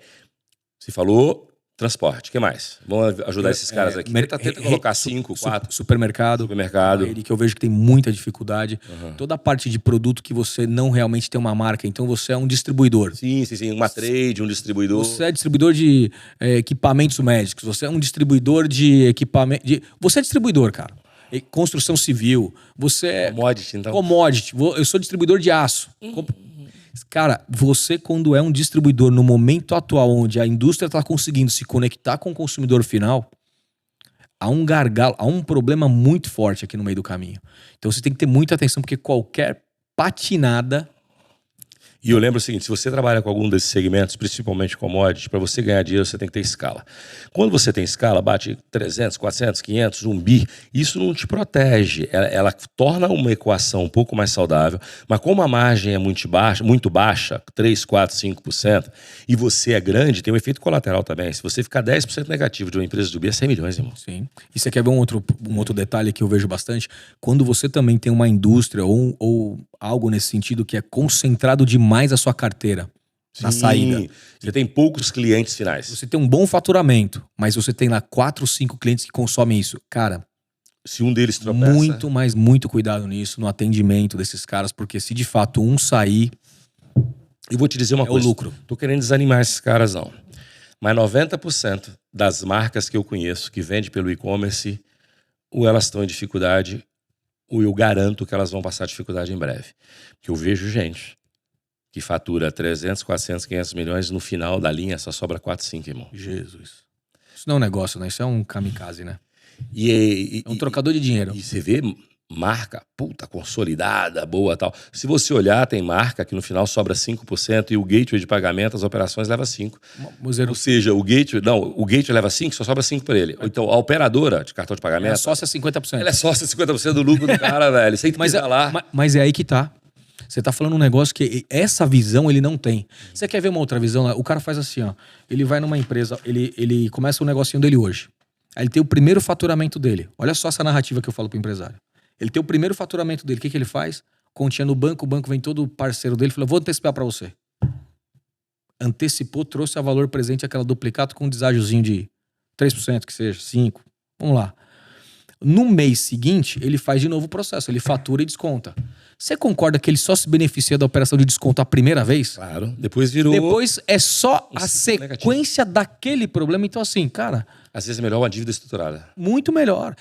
[SPEAKER 2] Você falou transporte, o que mais? Vamos ajudar esses caras aqui. Tenta colocar 5, 4.
[SPEAKER 1] Supermercado.
[SPEAKER 2] Supermercado.
[SPEAKER 1] Que eu vejo que tem muita dificuldade.
[SPEAKER 2] Uhum.
[SPEAKER 1] Toda a parte de produto que você não realmente tem uma marca, então você é um distribuidor.
[SPEAKER 2] Sim. Uma trade, um distribuidor.
[SPEAKER 1] Você é distribuidor de equipamentos médicos, você é um distribuidor de equipamento. Você é distribuidor, cara. Construção civil, você é.
[SPEAKER 2] Commodity, então.
[SPEAKER 1] Commodity. Eu sou distribuidor de aço. Cara, você, quando é um distribuidor no momento atual, onde a indústria está conseguindo se conectar com o consumidor final, há um gargalo, há um problema muito forte aqui no meio do caminho. Então você tem que ter muita atenção, porque qualquer patinada.
[SPEAKER 2] E eu lembro o seguinte, se você trabalha com algum desses segmentos, principalmente commodities, para você ganhar dinheiro, você tem que ter escala. Quando você tem escala, bate 300, 400, 500, 1 bi, isso não te protege. Ela torna uma equação um pouco mais saudável, mas como a margem é muito baixa, 3, 4, 5%, e você é grande, tem um efeito colateral também. Se você ficar 10% negativo de uma empresa do bi, é 100 milhões, irmão.
[SPEAKER 1] Sim. E você quer ver um outro detalhe que eu vejo bastante? Quando você também tem uma indústria ou algo nesse sentido que é concentrado demais a sua carteira na saída.
[SPEAKER 2] Você tem poucos clientes finais.
[SPEAKER 1] Você tem um bom faturamento, mas você tem lá 4, 5 clientes que consomem isso. Cara,
[SPEAKER 2] se um deles tropeça...
[SPEAKER 1] muito cuidado nisso, no atendimento desses caras, porque se de fato um sair...
[SPEAKER 2] Eu vou te dizer uma coisa.
[SPEAKER 1] É o lucro.
[SPEAKER 2] Tô querendo desanimar esses caras, não. Mas 90% das marcas que eu conheço que vende pelo e-commerce, ou elas estão em dificuldade, ou eu garanto que elas vão passar dificuldade em breve. Porque eu vejo gente que fatura 300, 400, 500 milhões, no final da linha só sobra 4, 5, irmão.
[SPEAKER 1] Jesus. Isso não é um negócio, né? Isso é um kamikaze, né?
[SPEAKER 2] É
[SPEAKER 1] um trocador de dinheiro.
[SPEAKER 2] E você vê marca, puta, consolidada, boa tal. Se você olhar, tem marca que no final sobra 5% e o gateway de pagamento, as operações leva 5%. Ou seja, o gateway leva 5%, só sobra 5% para ele. Então, a operadora de cartão de pagamento...
[SPEAKER 1] Ela é sócia 50%.
[SPEAKER 2] Ela é sócia 50% do lucro do cara, velho. Sem pisar lá.
[SPEAKER 1] Mas é aí que tá. Você tá falando um negócio que essa visão ele não tem. Você quer ver uma outra visão? O cara faz assim, ó. Ele vai numa empresa, ele começa o negocinho dele hoje. Aí ele tem o primeiro faturamento dele. Olha só essa narrativa que eu falo pro empresário. Ele tem o primeiro faturamento dele. O que ele faz? Continha no banco, o banco vem todo parceiro dele e fala, vou antecipar para você. Antecipou, trouxe a valor presente aquela duplicata com um deságiozinho de 3%, que seja, 5%. Vamos lá. No mês seguinte, ele faz de novo o processo. Ele fatura e desconta. Você concorda que ele só se beneficia da operação de desconto a primeira vez?
[SPEAKER 2] Claro. Depois virou...
[SPEAKER 1] Depois é só a sequência daquele problema. Então assim, cara...
[SPEAKER 2] Às vezes é melhor uma dívida estruturada.
[SPEAKER 1] Muito melhor.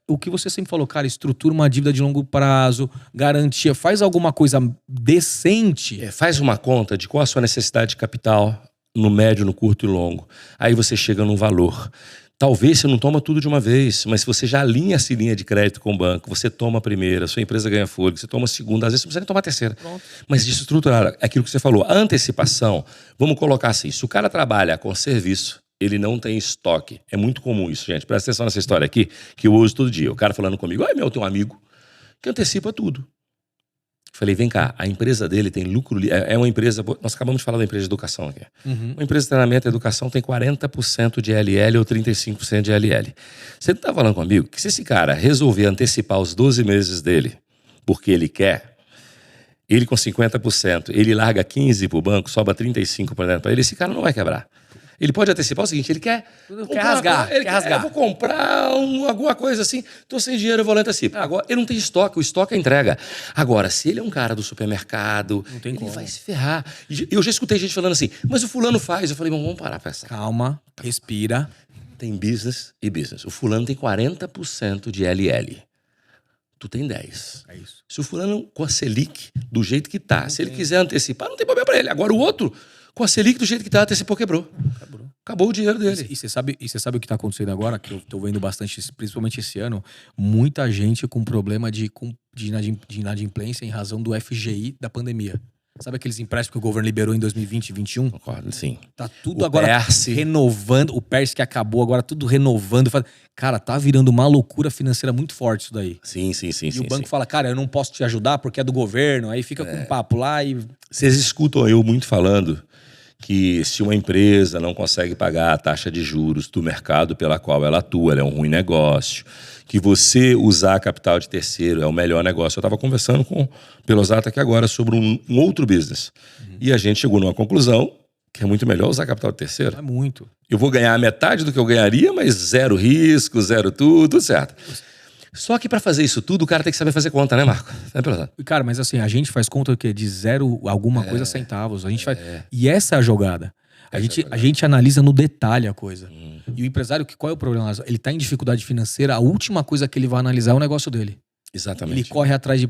[SPEAKER 1] O que você sempre falou, cara, estrutura uma dívida de longo prazo, garantia, faz alguma coisa decente.
[SPEAKER 2] Faz uma conta de qual a sua necessidade de capital no médio, no curto e longo. Aí você chega num valor. Talvez você não toma tudo de uma vez, mas se você já alinha essa linha de crédito com o banco, você toma a primeira, sua empresa ganha fôlego, você toma a segunda, às vezes você não precisa nem tomar a terceira. Pronto. Mas de estruturar, aquilo que você falou, a antecipação, vamos colocar assim, se o cara trabalha com serviço, ele não tem estoque. É muito comum isso, gente. Presta atenção nessa história aqui, que eu uso todo dia. O cara falando comigo, eu tenho um amigo que antecipa tudo. Falei, vem cá, a empresa dele tem lucro... É uma empresa... Nós acabamos de falar da empresa de educação aqui. Uma empresa de treinamento e educação tem 40% de LL ou 35% de LL. Você não está falando comigo que se esse cara resolver antecipar os 12 meses dele, porque ele quer, ele com 50%, ele larga 15% para o banco, sobra 35% para ele, esse cara não vai quebrar. Ele pode antecipar o seguinte, ele quer
[SPEAKER 1] rasgar.
[SPEAKER 2] Eu vou comprar alguma coisa assim, estou sem dinheiro, eu vou lá e antecipo. Agora, ele não tem estoque, o estoque é entrega. Agora, se ele é um cara do supermercado, ele vai se ferrar. Eu já escutei gente falando assim, mas o fulano faz. Eu falei, vamos parar pra essa.
[SPEAKER 1] Calma, respira.
[SPEAKER 2] Tem business e business. O fulano tem 40% de LL. Tu tem 10%.
[SPEAKER 1] É isso.
[SPEAKER 2] Se o fulano com a Selic do jeito que tá, se ele quiser antecipar, não tem problema pra ele. Agora o outro... Com a Selic do jeito que tá, antecipou, quebrou. Acabou o dinheiro dele.
[SPEAKER 1] E você sabe o que está acontecendo agora? Que eu tô vendo bastante, principalmente esse ano, muita gente com problema de inadimplência em razão do FGI da pandemia. Sabe aqueles empréstimos que o governo liberou em 2020 e 2021?
[SPEAKER 2] Concordo, sim.
[SPEAKER 1] Tá tudo agora renovando. O PERS que acabou, agora tudo renovando. Cara, tá virando uma loucura financeira muito forte isso daí.
[SPEAKER 2] Sim.
[SPEAKER 1] E o banco fala, cara, eu não posso te ajudar porque é do governo. Aí fica com um papo lá e...
[SPEAKER 2] Vocês escutam eu muito falando que se uma empresa não consegue pagar a taxa de juros do mercado pela qual ela atua, ela é um ruim negócio, que você usar capital de terceiro é o melhor negócio. Eu estava conversando com o Pelosato aqui agora sobre um outro business. E a gente chegou numa conclusão que é muito melhor usar capital de terceiro.
[SPEAKER 1] É muito.
[SPEAKER 2] Eu vou ganhar metade do que eu ganharia, mas zero risco, zero tudo certo. Só que para fazer isso tudo, o cara tem que saber fazer conta, né, Marco?
[SPEAKER 1] Cara, mas assim, a gente faz conta de zero alguma coisa centavos. A gente faz... E essa é a jogada. A gente analisa no detalhe a coisa. E o empresário, qual é o problema? Ele tá em dificuldade financeira, a última coisa que ele vai analisar é o negócio dele.
[SPEAKER 2] Exatamente.
[SPEAKER 1] Ele corre atrás de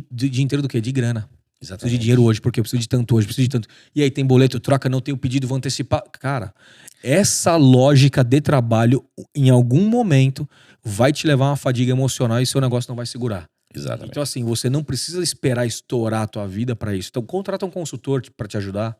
[SPEAKER 1] dia inteiro do quê? De grana.
[SPEAKER 2] Exatamente.
[SPEAKER 1] Preciso de dinheiro hoje, porque eu preciso de tanto hoje, preciso de tanto. E aí tem boleto, troca, não tenho pedido, vou antecipar. Cara, essa lógica de trabalho, em algum momento, vai te levar a uma fadiga emocional e seu negócio não vai segurar.
[SPEAKER 2] Exatamente.
[SPEAKER 1] Então, assim, você não precisa esperar estourar a tua vida para isso. Então, contrata um consultor para te ajudar.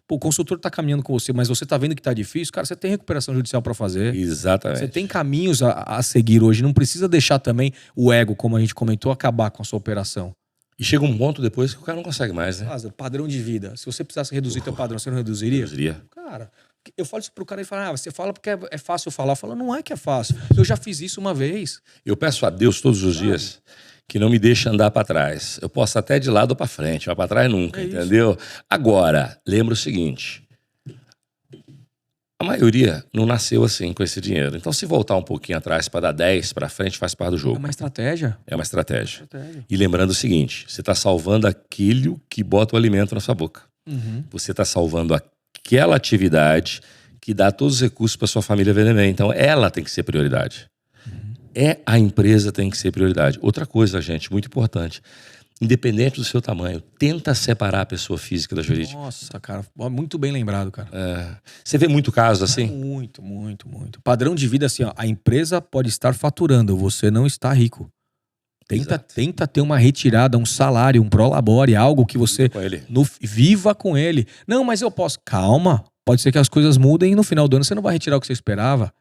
[SPEAKER 1] Pô, o consultor tá caminhando com você, mas você tá vendo que tá difícil, cara, você tem recuperação judicial para fazer.
[SPEAKER 2] Exatamente.
[SPEAKER 1] Você tem caminhos a seguir hoje. Não precisa deixar também o ego, como a gente comentou, acabar com a sua operação.
[SPEAKER 2] E chega um ponto depois que o cara não consegue mais, né?
[SPEAKER 1] Padrão de vida. Se você precisasse reduzir teu padrão, você não reduziria?
[SPEAKER 2] Reduziria.
[SPEAKER 1] Cara, eu falo isso pro cara e fala, você fala porque é fácil falar. Eu falo, não é que é fácil. Eu já fiz isso uma vez.
[SPEAKER 2] Eu peço a Deus todos os dias que não me deixe andar para trás. Eu posso até de lado ou para frente, mas para trás nunca, entendeu? Agora, lembra o seguinte. A maioria não nasceu assim, com esse dinheiro. Então, se voltar um pouquinho atrás para dar 10 para frente, faz parte do jogo.
[SPEAKER 1] É uma estratégia.
[SPEAKER 2] É uma estratégia. E lembrando o seguinte, você está salvando aquilo que bota o alimento na sua boca. Você está salvando aquela atividade que dá todos os recursos para sua família viver bem. Então, ela tem que ser prioridade. A empresa tem que ser prioridade. Outra coisa, gente, muito importante. Independente do seu tamanho, tenta separar a pessoa física da jurídica.
[SPEAKER 1] Nossa, cara, muito bem lembrado, cara.
[SPEAKER 2] Você vê muito caso assim?
[SPEAKER 1] Muito. Padrão de vida assim, ó, a empresa pode estar faturando, você não está rico. Tenta ter uma retirada, um salário, um prolabore, algo que você viva com ele. Não, mas eu posso. Calma, pode ser que as coisas mudem e no final do ano você não vai retirar o que você esperava.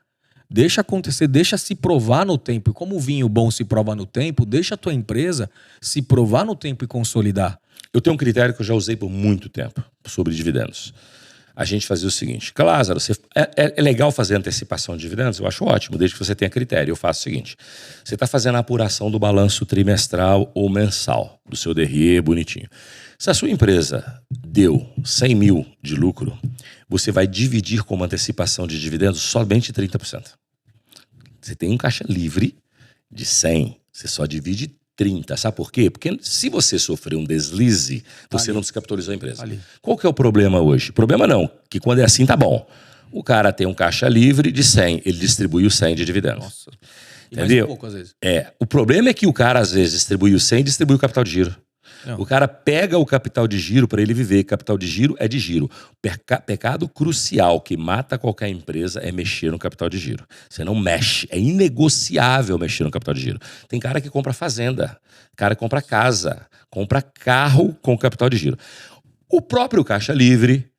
[SPEAKER 1] Deixa acontecer, deixa se provar no tempo. E como o vinho bom se prova no tempo, deixa a tua empresa se provar no tempo e consolidar.
[SPEAKER 2] Eu tenho um critério que eu já usei por muito tempo sobre dividendos. A gente fazia o seguinte, Lázaro, é legal fazer antecipação de dividendos? Eu acho ótimo, desde que você tenha critério. Eu faço o seguinte, você está fazendo a apuração do balanço trimestral ou mensal, do seu DRE bonitinho. Se a sua empresa deu 100 mil de lucro, você vai dividir como antecipação de dividendos somente 30%. Você tem um caixa livre de 100, você só divide 30. Sabe por quê? Porque se você sofrer um deslize, você não descapitalizou a empresa. Qual que é o problema hoje? Problema não, que quando é assim tá bom. O cara tem um caixa livre de 100, ele distribui o 100 de dividendos.
[SPEAKER 1] Nossa. Entendeu? Mais um pouco, às vezes.
[SPEAKER 2] O problema é que o cara às vezes distribui o 100 e distribui o capital de giro.
[SPEAKER 1] Não.
[SPEAKER 2] O cara pega o capital de giro para ele viver. Capital de giro é de giro. Pecado crucial que mata qualquer empresa é mexer no capital de giro. Você não mexe. É inegociável mexer no capital de giro. Tem cara que compra fazenda, cara que compra casa, compra carro com capital de giro. O próprio Caixa Livre.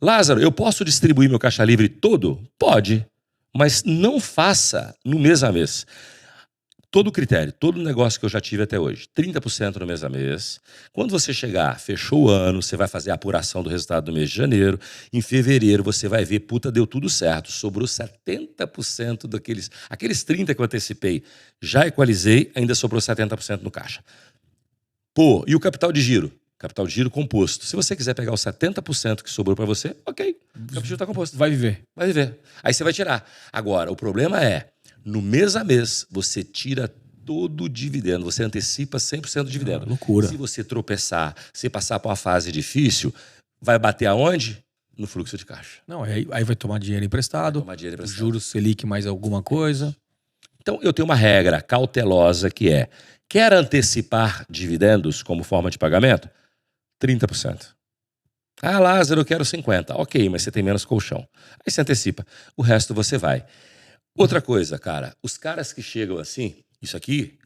[SPEAKER 2] Lázaro, eu posso distribuir meu Caixa Livre todo? Pode, mas não faça no mês a mês. Todo o critério, todo o negócio que eu já tive até hoje, 30% no mês a mês. Quando você chegar, fechou o ano, você vai fazer a apuração do resultado do mês de janeiro. Em fevereiro você vai ver, puta, deu tudo certo. Sobrou 70% aqueles 30% que eu antecipei. Já equalizei, ainda sobrou 70% no caixa. Pô, e o capital de giro? Capital de giro composto. Se você quiser pegar os 70% que sobrou para você, ok. O capital de giro está composto.
[SPEAKER 1] Vai viver.
[SPEAKER 2] Vai viver. Aí você vai tirar. Agora, o problema é, no mês a mês, você tira todo o dividendo. Você antecipa 100% do dividendo.
[SPEAKER 1] Loucura.
[SPEAKER 2] Se você tropeçar, se passar por uma fase difícil, vai bater aonde? No fluxo de caixa.
[SPEAKER 1] Não, aí vai tomar dinheiro emprestado.
[SPEAKER 2] Tomar dinheiro emprestado.
[SPEAKER 1] Juros Selic mais alguma coisa.
[SPEAKER 2] Então, eu tenho uma regra cautelosa que é, quer antecipar dividendos como forma de pagamento? 30%. Ah, Lázaro, eu quero 50%. Ok, mas você tem menos colchão. Aí você antecipa. O resto você vai. Outra coisa, cara. Os caras que chegam assim, isso aqui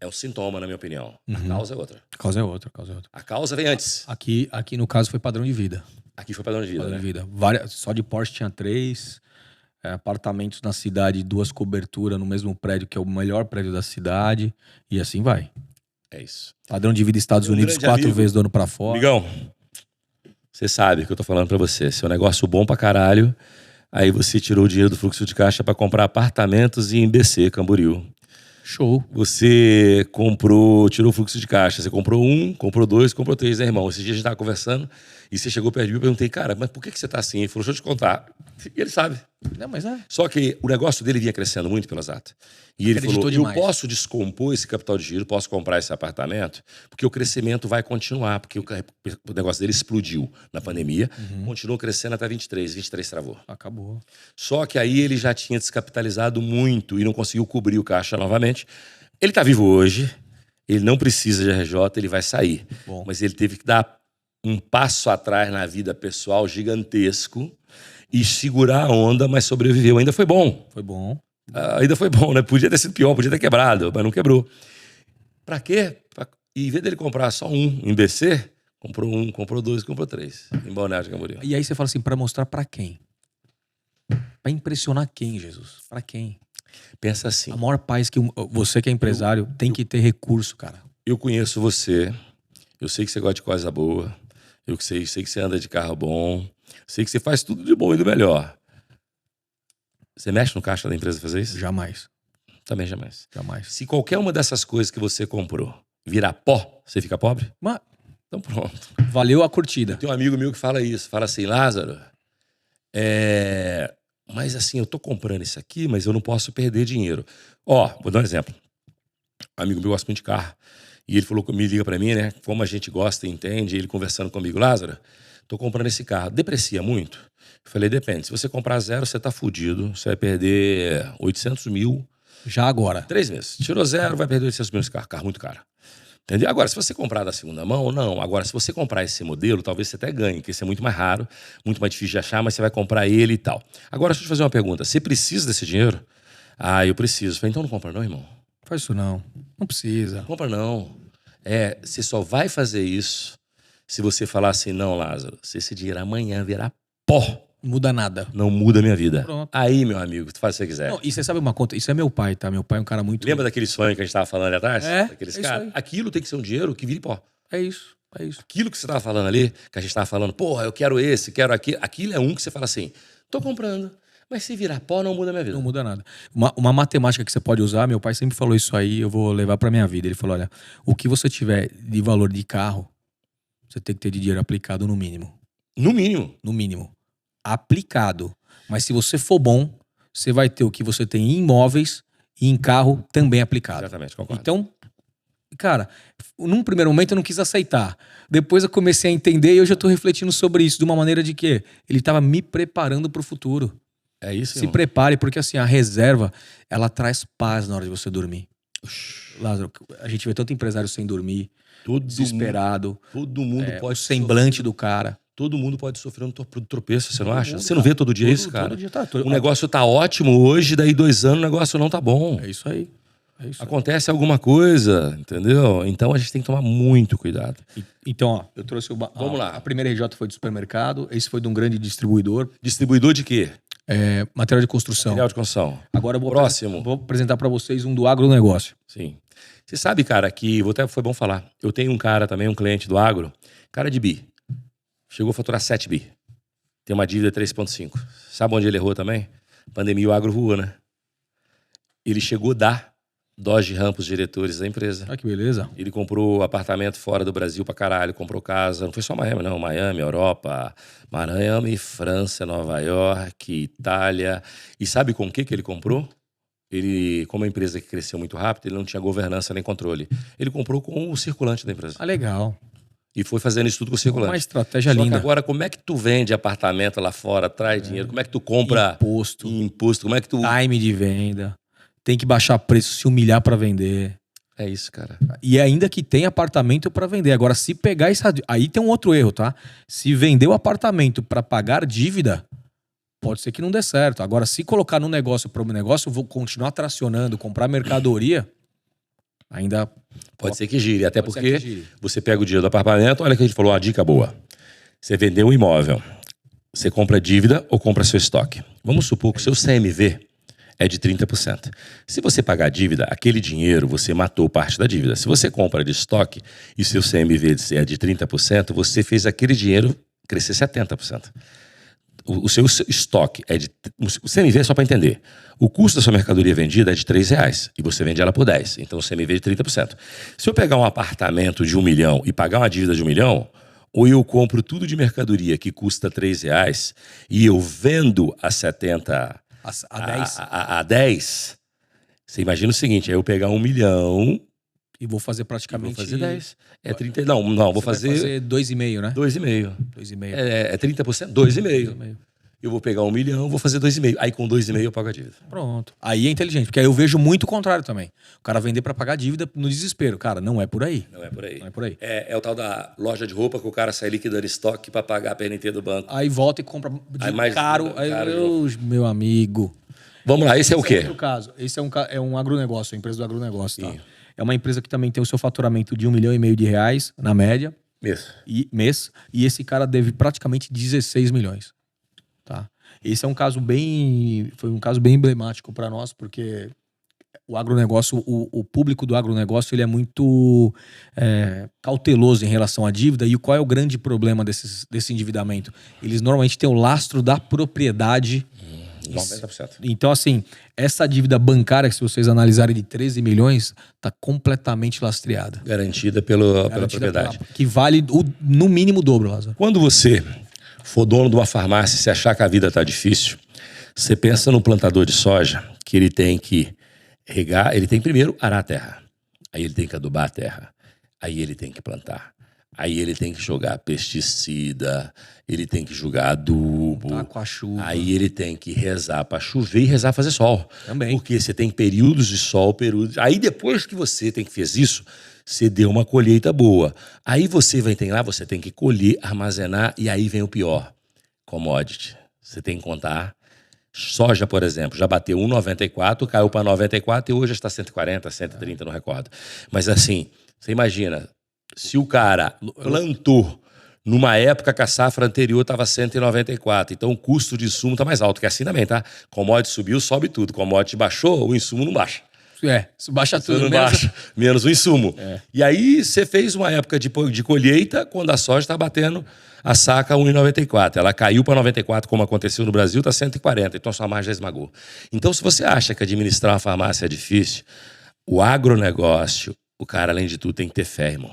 [SPEAKER 2] é um sintoma, na minha opinião. A causa é outra.
[SPEAKER 1] A causa é outra,
[SPEAKER 2] A causa vem antes.
[SPEAKER 1] Aqui no caso foi padrão de vida.
[SPEAKER 2] Aqui foi padrão de vida,
[SPEAKER 1] Padrão
[SPEAKER 2] né?
[SPEAKER 1] de vida. Só de Porsche tinha 3. Apartamentos na cidade, 2 coberturas no mesmo prédio, que é o melhor prédio da cidade. E assim vai.
[SPEAKER 2] É isso.
[SPEAKER 1] Padrão de vida Estados
[SPEAKER 2] Meu
[SPEAKER 1] Unidos,
[SPEAKER 2] grande
[SPEAKER 1] 4
[SPEAKER 2] amigo.
[SPEAKER 1] vezes do ano pra fora.
[SPEAKER 2] Amigão, você sabe o que eu tô falando pra você. Seu negócio bom pra caralho. Aí você tirou o dinheiro do fluxo de caixa pra comprar apartamentos em BC, Camboriú.
[SPEAKER 1] Show.
[SPEAKER 2] Você tirou o fluxo de caixa. Você comprou 1, comprou 2, comprou 3, né, irmão? Esses dias a gente tava conversando e você chegou perto de mim e perguntei, cara, mas por que você tá assim? Ele falou, deixa eu te contar. E ele sabe.
[SPEAKER 1] Não, mas é.
[SPEAKER 2] Só que o negócio dele vinha crescendo muito pelas atas. E ele
[SPEAKER 1] Acreditou
[SPEAKER 2] falou,
[SPEAKER 1] demais.
[SPEAKER 2] eu posso descompor esse capital de giro, posso comprar esse apartamento, porque o crescimento vai continuar, porque o negócio dele explodiu na pandemia, continuou crescendo até 23 travou.
[SPEAKER 1] Acabou.
[SPEAKER 2] Só que aí ele já tinha descapitalizado muito e não conseguiu cobrir o caixa novamente. Ele está vivo hoje, ele não precisa de RJ, ele vai sair.
[SPEAKER 1] Bom.
[SPEAKER 2] Mas ele teve que dar um passo atrás na vida pessoal gigantesco e segurar a onda, mas sobreviveu. Ainda foi bom.
[SPEAKER 1] Foi bom.
[SPEAKER 2] Ainda foi bom, né? Podia ter sido pior, podia ter quebrado, mas não quebrou. Pra quê? E em vez dele comprar só 1 em BC, comprou 1, comprou 2, comprou 3 em Balneário de Camboriú.
[SPEAKER 1] E aí você fala assim, pra mostrar pra quem? Pra impressionar quem, Jesus? Pra quem?
[SPEAKER 2] Pensa assim,
[SPEAKER 1] A maior paz que você que é empresário tem que ter recurso, cara.
[SPEAKER 2] eu conheço você, eu sei que você gosta de coisa boa, eu sei que você anda de carro bom, sei que você faz tudo de bom e do melhor. Você mexe no caixa da empresa fazer isso?
[SPEAKER 1] Jamais.
[SPEAKER 2] Também jamais.
[SPEAKER 1] Jamais.
[SPEAKER 2] Se qualquer uma dessas coisas que você comprou virar pó, você fica pobre?
[SPEAKER 1] Mas
[SPEAKER 2] Então pronto.
[SPEAKER 1] valeu a curtida.
[SPEAKER 2] Tem um amigo meu que fala isso, fala assim, Lázaro, mas assim, eu tô comprando isso aqui, mas eu não posso perder dinheiro. Ó, vou dar um exemplo. Um amigo meu gosta muito de carro, e ele falou, me liga pra mim, né, como a gente gosta e entende, ele conversando comigo, Lázaro, tô comprando esse carro, deprecia muito? Eu falei, depende, se você comprar 0, você tá fudido, você vai perder 800 mil,
[SPEAKER 1] Já agora.
[SPEAKER 2] 3 meses. Tirou 0, vai perder 800 mil nesse carro muito caro. Entendeu? Agora, se você comprar da segunda mão, não. Agora, se você comprar esse modelo, talvez você até ganhe, porque esse é muito mais raro, muito mais difícil de achar, mas você vai comprar ele e tal. Agora, deixa eu te fazer uma pergunta. Você precisa desse dinheiro? Ah, eu preciso. Eu falei, então não compra não, irmão.
[SPEAKER 1] Faz isso não. Não precisa.
[SPEAKER 2] Não compra não. Você só vai fazer isso se você falar assim, não, Lázaro, se esse dinheiro amanhã virar pó,
[SPEAKER 1] Não muda nada.
[SPEAKER 2] não muda a minha vida.
[SPEAKER 1] Pronto.
[SPEAKER 2] Aí, meu amigo, tu faz o que você quiser.
[SPEAKER 1] Não, e você sabe uma conta? Isso é meu pai, tá? Meu pai é um cara muito...
[SPEAKER 2] Lembra daquele sonho que a gente estava falando ali atrás? Daqueles
[SPEAKER 1] é isso
[SPEAKER 2] caras?
[SPEAKER 1] aí.
[SPEAKER 2] Aquilo tem que ser um dinheiro que vire pó.
[SPEAKER 1] É isso. É isso.
[SPEAKER 2] Aquilo que você estava falando ali, que a gente estava falando, porra, eu quero esse, quero aquilo. Aquilo é um que você fala assim, tô comprando, mas se virar pó não muda a minha vida.
[SPEAKER 1] Não muda nada. Uma matemática que você pode usar, meu pai sempre falou isso aí, eu vou levar pra minha vida. Ele falou, olha, o que você tiver de valor de carro, você tem que ter de dinheiro aplicado no mínimo.
[SPEAKER 2] No mínimo.
[SPEAKER 1] No mínimo. Aplicado. Mas se você for bom, você vai ter o que você tem em imóveis e em carro também aplicado.
[SPEAKER 2] Exatamente, concordo.
[SPEAKER 1] Então, cara, num primeiro momento eu não quis aceitar. Depois eu comecei a entender e hoje eu tô refletindo sobre isso de uma maneira de que ele tava me preparando pro futuro.
[SPEAKER 2] É isso,
[SPEAKER 1] Se
[SPEAKER 2] irmão.
[SPEAKER 1] prepare, porque assim, a reserva, ela traz paz na hora de você dormir. Lázaro, a gente vê tanto empresário sem dormir,
[SPEAKER 2] Todo
[SPEAKER 1] desesperado,
[SPEAKER 2] Todo mundo
[SPEAKER 1] o
[SPEAKER 2] pode
[SPEAKER 1] semblante do cara.
[SPEAKER 2] Todo mundo pode sofrer um tropeço, você não
[SPEAKER 1] Todo
[SPEAKER 2] acha?
[SPEAKER 1] mundo,
[SPEAKER 2] Você não
[SPEAKER 1] cara.
[SPEAKER 2] vê todo dia isso, cara?
[SPEAKER 1] Todo dia tá.
[SPEAKER 2] O negócio tá ótimo hoje, daí 2 anos o negócio não tá bom.
[SPEAKER 1] É isso aí. É isso aí.
[SPEAKER 2] Acontece alguma coisa, entendeu? Então a gente tem que tomar muito cuidado.
[SPEAKER 1] Então, ó, eu trouxe
[SPEAKER 2] Vamos lá.
[SPEAKER 1] A primeira RJ foi de supermercado, esse foi de um grande distribuidor,
[SPEAKER 2] Distribuidor de quê?
[SPEAKER 1] material de construção.
[SPEAKER 2] Material de construção.
[SPEAKER 1] Agora eu
[SPEAKER 2] Próximo.
[SPEAKER 1] vou apresentar para vocês um do agronegócio.
[SPEAKER 2] Sim. Você sabe, cara, que até foi bom falar. Eu tenho um cara também, um cliente do agro, cara de bi. Chegou a faturar 7 bi. Tem uma dívida 3,5. Sabe onde ele errou também? Pandemia, o agro voou, né? Ele chegou a dar Dodge Ram pros diretores da empresa.
[SPEAKER 1] Ah, que beleza.
[SPEAKER 2] Ele comprou apartamento fora do Brasil pra caralho, comprou casa. Não foi só Miami, não. Miami, Europa, Miami, França, Nova York, Itália. E sabe com o que ele comprou? Ele, como uma empresa que cresceu muito rápido, ele não tinha governança nem controle. Ele comprou com o circulante da empresa.
[SPEAKER 1] Ah, legal.
[SPEAKER 2] E foi fazendo isso tudo com o circulante.
[SPEAKER 1] Uma estratégia
[SPEAKER 2] Só
[SPEAKER 1] linda.
[SPEAKER 2] que agora, como é que tu vende apartamento lá fora, traz dinheiro? Como é que tu compra imposto? Como é que tu...
[SPEAKER 1] Time de venda. Tem que baixar preço, se humilhar para vender.
[SPEAKER 2] É isso, cara.
[SPEAKER 1] E ainda que tem apartamento para vender. Agora, se pegar essa... Aí tem um outro erro, tá? Se vender o apartamento para pagar dívida, pode ser que não dê certo. Agora, se colocar no negócio, para o negócio, vou continuar tracionando, comprar mercadoria, ainda...
[SPEAKER 2] Pode ser que gire, até
[SPEAKER 1] Pode ser
[SPEAKER 2] porque
[SPEAKER 1] que gire.
[SPEAKER 2] você pega o dinheiro do apartamento, olha que a gente falou, uma dica boa. Você vendeu um imóvel, você compra dívida ou compra seu estoque. Vamos supor que o seu CMV é de 30%. Se você pagar a dívida, aquele dinheiro, você matou parte da dívida. Se você compra de estoque e seu CMV é de 30%, você fez aquele dinheiro crescer 70%. O seu estoque é de... O CMV é só para entender. O custo da sua mercadoria vendida é de R$3 e você vende ela por 10. Então o CMV é de 30%. Se eu pegar um apartamento de 1 milhão e pagar uma dívida de 1 milhão, ou eu compro tudo de mercadoria que custa R$3 e eu vendo a 70... A 10, você imagina o seguinte, aí eu pegar 1 milhão...
[SPEAKER 1] E vou fazer praticamente...
[SPEAKER 2] Vou fazer 10. É 30... Não, vou fazer...
[SPEAKER 1] Vai fazer 2,5, né?
[SPEAKER 2] 2,5.
[SPEAKER 1] 2,5.
[SPEAKER 2] É 30%? 2,5. Eu vou pegar 1 milhão, vou fazer 2,5. Aí com 2,5 eu pago a dívida.
[SPEAKER 1] Pronto. Aí é inteligente, porque aí eu vejo muito o contrário também. O cara vender para pagar dívida no desespero. Cara, não é por aí.
[SPEAKER 2] Não é por aí.
[SPEAKER 1] Não é por aí.
[SPEAKER 2] É o tal da loja de roupa que o cara sai liquidando estoque para pagar a PNT do banco.
[SPEAKER 1] Aí volta e compra
[SPEAKER 2] Aí mais
[SPEAKER 1] caro. Aí, meu amigo.
[SPEAKER 2] Vamos lá, esse é o quê?
[SPEAKER 1] É outro caso. Esse é um agronegócio, a empresa do agronegócio. Tá? É uma empresa que também tem o seu faturamento de R$1,5 milhão, na média. Mês. E esse cara deve praticamente 16 milhões. Tá? Esse é um caso foi um caso bem emblemático para nós, porque o agronegócio, o público do agronegócio, ele é muito cauteloso em relação à dívida. E qual é o grande problema desse endividamento? Eles normalmente têm o lastro da propriedade.
[SPEAKER 2] 90%.
[SPEAKER 1] Então, assim, essa dívida bancária, que se vocês analisarem de 13 milhões, está completamente lastreada.
[SPEAKER 2] Garantida pela propriedade.
[SPEAKER 1] Que vale no mínimo o dobro, Lázaro.
[SPEAKER 2] Quando você for dono de uma farmácia e se achar que a vida está difícil, você pensa no plantador de soja, que ele tem que regar, ele tem primeiro arar a terra, aí ele tem que adubar a terra, aí ele tem que plantar, aí ele tem que jogar pesticida, ele tem que jogar adubo,
[SPEAKER 1] Tá com a chuva.
[SPEAKER 2] Aí ele tem que rezar para chover e rezar para fazer sol.
[SPEAKER 1] Também.
[SPEAKER 2] Porque você tem períodos de sol, períodos... Aí depois que você fez isso, você deu uma colheita boa. Aí você você tem que colher, armazenar, e aí vem o pior. Commodity. Você tem que contar. Soja, por exemplo, já bateu 1,94, caiu para 94 e hoje está 140, 130, não recordo. Mas assim, você imagina, se o cara plantou numa época que a safra anterior estava 194, então o custo de insumo está mais alto, que assim também, tá? Commodity subiu, sobe tudo. Commodity baixou, o insumo não baixa.
[SPEAKER 1] Isso baixa tudo.
[SPEAKER 2] Não baixa, menos o insumo. E aí você fez uma época de colheita, quando a soja está batendo a saca 1,94. Ela caiu para 94, como aconteceu no Brasil, está 140, então sua margem já esmagou. Então, se você acha que administrar uma farmácia é difícil, o agronegócio, o cara, além de tudo, tem que ter fé, irmão.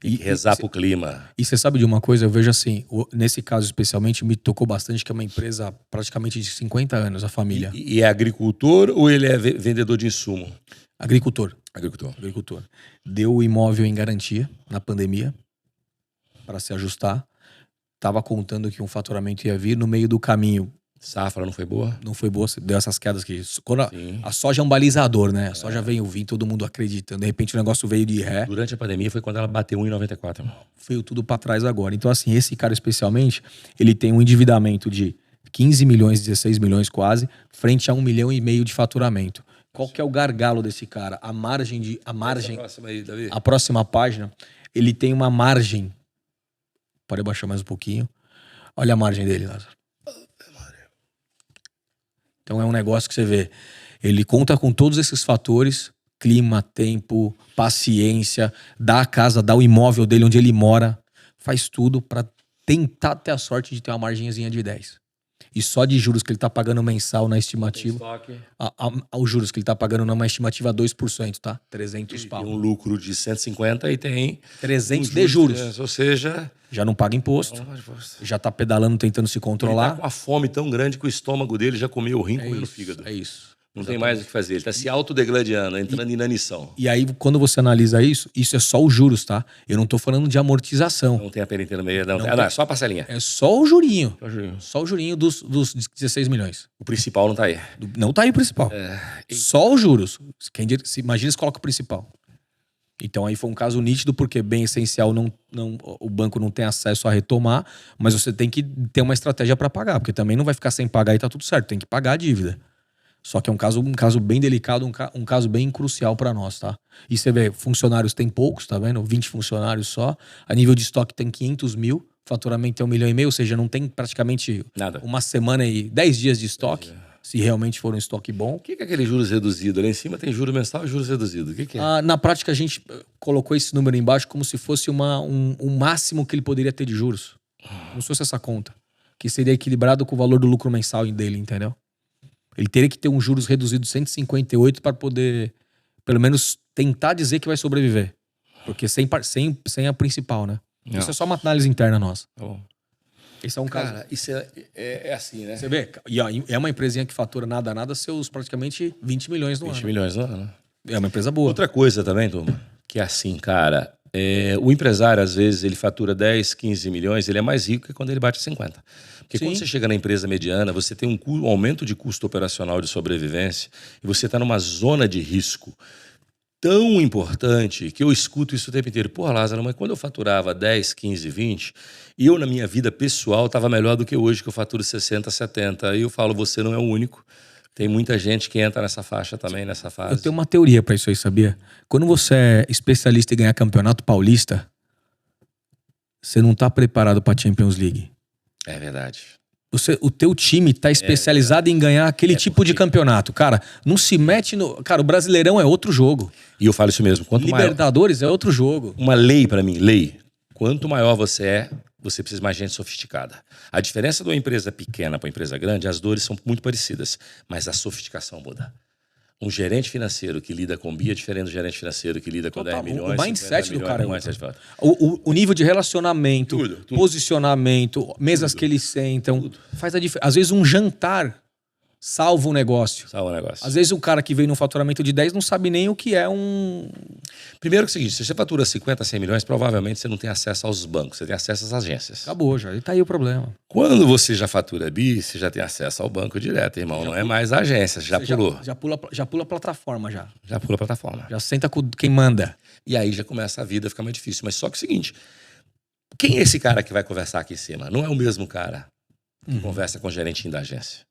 [SPEAKER 2] E rezar pro clima.
[SPEAKER 1] E você sabe de uma coisa? Eu vejo assim, nesse caso especialmente, me tocou bastante, que é uma empresa praticamente de 50 anos, a família.
[SPEAKER 2] E é agricultor ou ele é vendedor de insumo?
[SPEAKER 1] Agricultor.
[SPEAKER 2] Agricultor.
[SPEAKER 1] Deu o imóvel em garantia na pandemia para se ajustar. Tava contando que um faturamento ia vir. No meio do caminho,
[SPEAKER 2] Safra não foi boa?
[SPEAKER 1] Não foi boa, deu essas quedas que... Quando a soja é um balizador, né? A soja veio vir, todo mundo acreditando. De repente o negócio veio de ré.
[SPEAKER 2] Durante a pandemia foi quando ela bateu 1,94, irmão.
[SPEAKER 1] Veio tudo pra trás agora. Então, assim, esse cara especialmente, ele tem um endividamento de 15 milhões, 16 milhões quase, frente a 1,5 milhão de faturamento. Qual que é o gargalo desse cara? A margem...
[SPEAKER 2] Próxima aí, Davi.
[SPEAKER 1] A próxima página, ele tem uma margem... Pode abaixar mais um pouquinho. Olha a margem dele, Lázaro. Então é um negócio que você vê. Ele conta com todos esses fatores: clima, tempo, paciência, dá a casa, dá o imóvel dele onde ele mora, faz tudo para tentar ter a sorte de ter uma margenzinha de 10. E só de juros que ele tá pagando mensal na estimativa. Os juros que ele tá pagando numa estimativa 2%, tá? 300 pau.
[SPEAKER 2] Tem um lucro de 150 e tem
[SPEAKER 1] 300 de juros.
[SPEAKER 2] Ou seja,
[SPEAKER 1] já não paga imposto. Já tá pedalando, tentando se controlar.
[SPEAKER 2] Ele tá com a fome tão grande que o estômago dele já comeu o rim, comeu o fígado.
[SPEAKER 1] É isso.
[SPEAKER 2] Não tem mais o que fazer. Ele tá se autodegladiando, entrando em inanição.
[SPEAKER 1] E aí, quando você analisa isso é só os juros, tá? Eu não tô falando de amortização.
[SPEAKER 2] Não tem a pena inteira no meio. Não, é só a parcelinha.
[SPEAKER 1] É só o jurinho.
[SPEAKER 2] Só
[SPEAKER 1] o jurinho dos 16 milhões.
[SPEAKER 2] O principal não tá aí.
[SPEAKER 1] Não tá aí o principal. Só os juros. Imagina se coloca o principal. Então aí foi um caso nítido, porque bem essencial, o banco não tem acesso a retomar, mas você tem que ter uma estratégia para pagar, porque também não vai ficar sem pagar e tá tudo certo, tem que pagar a dívida. Só que é um caso bem delicado, um caso bem crucial para nós, tá? E você vê, funcionários tem poucos, tá vendo? 20 funcionários só. A nível de estoque tem 500 mil, faturamento é 1,5 milhão, ou seja, não tem praticamente
[SPEAKER 2] nada.
[SPEAKER 1] Uma semana e 10 dias de estoque, se realmente for um estoque bom.
[SPEAKER 2] O que é aquele juros reduzido? Lá em cima tem juros mensal e juros reduzido. O que é?
[SPEAKER 1] Na prática, a gente colocou esse número embaixo como se fosse um máximo que ele poderia ter de juros. Como se fosse essa conta. Que seria equilibrado com o valor do lucro mensal dele, entendeu? Ele teria que ter um juros reduzido de 158 para poder, pelo menos, tentar dizer que vai sobreviver. Porque sem a principal, né? Não. Isso é só uma análise interna nossa.
[SPEAKER 2] Tá bom.
[SPEAKER 1] Esse é um caso.
[SPEAKER 2] Cara, isso é assim, né?
[SPEAKER 1] Você vê? E é uma empresinha que fatura nada, seus praticamente 20 milhões no ano.
[SPEAKER 2] 20 milhões no ano.
[SPEAKER 1] É uma empresa boa.
[SPEAKER 2] Outra coisa também, turma, que é assim, cara, o empresário, às vezes, ele fatura 10, 15 milhões, ele é mais rico que quando ele bate 50. Porque quando você chega na empresa mediana, você tem um aumento de custo operacional de sobrevivência e você está numa zona de risco tão importante que eu escuto isso o tempo inteiro. Porra, Lázaro, mas quando eu faturava 10, 15, 20, eu, na minha vida pessoal, estava melhor do que hoje, que eu faturo 60, 70. Aí eu falo, você não é o único. Tem muita gente que entra nessa faixa também, nessa fase.
[SPEAKER 1] Eu tenho uma teoria para isso aí, sabia? Quando você é especialista em ganhar campeonato paulista, você não tá preparado para Champions League.
[SPEAKER 2] É verdade.
[SPEAKER 1] O teu time tá especializado em ganhar aquele tipo de campeonato. Cara, não se mete no... Cara, o Brasileirão é outro jogo.
[SPEAKER 2] E eu falo isso mesmo. Quanto
[SPEAKER 1] Libertadores é outro jogo.
[SPEAKER 2] Uma lei para mim, lei. Quanto maior você é, você precisa de mais gente sofisticada. A diferença de uma empresa pequena para uma empresa grande, as dores são muito parecidas, mas a sofisticação muda. Um gerente financeiro que lida com BI é diferente do gerente financeiro que lida com 10 milhões.
[SPEAKER 1] O mindset do cara é
[SPEAKER 2] outro.
[SPEAKER 1] O nível de relacionamento,
[SPEAKER 2] tudo.
[SPEAKER 1] Posicionamento, mesas que eles sentam, faz a diferença. Às vezes um jantar salva um negócio. Às vezes o cara que veio num faturamento de 10 não sabe nem o que é um...
[SPEAKER 2] Primeiro que é o seguinte, se você fatura 50, 100 milhões, provavelmente você não tem acesso aos bancos, você tem acesso às agências.
[SPEAKER 1] Acabou já, e tá aí o problema.
[SPEAKER 2] Quando você já fatura BI, você já tem acesso ao banco direto, irmão. Não é mais a agência, já pulou.
[SPEAKER 1] Já pula a plataforma já.
[SPEAKER 2] Já pula a plataforma.
[SPEAKER 1] Já senta com quem manda.
[SPEAKER 2] E aí já começa a vida a ficar mais difícil. Mas só que é o seguinte, quem é esse cara que vai conversar aqui em cima? Não é o mesmo cara que conversa com o gerentinho da agência.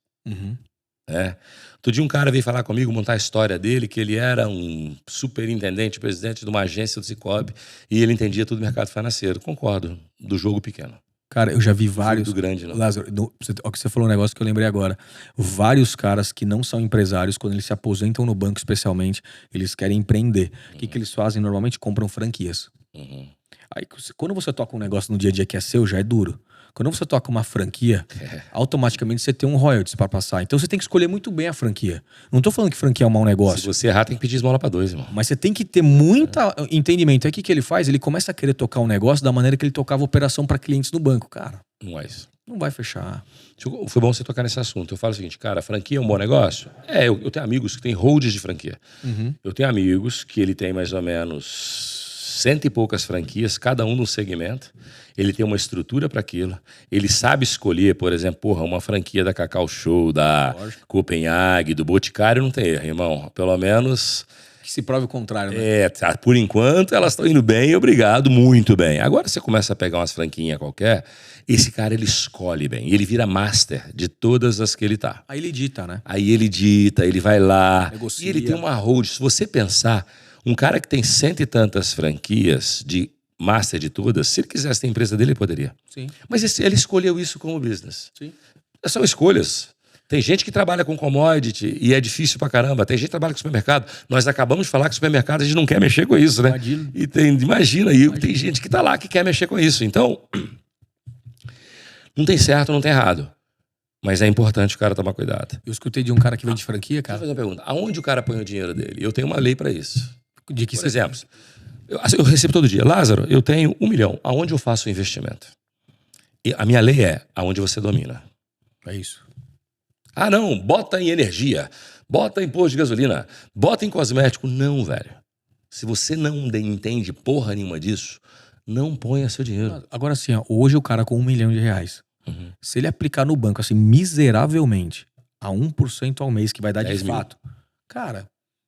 [SPEAKER 2] Outro dia um cara veio falar comigo, montar a história dele, que ele era um superintendente, presidente de uma agência do Cicobi, e ele entendia tudo do mercado financeiro. Concordo, do jogo pequeno.
[SPEAKER 1] Cara, eu já vi vários...
[SPEAKER 2] Do grande, não.
[SPEAKER 1] Lázaro, o que você falou um negócio que eu lembrei agora. Vários caras que não são empresários, quando eles se aposentam no banco especialmente, eles querem empreender. O que eles fazem? Normalmente compram franquias. Aí, quando você toca um negócio no dia a dia que é seu, já é duro. Quando você toca uma franquia, automaticamente você tem um royalties para passar. Então você tem que escolher muito bem a franquia. Não tô falando que franquia é um mau negócio.
[SPEAKER 2] Se você errar, tem que pedir esmola para 2, irmão.
[SPEAKER 1] Mas você tem que ter muito entendimento. Aí o que ele faz? Ele começa a querer tocar um negócio da maneira que ele tocava operação para clientes no banco, cara.
[SPEAKER 2] Não é isso.
[SPEAKER 1] Não vai fechar.
[SPEAKER 2] Foi bom você tocar nesse assunto. Eu falo o seguinte, cara, franquia é um bom negócio? Eu tenho amigos que têm holds de franquia. Eu tenho amigos que ele tem mais ou menos 100 e poucas franquias, cada um num segmento. Ele tem uma estrutura para aquilo. Ele sabe escolher, por exemplo, uma franquia da Cacau Show, da Copenhague, do Boticário, não tem erro, irmão. Pelo menos...
[SPEAKER 1] Que se prove o contrário, né?
[SPEAKER 2] Por enquanto elas estão indo bem, obrigado, muito bem. Agora você começa a pegar umas franquinhas qualquer, esse cara ele escolhe bem, ele vira master de todas as que ele tá.
[SPEAKER 1] Aí ele dita, né?
[SPEAKER 2] Aí ele dita, ele vai lá,
[SPEAKER 1] negocia.
[SPEAKER 2] E ele tem uma hold. Se você pensar, um cara que tem 100 e tantas franquias de master de todas, se ele quisesse ter a empresa dele, ele poderia.
[SPEAKER 1] Sim.
[SPEAKER 2] Mas ele escolheu isso como business.
[SPEAKER 1] Sim.
[SPEAKER 2] São escolhas. Tem gente que trabalha com commodity e é difícil pra caramba. Tem gente que trabalha com supermercado. Nós acabamos de falar que supermercado a gente não quer mexer com isso, né? Imagina. Tem gente que tá lá que quer mexer com isso. Então, não tem certo, não tem errado. Mas é importante o cara tomar cuidado.
[SPEAKER 1] Eu escutei de um cara que vende franquia, cara.
[SPEAKER 2] Deixa eu fazer uma pergunta. Aonde o cara põe o dinheiro dele? Eu tenho uma lei pra isso.
[SPEAKER 1] De que
[SPEAKER 2] Por exemplo, eu recebo todo dia. Lázaro, eu tenho 1 milhão. Aonde eu faço o investimento? E a minha lei é aonde você domina.
[SPEAKER 1] É isso.
[SPEAKER 2] Ah, não, bota em energia, bota em posto de gasolina, bota em cosmético. Não, velho. Se você não entende porra nenhuma disso, não ponha seu dinheiro.
[SPEAKER 1] Agora sim, hoje o cara com R$1 milhão, se ele aplicar no banco assim miseravelmente a 1% ao mês que vai dar de fato, cara,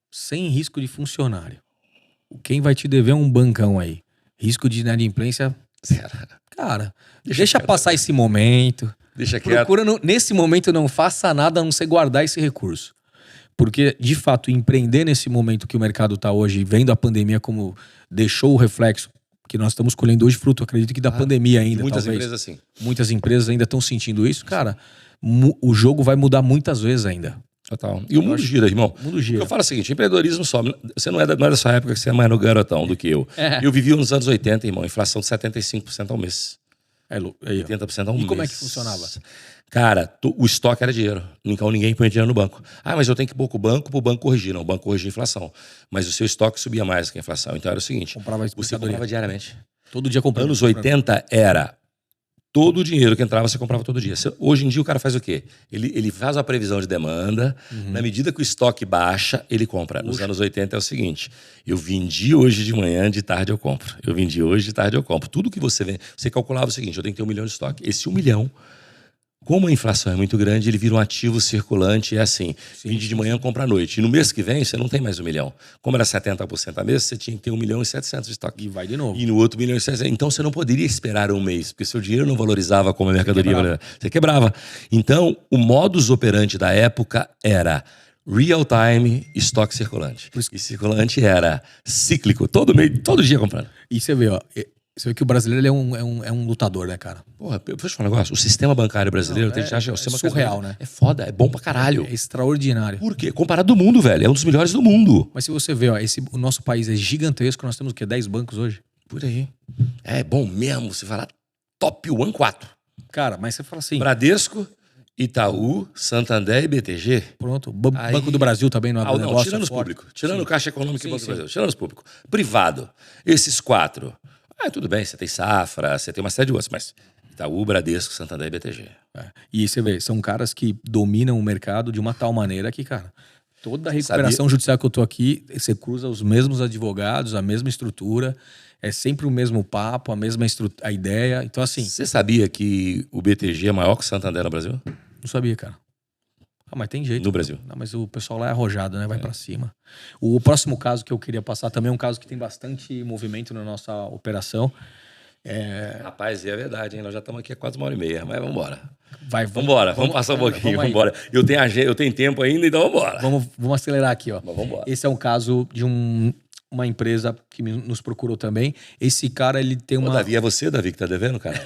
[SPEAKER 1] sem risco de funcionário, quem vai te dever um bancão aí? Risco de inadimplência, cara, deixa passar esse momento.
[SPEAKER 2] Deixa quieto.
[SPEAKER 1] Procura, nesse momento, não faça nada a não ser guardar esse recurso. Porque, de fato, empreender nesse momento que o mercado está hoje, vendo a pandemia como deixou o reflexo, que nós estamos colhendo hoje fruto, acredito que da pandemia ainda,
[SPEAKER 2] muitas
[SPEAKER 1] talvez.
[SPEAKER 2] Empresas sim.
[SPEAKER 1] Muitas empresas ainda estão sentindo isso. Cara, o jogo vai mudar muitas vezes ainda.
[SPEAKER 2] Total. E o mundo gira, irmão.
[SPEAKER 1] O mundo gira.
[SPEAKER 2] O que eu falo é o seguinte, empreendedorismo sobe. Você não é da sua época, que você é mais no garotão do que eu. Eu vivi nos anos 80, irmão, inflação de 75% ao mês. 80% ao mês.
[SPEAKER 1] E como é que funcionava?
[SPEAKER 2] Cara, o estoque era dinheiro. Então ninguém põe dinheiro no banco. Ah, mas eu tenho que pôr com o banco para o banco corrigir. Não, o banco corrigia a inflação. Mas o seu estoque subia mais que a inflação. Então era o seguinte, você comprava diariamente.
[SPEAKER 1] Todo dia comprava.
[SPEAKER 2] Anos 80 era todo o dinheiro que entrava, você comprava todo dia. Hoje em dia o cara faz o quê? Ele faz uma previsão de demanda, na medida que o estoque baixa, ele compra. Nos anos 80 é o seguinte, eu vendi hoje de manhã, de tarde eu compro. Eu vendi hoje, de tarde eu compro. Tudo que você vende, você calculava o seguinte, eu tenho que ter 1 milhão de estoque. Esse 1 milhão, como a inflação é muito grande, ele vira um ativo circulante, é assim, vende de manhã, compra à noite. E no mês que vem, você não tem mais 1 milhão. Como era 70% a mês, você tinha que ter 1 milhão e 700 de estoque.
[SPEAKER 1] E vai de novo.
[SPEAKER 2] E no outro 1 milhão e 700. Então você não poderia esperar um mês, porque seu dinheiro não valorizava como a mercadoria. Você quebrava. Então, o modus operandi da época era real time, estoque circulante. E circulante era cíclico, todo dia comprando.
[SPEAKER 1] E você vê, você vê que o brasileiro ele é um lutador, né, cara?
[SPEAKER 2] Porra, deixa eu falar um negócio. O sistema bancário brasileiro,
[SPEAKER 1] é surreal, né?
[SPEAKER 2] É foda, é bom pra caralho.
[SPEAKER 1] É extraordinário.
[SPEAKER 2] Por quê? Comparado do mundo, velho. É um dos melhores do mundo.
[SPEAKER 1] Mas se você vê, o nosso país é gigantesco, nós temos o quê? 10 bancos hoje?
[SPEAKER 2] Por aí. É bom mesmo. Você fala top 1, 4.
[SPEAKER 1] Cara, mas você fala assim...
[SPEAKER 2] Bradesco, Itaú, Santander e BTG.
[SPEAKER 1] Pronto. Banco do Brasil também não é negócio. Não,
[SPEAKER 2] tirando os públicos. Tirando o Caixa Econômica e Banco do Brasil. Tirando os públicos. Privado. Esses 4... tudo bem, você tem Safra, você tem uma série de outros, mas Itaú, Bradesco, Santander e BTG.
[SPEAKER 1] E você vê, são caras que dominam o mercado de uma tal maneira que, cara, toda a recuperação judicial que eu tô aqui, você cruza os mesmos advogados, a mesma estrutura, é sempre o mesmo papo, a mesma a ideia. Então, assim...
[SPEAKER 2] Você sabia que o BTG é maior que o Santander no Brasil?
[SPEAKER 1] Não sabia, cara. Mas tem jeito.
[SPEAKER 2] No Brasil.
[SPEAKER 1] Não, mas o pessoal lá é arrojado, né? Vai pra cima. O próximo caso que eu queria passar também é um caso que tem bastante movimento na nossa operação.
[SPEAKER 2] Rapaz, é verdade, hein? Nós já estamos aqui há quase 1h30, mas vamos embora. Vamos passar um pouquinho, vamos embora. Eu tenho tempo ainda, então vamos embora.
[SPEAKER 1] Vamos acelerar aqui, ó.
[SPEAKER 2] Vamos embora.
[SPEAKER 1] Esse é um caso de uma empresa que nos procurou também. Esse cara, ele tem uma...
[SPEAKER 2] Davi, é você, Davi, que tá devendo, cara?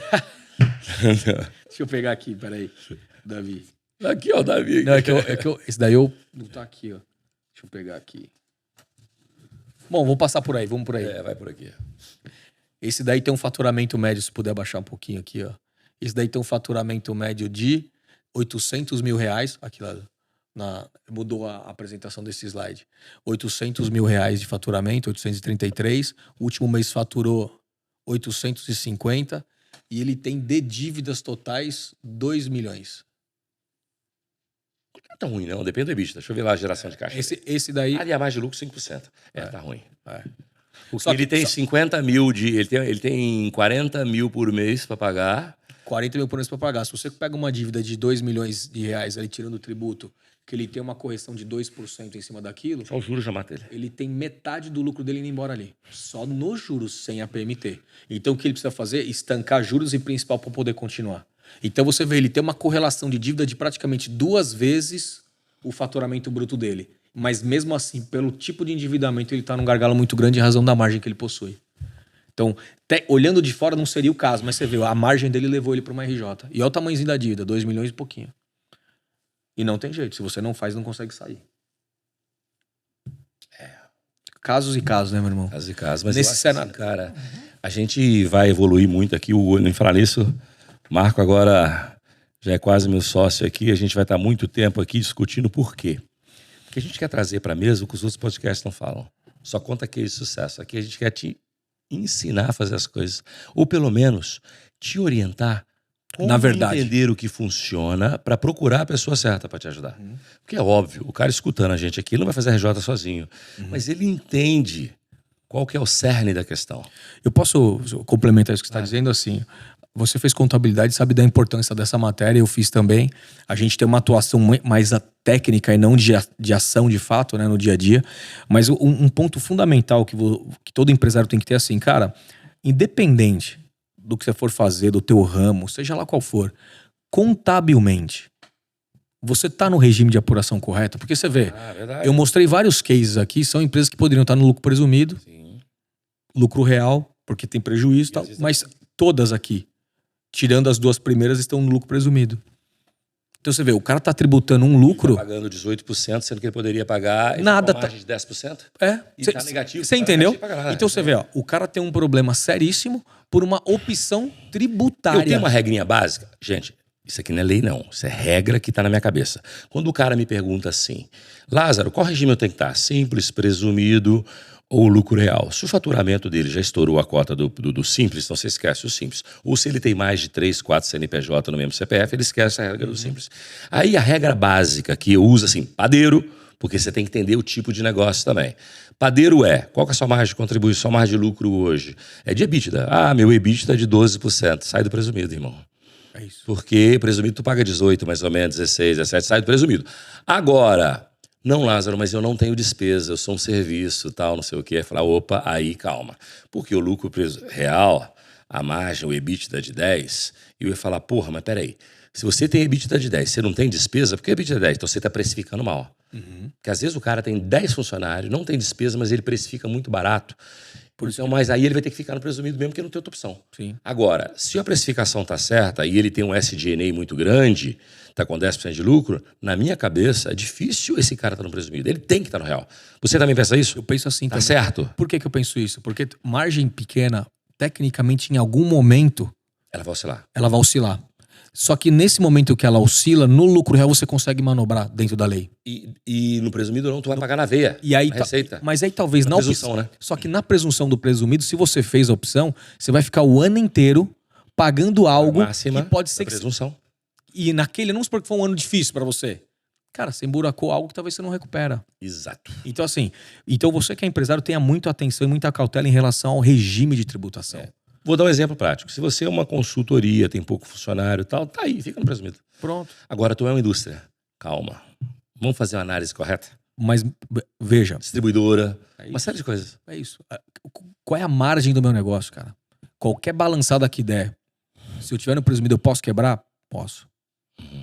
[SPEAKER 1] Deixa eu pegar aqui, peraí. Davi.
[SPEAKER 2] Aqui, ó, Davi.
[SPEAKER 1] Não, esse daí não tá aqui, ó. Deixa eu pegar aqui. Bom, vamos passar por aí, vamos por aí.
[SPEAKER 2] Vai por aqui.
[SPEAKER 1] Esse daí tem um faturamento médio, se puder baixar um pouquinho aqui, ó. Esse daí tem um faturamento médio de R$800 mil. Aqui lá, mudou a apresentação desse slide. R$800 mil de faturamento, 833. O último mês faturou 850. E ele tem de dívidas totais 2 milhões.
[SPEAKER 2] Não tá ruim, não. Depende do EBITDA. Deixa eu ver lá a geração de caixa.
[SPEAKER 1] Esse daí...
[SPEAKER 2] E a margem de lucro, 5%. Tá ruim. Porque ele tem 50 mil ele tem 40 mil por mês para pagar.
[SPEAKER 1] 40 mil por mês para pagar. Se você pega uma dívida de 2 milhões de reais ali, tirando o tributo, que ele tem uma correção de 2% em cima daquilo...
[SPEAKER 2] Só os juros já mata ele.
[SPEAKER 1] Ele tem metade do lucro dele indo embora ali. Só nos juros, sem a PMT. Então, o que ele precisa fazer? Estancar juros e principal para poder continuar. Então, você vê, ele tem uma correlação de dívida de praticamente 2 vezes o faturamento bruto dele. Mas, mesmo assim, pelo tipo de endividamento, ele está num gargalo muito grande em razão da margem que ele possui. Então, olhando de fora não seria o caso, mas você vê, a margem dele levou ele para uma RJ. E olha o tamanhozinho da dívida, 2 milhões e pouquinho. E não tem jeito, se você não faz, não consegue sair. Casos e casos, né, meu irmão?
[SPEAKER 2] Casos e casos, mas
[SPEAKER 1] nesse
[SPEAKER 2] cenário, assim, cara, a gente vai evoluir muito aqui. Nem falar nisso, Marco agora já é quase meu sócio aqui, a gente vai estar muito tempo aqui discutindo por quê. Porque a gente quer trazer para a mesa o que os outros podcasts não falam. Só conta case de sucesso. Aqui a gente quer te ensinar a fazer as coisas. Ou pelo menos te orientar como entender o que funciona para procurar a pessoa certa para te ajudar. Porque é óbvio, o cara escutando a gente aqui ele não vai fazer RJ sozinho. Mas ele entende qual que é o cerne da questão.
[SPEAKER 1] Eu posso complementar isso que você está dizendo assim. Você fez contabilidade, sabe da importância dessa matéria, eu fiz também. A gente tem uma atuação mais técnica e não de ação de fato, né, no dia a dia. Mas um ponto fundamental que todo empresário tem que ter assim, cara, independente do que você for fazer, do teu ramo, seja lá qual for, contabilmente, você está no regime de apuração correta? Porque você vê, eu mostrei vários cases aqui, são empresas que poderiam estar no lucro presumido, sim, lucro real, porque tem prejuízo e tal, mas todas aqui, tirando as 2 primeiras, estão no lucro presumido. Então você vê, o cara tá tributando um lucro...
[SPEAKER 2] Tá pagando 18%, sendo que ele poderia pagar
[SPEAKER 1] nada,
[SPEAKER 2] uma margem de 10%.
[SPEAKER 1] E
[SPEAKER 2] tá negativo.
[SPEAKER 1] Você entendeu? Então você vê, ó, o cara tem um problema seríssimo por uma opção tributária.
[SPEAKER 2] Eu tenho uma regrinha básica. Gente, isso aqui não é lei não, isso é regra que tá na minha cabeça. Quando o cara me pergunta assim, Lázaro, qual regime eu tenho que estar? Simples, presumido ou lucro real? Se o faturamento dele já estourou a cota do simples, então você esquece o simples. Ou se ele tem mais de 3, 4 CNPJ no mesmo CPF, ele esquece a regra do simples. Aí a regra básica que eu uso assim, padeiro, porque você tem que entender o tipo de negócio também. Padeiro qual que é a sua margem de contribuição, sua margem de lucro hoje? É de EBITDA. Meu EBITDA é de 12%, sai do presumido, irmão.
[SPEAKER 1] É isso.
[SPEAKER 2] Porque presumido tu paga 18, mais ou menos, 16, 17, sai do presumido. Agora... Não, Lázaro, mas eu não tenho despesa, eu sou um serviço, tal, não sei o quê. Falar, opa, aí calma. Porque o lucro real, a margem, o EBITDA de 10, eu ia falar, porra, mas peraí, se você tem EBITDA de 10, você não tem despesa, por que EBITDA de 10? Então você está precificando mal. Porque às vezes o cara tem 10 funcionários, não tem despesa, mas ele precifica muito barato. Então, mas aí ele vai ter que ficar no presumido mesmo, porque não tem outra opção.
[SPEAKER 1] Sim.
[SPEAKER 2] Agora, se a precificação está certa e ele tem um SG&A muito grande, está com 10% de lucro, na minha cabeça é difícil esse cara estar no presumido. Ele tem que estar no real. Você também pensa isso?
[SPEAKER 1] Eu penso assim
[SPEAKER 2] tá
[SPEAKER 1] também.
[SPEAKER 2] Certo?
[SPEAKER 1] Por que eu penso isso? Porque margem pequena, tecnicamente, em algum momento...
[SPEAKER 2] Ela vai oscilar.
[SPEAKER 1] Ela vai oscilar. Só que nesse momento que ela oscila, no lucro real você consegue manobrar dentro da lei.
[SPEAKER 2] E no presumido não, tu vai pagar na veia.
[SPEAKER 1] E aí,
[SPEAKER 2] receita.
[SPEAKER 1] Mas aí talvez
[SPEAKER 2] na presunção, né?
[SPEAKER 1] Só que na presunção do presumido, se você fez a opção, você vai ficar o ano inteiro pagando algo
[SPEAKER 2] máxima
[SPEAKER 1] que pode ser
[SPEAKER 2] da presunção.
[SPEAKER 1] E naquele, não supor que foi um ano difícil pra você. Cara, você emburacou algo que talvez você não recupera.
[SPEAKER 2] Exato.
[SPEAKER 1] Então assim, você que é empresário tenha muita atenção e muita cautela em relação ao regime de tributação.
[SPEAKER 2] Vou dar um exemplo prático. Se você é uma consultoria, tem pouco funcionário e tal, tá aí, fica no presumido.
[SPEAKER 1] Pronto.
[SPEAKER 2] Agora, tu é uma indústria. Calma. Vamos fazer uma análise correta?
[SPEAKER 1] Mas, veja...
[SPEAKER 2] Distribuidora, uma série de coisas.
[SPEAKER 1] É isso. Qual é a margem do meu negócio, cara? Qualquer balançada que der, se eu tiver no presumido, eu posso quebrar? Posso.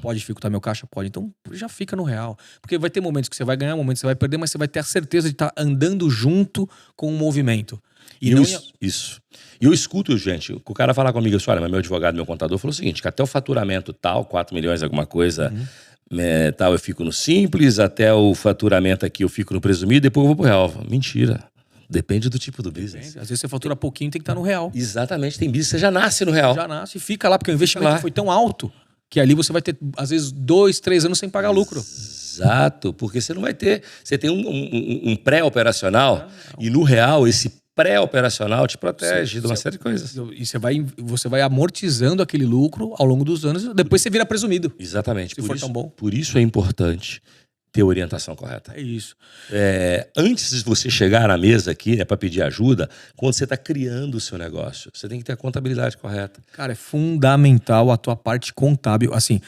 [SPEAKER 1] Pode dificultar meu caixa? Pode. Então, já fica no real. Porque vai ter momentos que você vai ganhar, momentos que você vai perder, mas você vai ter a certeza de estar andando junto com o movimento.
[SPEAKER 2] Isso. E eu escuto, gente, o cara falar comigo, olha, mas meu advogado, meu contador falou o seguinte, que até o faturamento tal, 4 milhões, alguma coisa, tal, eu fico no simples, até o faturamento aqui eu fico no presumido, depois eu vou pro real. Mentira. Depende do tipo do business.
[SPEAKER 1] Às vezes você fatura pouquinho, tem que estar no real.
[SPEAKER 2] Exatamente, tem business que você já nasce no real.
[SPEAKER 1] Já nasce e fica lá, porque o investimento foi tão alto que ali você vai ter, às vezes, 2, 3 anos sem pagar lucro.
[SPEAKER 2] Exato, porque você não vai ter... Você tem um pré-operacional e no real esse pré-operacional te protege de uma série de coisas.
[SPEAKER 1] E você vai amortizando aquele lucro ao longo dos anos, depois você vira presumido.
[SPEAKER 2] Exatamente.
[SPEAKER 1] Se for tão bom.
[SPEAKER 2] Por isso é importante ter orientação correta.
[SPEAKER 1] É isso.
[SPEAKER 2] Antes de você chegar na mesa aqui, né, para pedir ajuda, quando você está criando o seu negócio, você tem que ter a contabilidade correta.
[SPEAKER 1] Cara, é fundamental a tua parte contábil. Assim,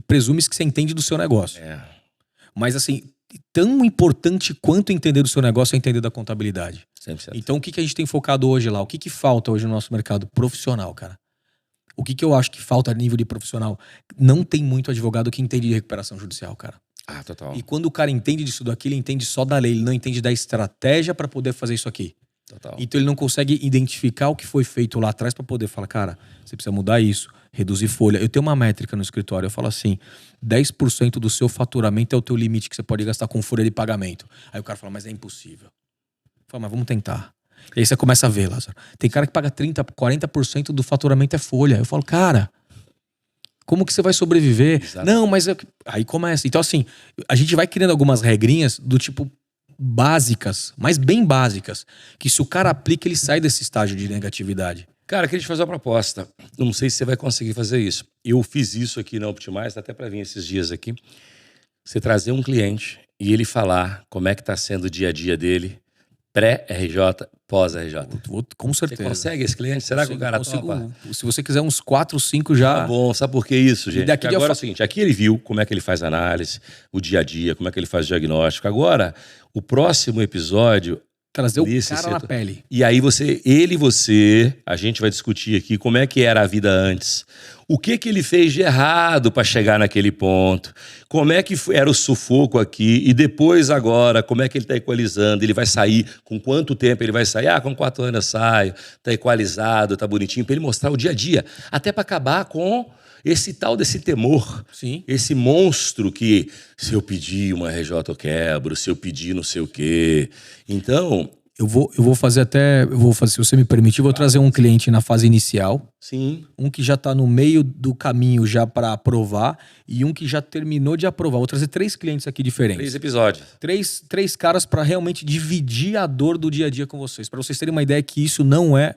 [SPEAKER 1] presume-se que você entende do seu negócio. Mas assim, tão importante quanto entender do seu negócio é entender da contabilidade.
[SPEAKER 2] 100%.
[SPEAKER 1] Então o que a gente tem focado hoje lá? O que falta hoje no nosso mercado? Profissional, cara. O que eu acho que falta a nível de profissional? Não tem muito advogado que entende de recuperação judicial, cara.
[SPEAKER 2] Total.
[SPEAKER 1] E quando o cara entende disso daqui, ele entende só da lei, ele não entende da estratégia para poder fazer isso aqui.
[SPEAKER 2] Total.
[SPEAKER 1] Então ele não consegue identificar o que foi feito lá atrás para poder falar, cara, você precisa mudar isso, reduzir folha. Eu tenho uma métrica no escritório, eu falo assim, 10% do seu faturamento é o teu limite que você pode gastar com folha de pagamento. Aí o cara fala, mas é impossível. Eu falo, mas vamos tentar. E aí você começa a ver, Lázaro. Tem cara que paga 30%, 40% do faturamento é folha. Eu falo, cara, como que você vai sobreviver?
[SPEAKER 2] Exato.
[SPEAKER 1] Não, mas... Aí começa. Então assim, a gente vai criando algumas regrinhas do tipo básicas, mas bem básicas, que se o cara aplica, ele sai desse estágio de negatividade.
[SPEAKER 2] Cara, queria te fazer uma proposta. Não sei se você vai conseguir fazer isso. Eu fiz isso aqui na Optimize, até para vir esses dias aqui. Você trazer um cliente e ele falar como é que está sendo o dia a dia dele, pré-RJ, pós-RJ.
[SPEAKER 1] Com certeza.
[SPEAKER 2] Você consegue esse cliente? Será que o cara topa?
[SPEAKER 1] Se você quiser uns 4, 5 já...
[SPEAKER 2] Tá bom, sabe por que isso, gente?
[SPEAKER 1] daqui
[SPEAKER 2] Porque agora é o seguinte, aqui ele viu como é que ele faz análise, o dia a dia, como é que ele faz o diagnóstico. Agora, o próximo episódio...
[SPEAKER 1] Trazer o cara na pele.
[SPEAKER 2] E aí a gente vai discutir aqui como é que era a vida antes. O que ele fez de errado para chegar naquele ponto? Como é que era o sufoco aqui? E depois agora, como é que ele está equalizando? Ele vai sair? Com quanto tempo ele vai sair? Com 4 anos eu saio, está equalizado, está bonitinho, para ele mostrar o dia a dia. Até para acabar com esse tal desse temor.
[SPEAKER 1] Sim.
[SPEAKER 2] Esse monstro que se eu pedir uma RJ eu quebro, se eu pedir não sei o quê. Então...
[SPEAKER 1] Eu vou fazer até... se você me permitir, vou trazer um cliente na fase inicial.
[SPEAKER 2] Sim.
[SPEAKER 1] Um que já está no meio do caminho já para aprovar e um que já terminou de aprovar. Vou trazer 3 clientes aqui diferentes.
[SPEAKER 2] 3 episódios.
[SPEAKER 1] Três caras para realmente dividir a dor do dia a dia com vocês. Para vocês terem uma ideia que isso não é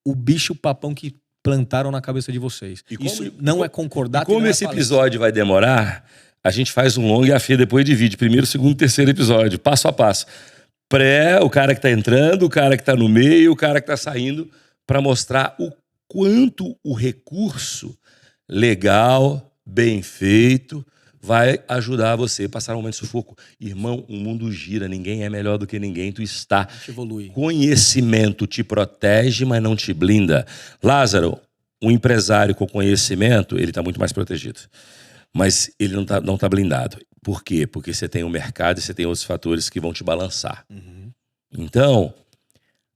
[SPEAKER 1] o bicho papão que plantaram na cabeça de vocês. Isso não é concordado.
[SPEAKER 2] Como esse episódio vai demorar, a gente faz um longo e a Fê depois divide. Primeiro, segundo, terceiro episódio, passo a passo. O cara que tá entrando, o cara que tá no meio, o cara que tá saindo, para mostrar o quanto o recurso legal, bem feito, vai ajudar você a passar um momento de sufoco. Irmão, o mundo gira, ninguém é melhor do que ninguém, tu está.
[SPEAKER 1] Evolui.
[SPEAKER 2] Conhecimento te protege, mas não te blinda. Lázaro, um empresário com conhecimento, ele está muito mais protegido. Mas ele não tá blindado. Por quê? Porque você tem o mercado e você tem outros fatores que vão te balançar.
[SPEAKER 1] Uhum.
[SPEAKER 2] Então,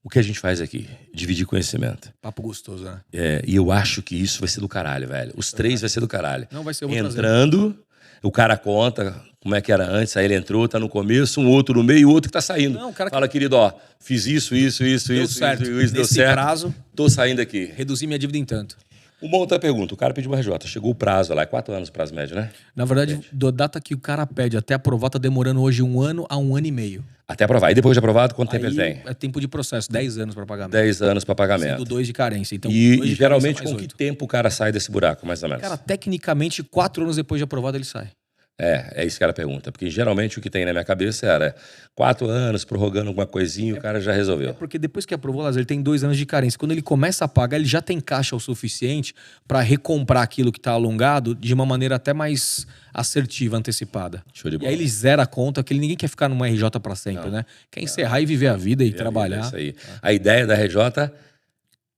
[SPEAKER 2] o que a gente faz aqui? Dividir conhecimento.
[SPEAKER 1] Papo gostoso, né?
[SPEAKER 2] E eu acho que isso vai ser do caralho, velho. Os 3 vai ser do caralho.
[SPEAKER 1] Não, vai ser, eu vou
[SPEAKER 2] entrando, o cara conta como é que era antes, aí ele entrou, tá no começo, um outro no meio e o outro que tá saindo.
[SPEAKER 1] Não, o cara
[SPEAKER 2] fala, querido, ó, fiz isso,
[SPEAKER 1] deu certo.
[SPEAKER 2] deu certo.
[SPEAKER 1] Prazo,
[SPEAKER 2] tô saindo aqui.
[SPEAKER 1] Reduzir minha dívida em tanto.
[SPEAKER 2] Uma outra pergunta, o cara pediu uma RJ, chegou o prazo lá, é 4 anos o prazo médio, né?
[SPEAKER 1] Na verdade, da data que o cara pede até aprovar, tá demorando hoje 1 ano a 1 ano e meio.
[SPEAKER 2] Até aprovar. E depois de aprovado, quanto tempo ele tem?
[SPEAKER 1] É tempo de processo, 10 anos para pagamento.
[SPEAKER 2] 10 anos para pagamento.
[SPEAKER 1] Sendo 2 de carência. Então,
[SPEAKER 2] e geralmente, com que tempo o cara sai desse buraco, mais ou menos?
[SPEAKER 1] Cara, tecnicamente, 4 anos depois de aprovado, ele sai.
[SPEAKER 2] É isso que ela pergunta. Porque geralmente o que tem na minha cabeça era 4 anos, prorrogando alguma coisinha, o cara já resolveu.
[SPEAKER 1] É porque depois que aprovou, Lázaro, ele tem 2 anos de carência. Quando ele começa a pagar, ele já tem caixa o suficiente para recomprar aquilo que está alongado de uma maneira até mais assertiva, antecipada.
[SPEAKER 2] Show de bola.
[SPEAKER 1] E aí ele zera a conta, que ninguém quer ficar numa RJ para sempre, né? Quer encerrar e viver a vida e trabalhar.
[SPEAKER 2] É isso aí. A ideia da RJ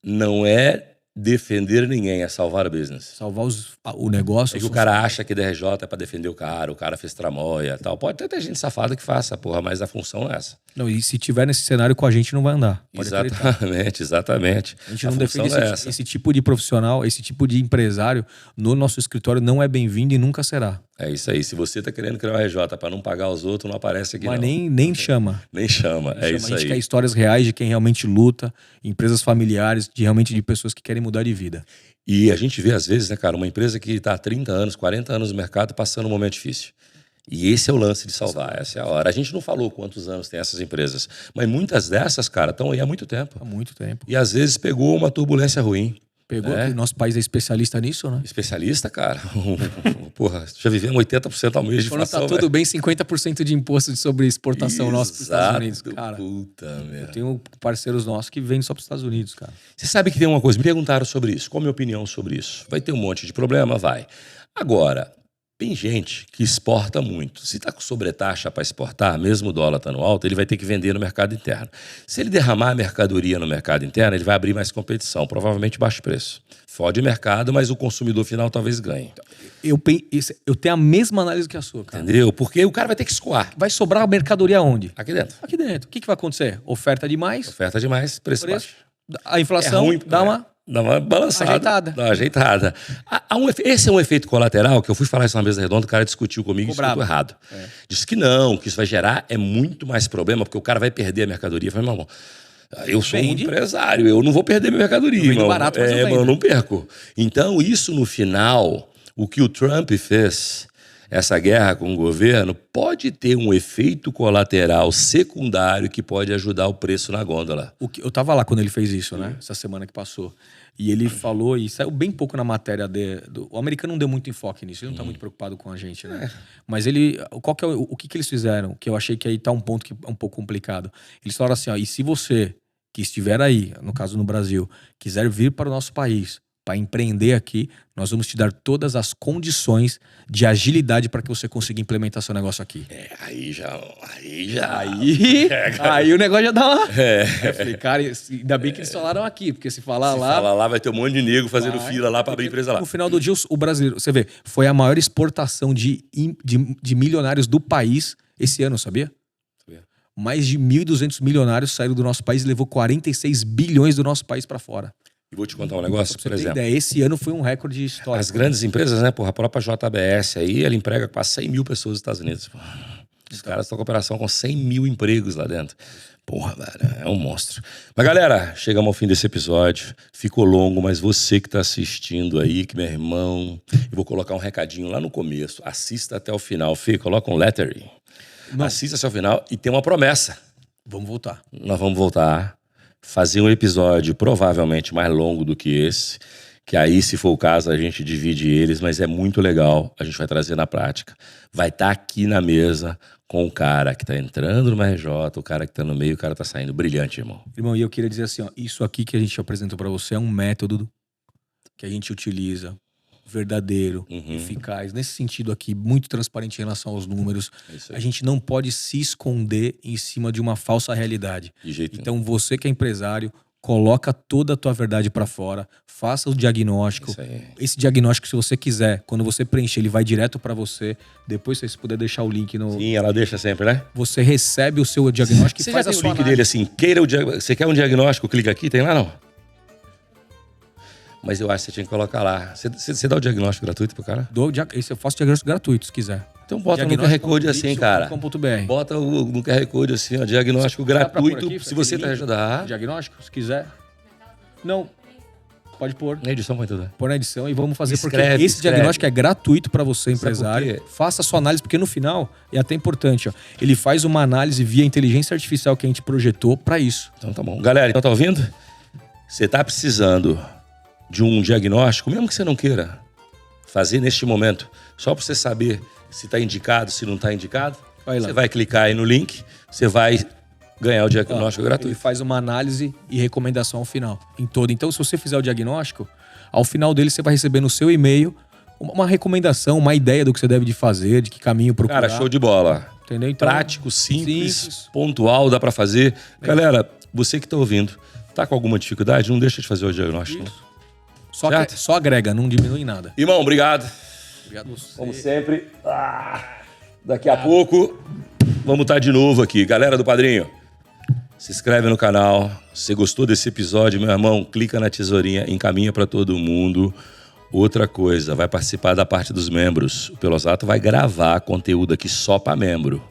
[SPEAKER 2] não é defender ninguém, é salvar o business.
[SPEAKER 1] Salvar o negócio.
[SPEAKER 2] É que o cara acha que DRJ é pra defender o cara fez tramóia e tal. Pode até ter gente safada que faça, porra, mas a função não é essa.
[SPEAKER 1] Não, e se tiver nesse cenário com a gente, não vai andar.
[SPEAKER 2] Exatamente.
[SPEAKER 1] A gente não defende esse tipo de profissional, esse tipo de empresário no nosso escritório não é bem-vindo e nunca será.
[SPEAKER 2] É isso aí. Se você tá querendo criar uma RJ pra não pagar os outros, não aparece aqui.
[SPEAKER 1] Mas
[SPEAKER 2] não.
[SPEAKER 1] nem chama.
[SPEAKER 2] Nem chama. É isso aí.
[SPEAKER 1] A gente quer histórias reais de quem realmente luta, empresas familiares, de pessoas que querem mudar de vida.
[SPEAKER 2] E a gente vê, às vezes, né, cara, uma empresa que tá há 30 anos, 40 anos no mercado, passando um momento difícil. E esse é o lance de salvar, essa é a hora. A gente não falou quantos anos tem essas empresas, mas muitas dessas, cara, estão aí há muito tempo.
[SPEAKER 1] Há muito tempo.
[SPEAKER 2] E às vezes pegou uma turbulência ruim.
[SPEAKER 1] Pegou
[SPEAKER 2] É.
[SPEAKER 1] que o nosso país é especialista nisso, né?
[SPEAKER 2] Especialista, cara. Porra, já vivemos 80% ao mês de
[SPEAKER 1] Quando
[SPEAKER 2] inflação,
[SPEAKER 1] tá tudo
[SPEAKER 2] velho.
[SPEAKER 1] bem, 50% de imposto sobre exportação nossa para os Estados Unidos.
[SPEAKER 2] Exato,
[SPEAKER 1] Cara,
[SPEAKER 2] puta
[SPEAKER 1] eu
[SPEAKER 2] merda.
[SPEAKER 1] tenho parceiros nossos que vendem só para os Estados Unidos, cara.
[SPEAKER 2] Você sabe que tem uma coisa, me perguntaram sobre isso. Qual a minha opinião sobre isso? Vai ter um monte de problema? Vai. Agora, tem gente que exporta muito. Se está com sobretaxa para exportar, mesmo o dólar estando alto, ele vai ter que vender no mercado interno. Se ele derramar a mercadoria no mercado interno, ele vai abrir mais competição, provavelmente baixo preço. Fode o mercado, mas o consumidor final talvez ganhe.
[SPEAKER 1] Eu tenho a mesma análise que a sua, cara.
[SPEAKER 2] Entendeu? Porque o cara vai ter que escoar.
[SPEAKER 1] Vai sobrar a mercadoria onde?
[SPEAKER 2] Aqui dentro.
[SPEAKER 1] Aqui dentro. O que vai acontecer? Oferta demais,
[SPEAKER 2] Oferta demais, preço
[SPEAKER 1] preço,
[SPEAKER 2] baixo.
[SPEAKER 1] a inflação dá uma...
[SPEAKER 2] Dá uma balançada.
[SPEAKER 1] Ajeitada.
[SPEAKER 2] Dá uma ajeitada. Esse é um efeito colateral, que eu fui falar isso na mesa redonda, o cara discutiu comigo e
[SPEAKER 1] Ficou
[SPEAKER 2] escutou
[SPEAKER 1] bravo.
[SPEAKER 2] errado. Disse que não, que isso vai gerar muito mais problema, porque o cara vai perder a mercadoria. Eu falei, meu irmão, eu sou
[SPEAKER 1] Vende.
[SPEAKER 2] um empresário, eu não vou perder minha mercadoria,
[SPEAKER 1] Eu vendo
[SPEAKER 2] irmão.
[SPEAKER 1] barato, mas eu vendo.
[SPEAKER 2] Mas eu não perco. Então, isso no final, o que o Trump fez, essa guerra com o governo, pode ter um efeito colateral secundário que pode ajudar o preço na gôndola.
[SPEAKER 1] Eu tava lá quando ele fez isso, né? Essa semana que passou. E ele falou, e saiu bem pouco na matéria o americano não deu muito enfoque nisso, ele não tá muito preocupado com a gente, né? Mas qual que é o que eles fizeram? Que eu achei que aí tá um ponto que é um pouco complicado. Eles falaram assim, ó, e se você que estiver aí, no caso no Brasil, quiser vir para o nosso país para empreender aqui, nós vamos te dar todas as condições de agilidade para que você consiga implementar seu negócio aqui.
[SPEAKER 2] Aí
[SPEAKER 1] Aí o negócio já dá uma... Eu falei, cara, ainda bem que eles falaram aqui, porque se falar
[SPEAKER 2] Se
[SPEAKER 1] lá...
[SPEAKER 2] falar lá, vai ter um monte de nego fazendo
[SPEAKER 1] Vai,
[SPEAKER 2] fila lá para abrir empresa lá.
[SPEAKER 1] No final do dia, o brasileiro, você vê, foi a maior exportação de milionários do país esse ano, sabia? Mais de 1.200 milionários saíram do nosso país e levou 46 bilhões do nosso país para fora.
[SPEAKER 2] E vou te contar um negócio,
[SPEAKER 1] Pra você
[SPEAKER 2] por
[SPEAKER 1] ter
[SPEAKER 2] exemplo.
[SPEAKER 1] ideia, esse ano foi um recorde histórico.
[SPEAKER 2] As grandes empresas, né, porra, a própria JBS aí, ela emprega quase 100 mil pessoas nos Estados Unidos. Os caras estão com operação com 100 mil empregos lá dentro. Porra, velho, é um monstro. Mas, galera, chegamos ao fim desse episódio. Ficou longo, mas você que tá assistindo aí, que meu irmão... Eu vou colocar um recadinho lá no começo. Assista até o final. Fê, coloca um lettering. Assista até o final e tem uma promessa.
[SPEAKER 1] Vamos voltar.
[SPEAKER 2] Nós vamos voltar, fazer um episódio provavelmente mais longo do que esse, que aí, se for o caso, a gente divide eles, mas é muito legal, a gente vai trazer na prática. Vai estar aqui na mesa com o cara que está entrando no RJ, o cara que está no meio, o cara está saindo. Brilhante, irmão.
[SPEAKER 1] Irmão, e eu queria dizer assim, ó, isso aqui que a gente apresentou para você é um método que a gente utiliza, verdadeiro, eficaz, nesse sentido aqui, muito transparente em relação aos números. A gente não pode se esconder em cima de uma falsa realidade.
[SPEAKER 2] De jeito nenhum.
[SPEAKER 1] Então, você que é empresário, coloca toda a tua verdade para fora, faça o diagnóstico.
[SPEAKER 2] Isso aí.
[SPEAKER 1] Esse diagnóstico, se você quiser, quando você preencher, ele vai direto para você. Depois, se você puder deixar o link no...
[SPEAKER 2] Sim, ela deixa sempre, né?
[SPEAKER 1] Você recebe o seu diagnóstico
[SPEAKER 2] Você
[SPEAKER 1] e
[SPEAKER 2] já
[SPEAKER 1] faz
[SPEAKER 2] tem
[SPEAKER 1] a
[SPEAKER 2] o
[SPEAKER 1] sua
[SPEAKER 2] link
[SPEAKER 1] análise.
[SPEAKER 2] dele assim, você quer um diagnóstico, clica aqui, tem lá não? Mas eu acho que você tinha que colocar lá. Você dá o diagnóstico gratuito pro cara?
[SPEAKER 1] Esse eu faço diagnóstico gratuito, se quiser.
[SPEAKER 2] Então bota no QR Code assim, cara.
[SPEAKER 1] .com.br.
[SPEAKER 2] Bota no QR Code assim, ó, diagnóstico
[SPEAKER 1] Dá pra pôr
[SPEAKER 2] gratuito,
[SPEAKER 1] aqui,
[SPEAKER 2] se você tá
[SPEAKER 1] link?
[SPEAKER 2] ajudar.
[SPEAKER 1] Diagnóstico, se quiser. Não. Pode pôr.
[SPEAKER 2] Na edição põe tudo.
[SPEAKER 1] Pôr na edição e vamos fazer, porque
[SPEAKER 2] Escreve,
[SPEAKER 1] esse diagnóstico é gratuito para você,
[SPEAKER 2] Sabe por
[SPEAKER 1] empresário.
[SPEAKER 2] quê?
[SPEAKER 1] Faça a sua análise, porque no final, é até importante, ó, ele faz uma análise via inteligência artificial que a gente projetou para isso.
[SPEAKER 2] Então tá bom. Galera, então tá ouvindo? Você tá precisando de um diagnóstico, mesmo que você não queira fazer neste momento, só para você saber se tá indicado, se não tá indicado,
[SPEAKER 1] Vai lá.
[SPEAKER 2] você vai clicar aí no link, você vai ganhar o diagnóstico
[SPEAKER 1] Ele
[SPEAKER 2] gratuito.
[SPEAKER 1] faz uma análise e recomendação ao final, em todo. Então, se você fizer o diagnóstico, ao final dele você vai receber no seu e-mail uma recomendação, uma ideia do que você deve de fazer, de que caminho procurar.
[SPEAKER 2] Cara, show de bola.
[SPEAKER 1] Entendeu? Então,
[SPEAKER 2] Prático, simples, pontual, dá para fazer. Galera, você que tá ouvindo, tá com alguma dificuldade, não deixa de fazer o diagnóstico.
[SPEAKER 1] Isso.
[SPEAKER 2] Certo?
[SPEAKER 1] Só agrega, não diminui em nada.
[SPEAKER 2] Irmão, obrigado.
[SPEAKER 1] Obrigado a você.
[SPEAKER 2] Como sempre. Daqui a pouco, vamos estar de novo aqui. Galera do Padrinho, se inscreve no canal. Se você gostou desse episódio, meu irmão, clica na tesourinha, encaminha para todo mundo. Outra coisa, vai participar da parte dos membros. O Pelosato vai gravar conteúdo aqui só para membro,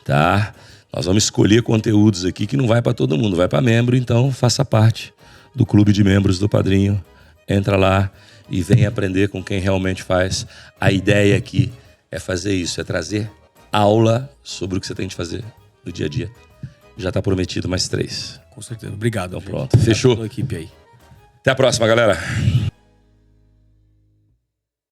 [SPEAKER 2] tá? Nós vamos escolher conteúdos aqui que não vai para todo mundo, vai para membro, então faça parte do clube de membros do Padrinho. Entra lá e vem aprender com quem realmente faz. A ideia aqui é fazer isso, é trazer aula sobre o que você tem de fazer no dia a dia. Já está prometido mais 3.
[SPEAKER 1] Com certeza. Obrigado.
[SPEAKER 2] Então
[SPEAKER 1] gente.
[SPEAKER 2] pronto, fechou.
[SPEAKER 1] Obrigado pela equipe aí.
[SPEAKER 2] Até a próxima, galera.